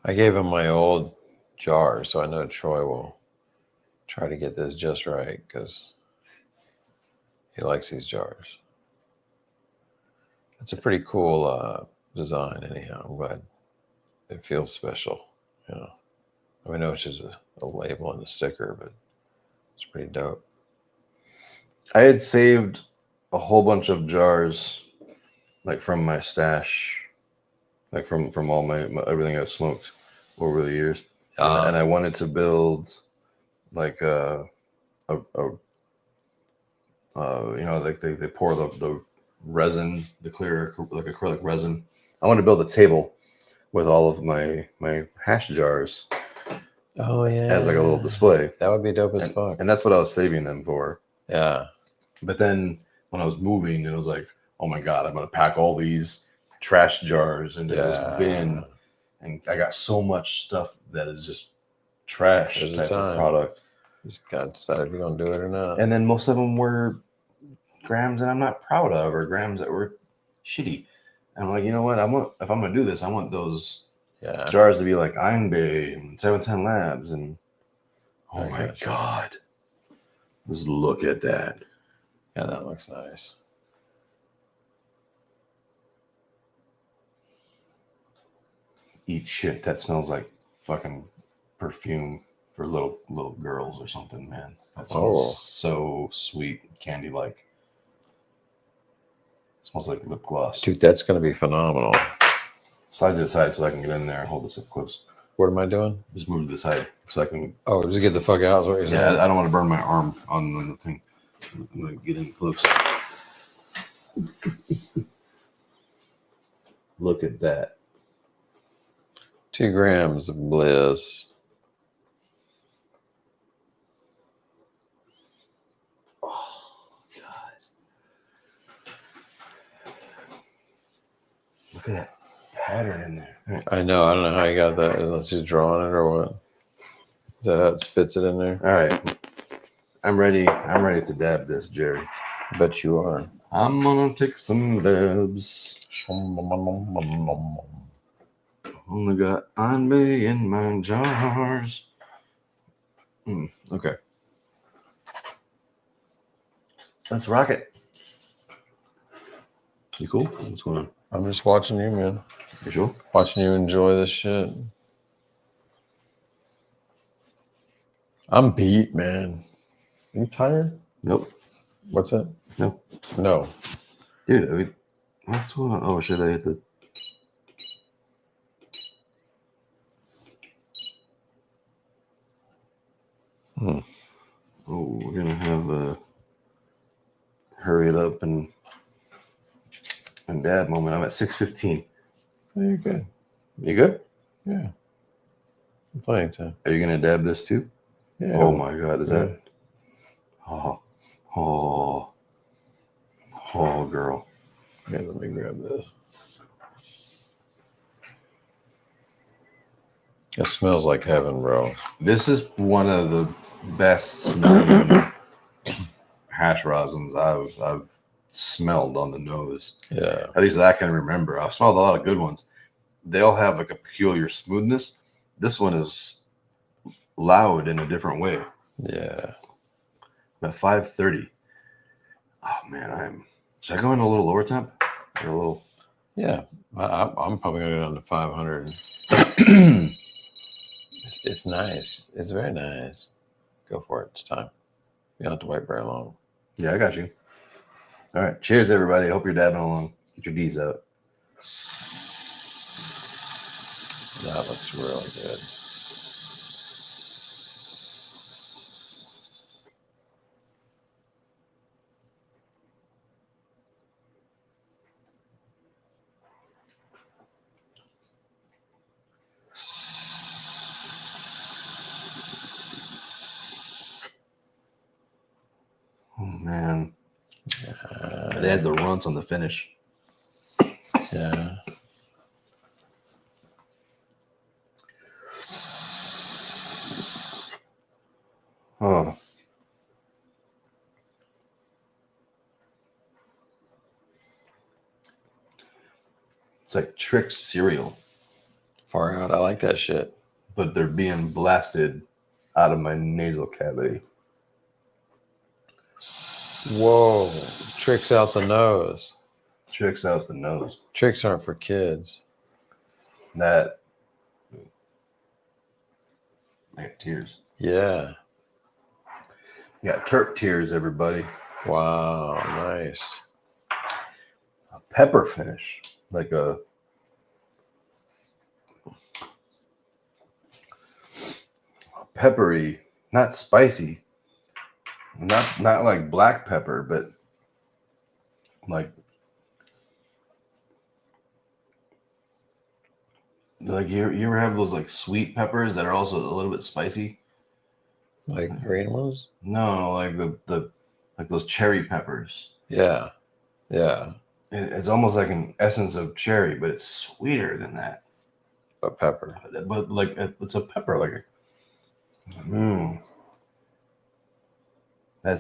I gave him my old jar, so I know Troy will try to get this just right because he likes these jars. It's a pretty cool design, anyhow. I'm glad it feels special. You know, I mean, I know it's just a label and a sticker, but it's pretty dope. I had saved a whole bunch of jars, like from my stash, like from all my everything I've smoked over the years, and I wanted to build like you know, like they pour the resin, the clear like acrylic resin. I want to build a table with all of my hash jars. Oh yeah, as like a little display. That would be dope as fuck. And that's what I was saving them for. Yeah. But then when I was moving, it was like, oh my god, I'm gonna pack all these trash jars into this bin, and I got so much stuff that is just trash type of product. You just got to decide if you're gonna do it or not. And then most of them were grams that I'm not proud of, or grams that were shitty. And I'm like, you know what? If I'm gonna do this, I want those jars to be like Iron Bay and 710 Labs, and oh my god, just look at that. Yeah, that looks nice. Eat shit. That smells like fucking perfume for little girls or something, man. That smells so sweet, candy like. Smells like lip gloss. Dude, that's gonna be phenomenal. Slide to the side so I can get in there and hold this up close. What am I doing? Just move to the side so I can. Oh, just get the fuck out. Is what you're saying? Yeah, I don't want to burn my arm on the thing. I'm gonna get in close. Look at that. 2 grams of bliss. Oh god. Look at that pattern in there. Right. I know. I don't know how you got that. Unless he's drawing it or what. Is that how it spits it in there? All right. I'm ready to dab this, Jerry. I bet you are. I'm gonna take some dabs. Only got Anbe in my jars. Okay. Let's rock it. You cool? What's going on? I'm just watching you, man. You sure? Watching you enjoy this shit. I'm beat, man. Are you tired? Nope. What's that? Nope. No. Dude, I mean, what's going on? Oh, shit, I hit the... Oh, we're going to have hurry it up and dab moment. I'm at 6:15. Oh, you're good. You good? Yeah. Playing time. Are you going to dab this too? Yeah. Oh my god, is that... Oh, girl. Yeah, let me grab this. It smells like heaven, bro. This is one of the best smelling hash rosins I've smelled on the nose. Yeah. At least that I can remember. I've smelled a lot of good ones. They all have like a peculiar smoothness. This one is loud in a different way. Yeah. At 5:30. Oh man, should I go in a little lower temp? Or a little. Yeah. I'm probably gonna go down to 500. It's nice. It's very nice. Go for it. It's time. You don't have to wait very long. Yeah, I got you. All right. Cheers, everybody. Hope you're dabbing along. Get your D's out. That looks really good. Oh, man. It has the runts on the finish. Yeah. Oh. It's like Trix cereal, Far out. I like that shit. but they're being blasted out of my nasal cavity. Whoa. Tricks out the nose. Tricks out the nose. Tricks aren't for kids. That. I got tears. Yeah. You got Turk tears, everybody. Wow. Nice. A pepper finish. Like a peppery, not spicy. Not like black pepper, but like you ever have those like sweet peppers that are also a little bit spicy? Like green ones? No, like the like those cherry peppers. Yeah. Yeah. It's almost like an essence of cherry, but it's sweeter than that. A pepper. But like it's a pepper, like that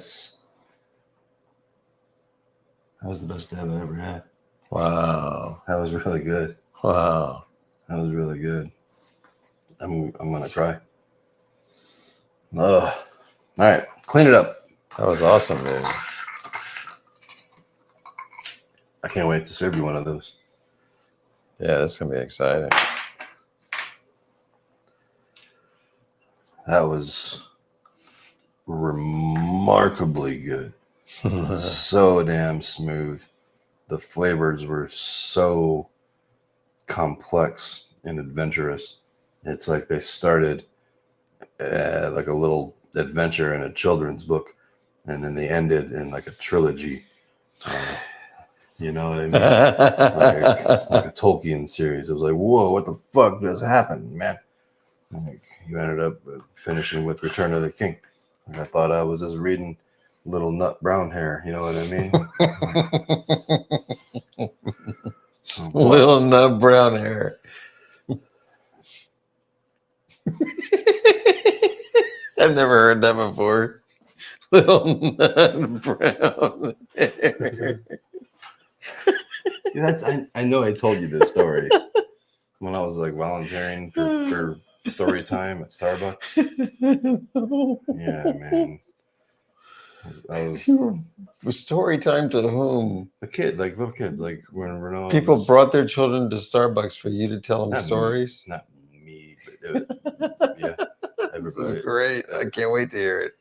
was the best dab I ever had. Wow. That was really good. Wow. That was really good. I'm gonna cry. Ugh. All right, clean it up. That was awesome, dude. I can't wait to serve you one of those. Yeah, this is gonna be exciting. That was remarkably good. So damn smooth. The flavors were so complex and adventurous. It's like they started like a little adventure in a children's book, and then they ended in like a trilogy. You know what I mean? like a Tolkien series. It was like, whoa, what the fuck just happened, man? Like, you ended up finishing with Return of the King. And I thought I was just reading Little Nut Brown Hair. You know what I mean? Oh, boy. Little nut brown hair. I've never heard that before. Little nut brown hair. I know I told you this story when I was like volunteering for story time at Starbucks. Yeah, man. I was Story time to whom? a kid, like little kids, like when Renault. People brought their children to Starbucks for you to tell them Not me. stories. Not me, but yeah, This is everybody. great. I can't wait to hear it.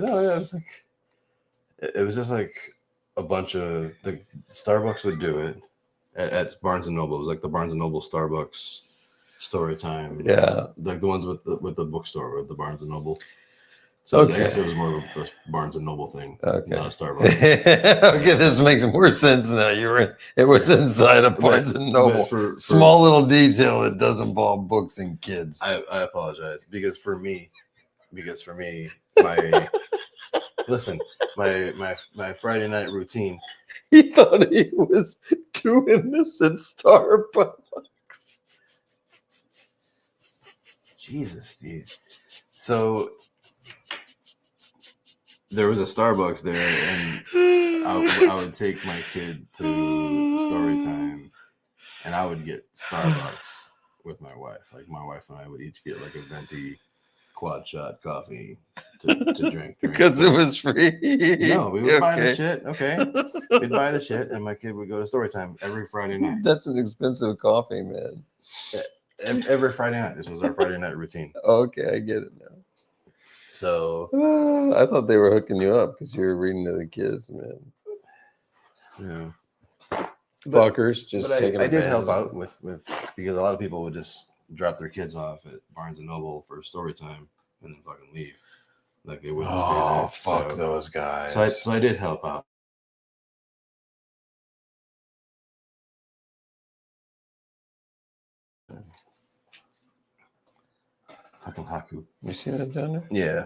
No, yeah, it was just like a bunch of the Starbucks would do it at Barnes and Noble. It was like the Barnes and Noble Starbucks story time. Yeah. Like the ones with the bookstore with the Barnes and Noble. So I guess it was more of a Barnes and Noble thing, not a Starbucks. Okay, this makes more sense now. It was inside a Barnes and Noble. For Small little detail that does involve books and kids. I apologize because for me, my my Friday night routine. He thought he was doing this at Starbucks. Jesus, dude. So there was a Starbucks there, and I would take my kid to story time, and I would get Starbucks with my wife. Like my wife and I would each get like a venti quad shot coffee to drink. Because it was free. No, we would buy the shit. Okay, we'd buy the shit, and my kid would go to story time every Friday night. That's an expensive coffee, man. Every Friday night. This was our Friday night routine. Okay, I get it now. So I thought they were hooking you up because you were reading to the kids, man. Yeah. Fuckers just But taking I did help advantage. out with because a lot of people would just drop their kids off at Barnes and Noble for story time and then fucking leave. Like they wouldn't stay there. Oh, fuck So- those guys. So I did help out. Fucking Haku. You see that down there? Yeah.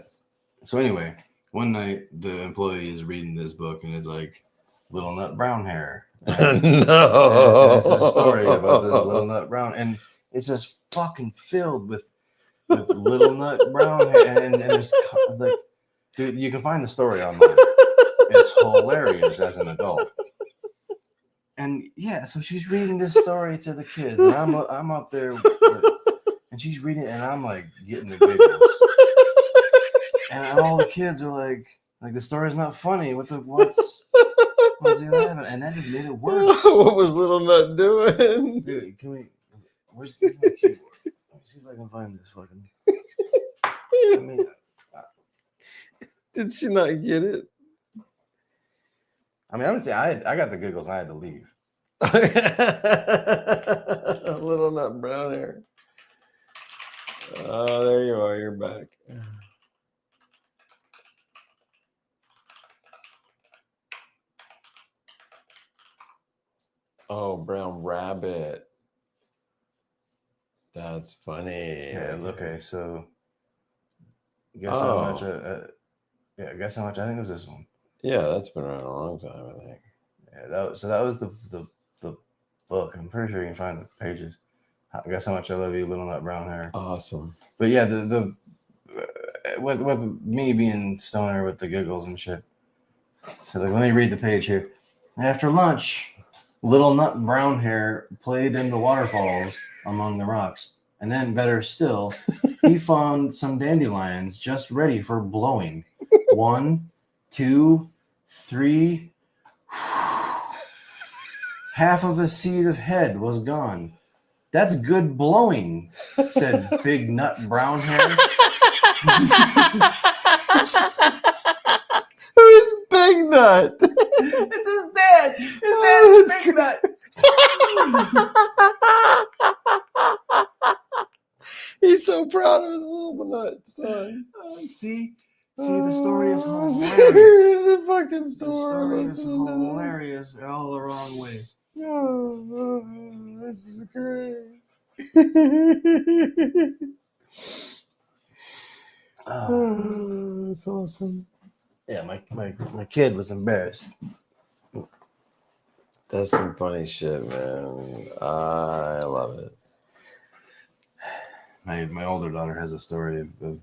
So anyway, one night the employee is reading this book and it's like Little Nut Brown Hair. And No. it's a story about this Little Nut Brown, and it's just fucking filled with Little Nut Brown hair, and there's like, dude, you can find the story online. It's hilarious as an adult. And yeah, so she's reading this story to the kids, and I'm up there, and she's reading it, and I'm like getting the giggles, and all the kids are like the story's not funny. What's he laughing? And that just made it worse. What was Little Nut doing? Dude, where's my keyboard? Let me see if I can find this fucking. I mean, Did she not get it? I would say I got the giggles. And I had to leave. Little Nut Brown Hair. Oh, there you are. You're back. Oh, Brown Rabbit. That's funny. Yeah. Okay. So, guess how much? Guess how much? I think it was this one. Yeah, that's been around a long time, I think. Yeah. That was the book. I'm pretty sure you can find the pages. Guess how much I love you, Little Nut Brown Hair. Awesome. But yeah, the with me being stoner with the giggles and shit. So like, let me read the page here. After lunch, Little Nut Brown Hair played in the waterfalls among the rocks, and then better still, he found some dandelions just ready for blowing. 1, 2, 3. Half of a seed of head was gone. That's good blowing, said Big Nut Brown Hair. Who's Big Nut? It's his dad. His dad is Big Nut. He's so proud of his little nut son. See, the story is hilarious. The fucking The story. story is hilarious in all the wrong ways. Oh, this is great. Oh, that's awesome. Yeah, my kid was embarrassed. That's some funny shit, man. I love it. My older daughter has a story of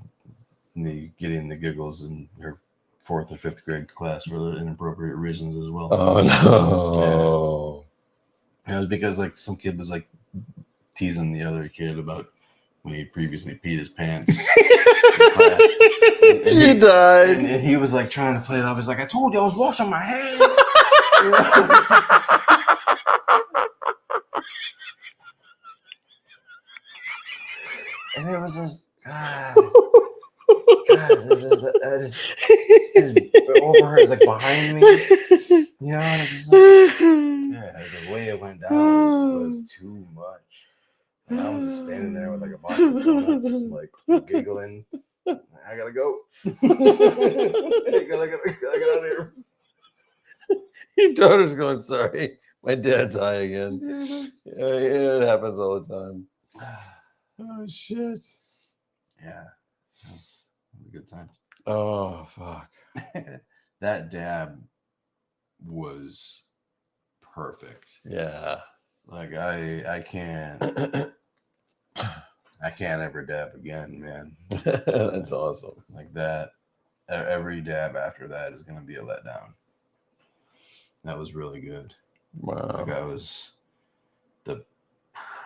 me getting the giggles in her 4th or 5th grade class for inappropriate reasons as well. Oh no! And it was because like some kid was like teasing the other kid about when he previously peed his pants. He died. And he was like trying to play it off. He's like, I told you I was washing my hands. And it was just, God, it was just over her, it's like behind me, you know, and it's just like, yeah, the way it went down was too much. And I was just standing there with like a box of donuts, like giggling. I gotta go. I gotta get out of here. Your daughter's going, sorry, my dad's high again. Yeah, it happens all the time. Oh, shit. Yeah, that was a good time. Oh, fuck. That dab was perfect. Yeah. Like I can't ever dab again, man. That's awesome. Like that. Every dab after that is gonna be a letdown. That was really good. Wow. Like that was the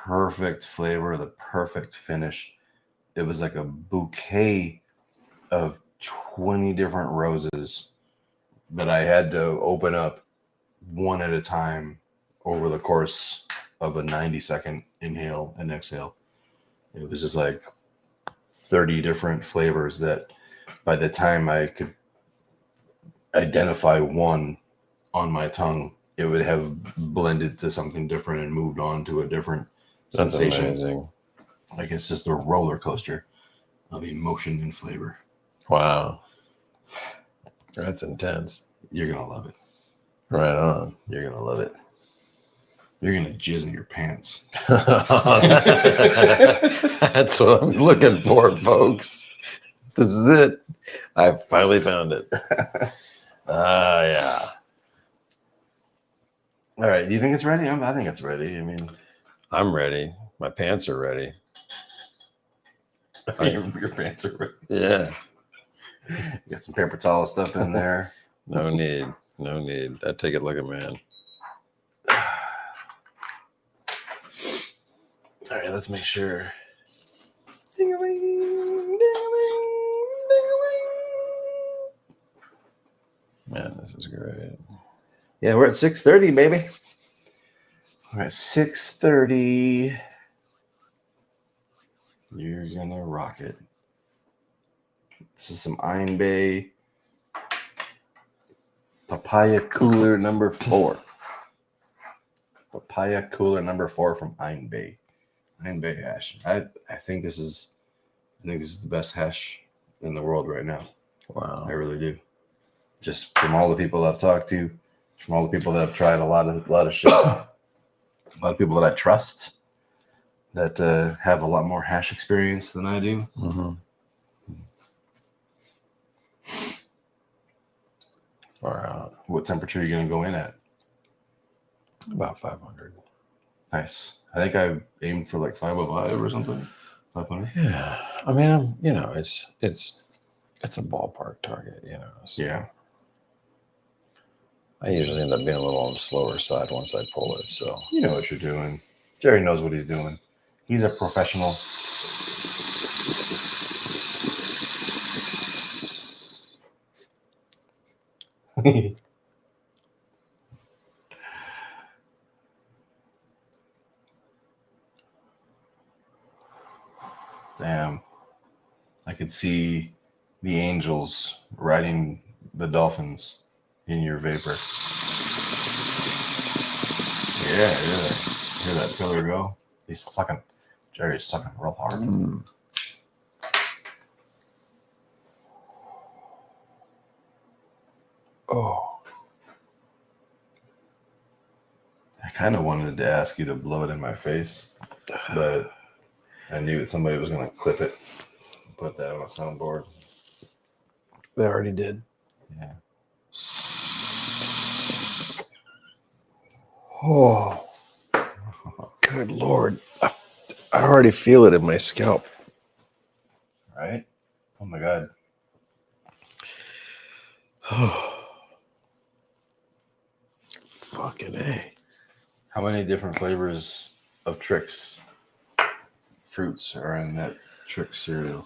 perfect flavor, the perfect finish. It was like a bouquet of 20 different roses that I had to open up one at a time over the course of a 90-second inhale and exhale. It was just like 30 different flavors that by the time I could identify one on my tongue, it would have blended to something different and moved on to a different That's sensation. amazing. Like it's just a roller coaster of emotion and flavor. Wow. That's intense. You're gonna love it. Right on. You're gonna love it. You're gonna jizz in your pants. That's what I'm looking for, folks. This is it. I finally found it. Yeah. All right. Do you think it's ready? I think it's ready. I mean, I'm ready. My pants are ready. your pants are ready. Yeah. You got some paper towel stuff in there. No need. No need. I take it like a man. All right. Let's make sure. Man, this is great. Yeah, we're at 6:30, baby. All right, 6:30. You're gonna rock it. This is some Iron Bay Papaya Cooler number 4. Papaya Cooler number 4 from Iron Bay. Iron Bay hash. I think this is the best hash in the world right now. Wow. I really do. Just from all the people I've talked to, from all the people that have tried a lot of shit, a lot of people that I trust that have a lot more hash experience than I do. Mm-hmm. Far out. What temperature are you going to go in at? About 500. Nice. I think I aimed for like 505 or something. 500. Yeah. I mean, it's a ballpark target, So Yeah. I usually end up being a little on the slower side once I pull it. So You know what you're doing. Jerry knows what he's doing. He's a professional. Damn. I could see the angels riding the dolphins in your vapor. Yeah, hear that pillar go? He's sucking. Jerry's sucking real hard. Oh. I kind of wanted to ask you to blow it in my face, but I knew that somebody was going to clip it and put that on a soundboard. They already did. Yeah. Oh. Good Lord. I already feel it in my scalp. Right? Oh my God. Fucking A. How many different flavors of Trix fruits are in that Trix cereal,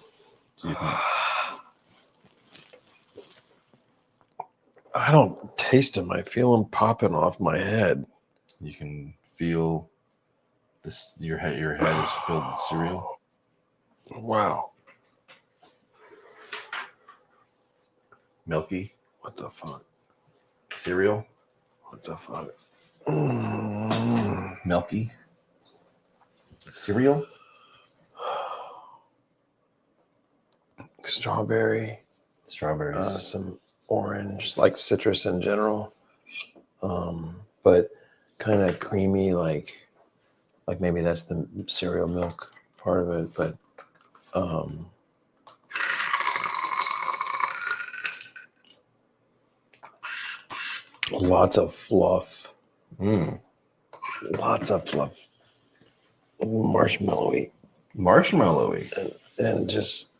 do you think? I don't taste them. I feel them popping off my head. You can feel this. Your head is filled with cereal. Wow. Milky What the fuck? cereal. What the fuck? Milky cereal. Strawberry. Strawberries. Some orange, like citrus in general. But kind of creamy, like maybe that's the cereal milk part of it, but lots of fluff. Lots of fluff. Marshmallowy. Marshmallowy. And just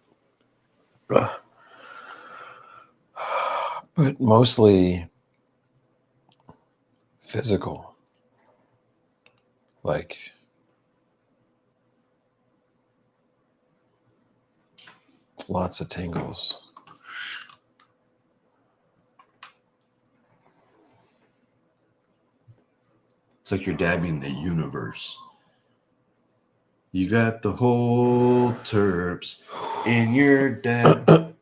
but mostly physical, like lots of tingles. It's like you're dabbing the universe. You got the whole terps in your dab.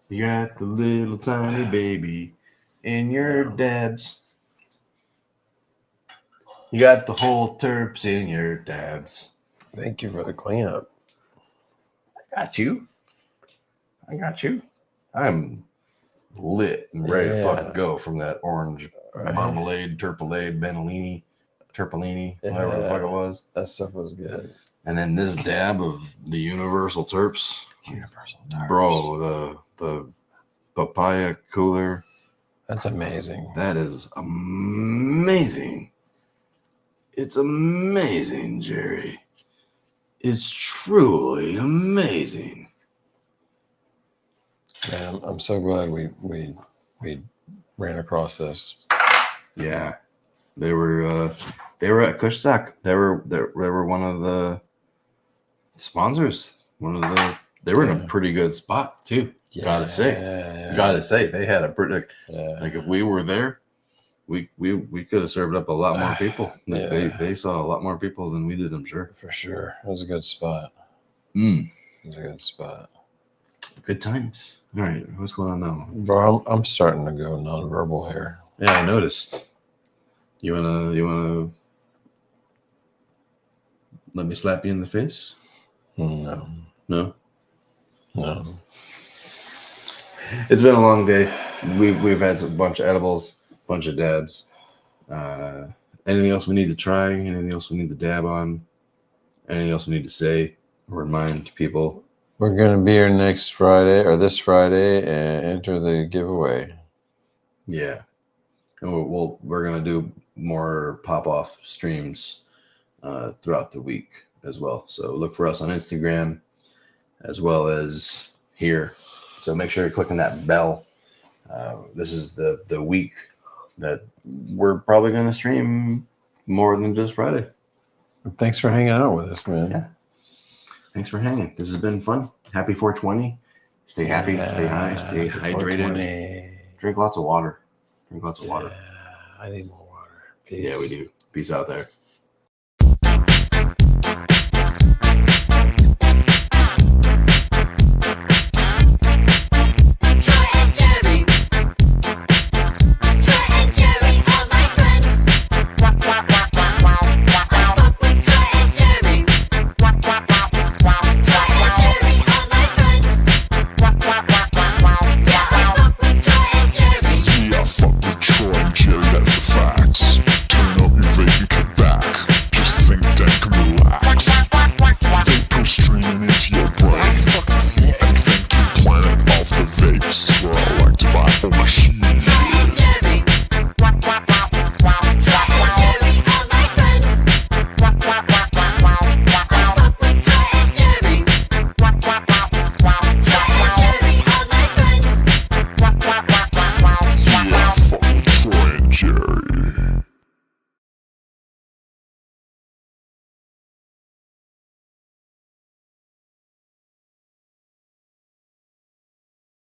You got the little tiny baby in your dabs. You got the whole terps in your dabs. Thank you for the cleanup. Got you. I got you. I'm lit and ready to fucking go from that orange marmalade, terpellini, whatever the fuck it was. That stuff was good. And then this dab of the universal terps. Universal terps. Bro, the papaya cooler. That's amazing. That is amazing. It's amazing, Jerry. It's truly amazing. Man, I'm so glad we ran across this. Yeah, they were at Kushtock. They were one of the sponsors. They were in a pretty good spot too. Yeah, Gotta say they had a pretty like if we were there, we could have served up a lot more people. They saw a lot more people than we did, I'm sure. For sure, it was a good spot. It was a good spot. Good times. All right, what's going on now, bro? I'm starting to go nonverbal here. Yeah, I noticed. You wanna let me slap you in the face? No. It's been a long day. We've had a bunch of edibles, bunch of dabs. Anything else we need to try? Anything else we need to dab on? Anything else we need to say? Remind people. We're gonna be here next Friday or this Friday and enter the giveaway. Yeah, and we're gonna do more pop-off streams throughout the week as well. So look for us on Instagram as well as here. So make sure you're clicking that bell. This is the week that we're probably gonna stream more than just Friday. Thanks for hanging out with us, man. Yeah. Thanks for hanging. This has been fun. Happy 420. Stay happy, stay high, stay hydrated. Drink lots of water. I need more water. Peace. Yeah, we do. Peace out there. Vapes is where I like to buy all my shit.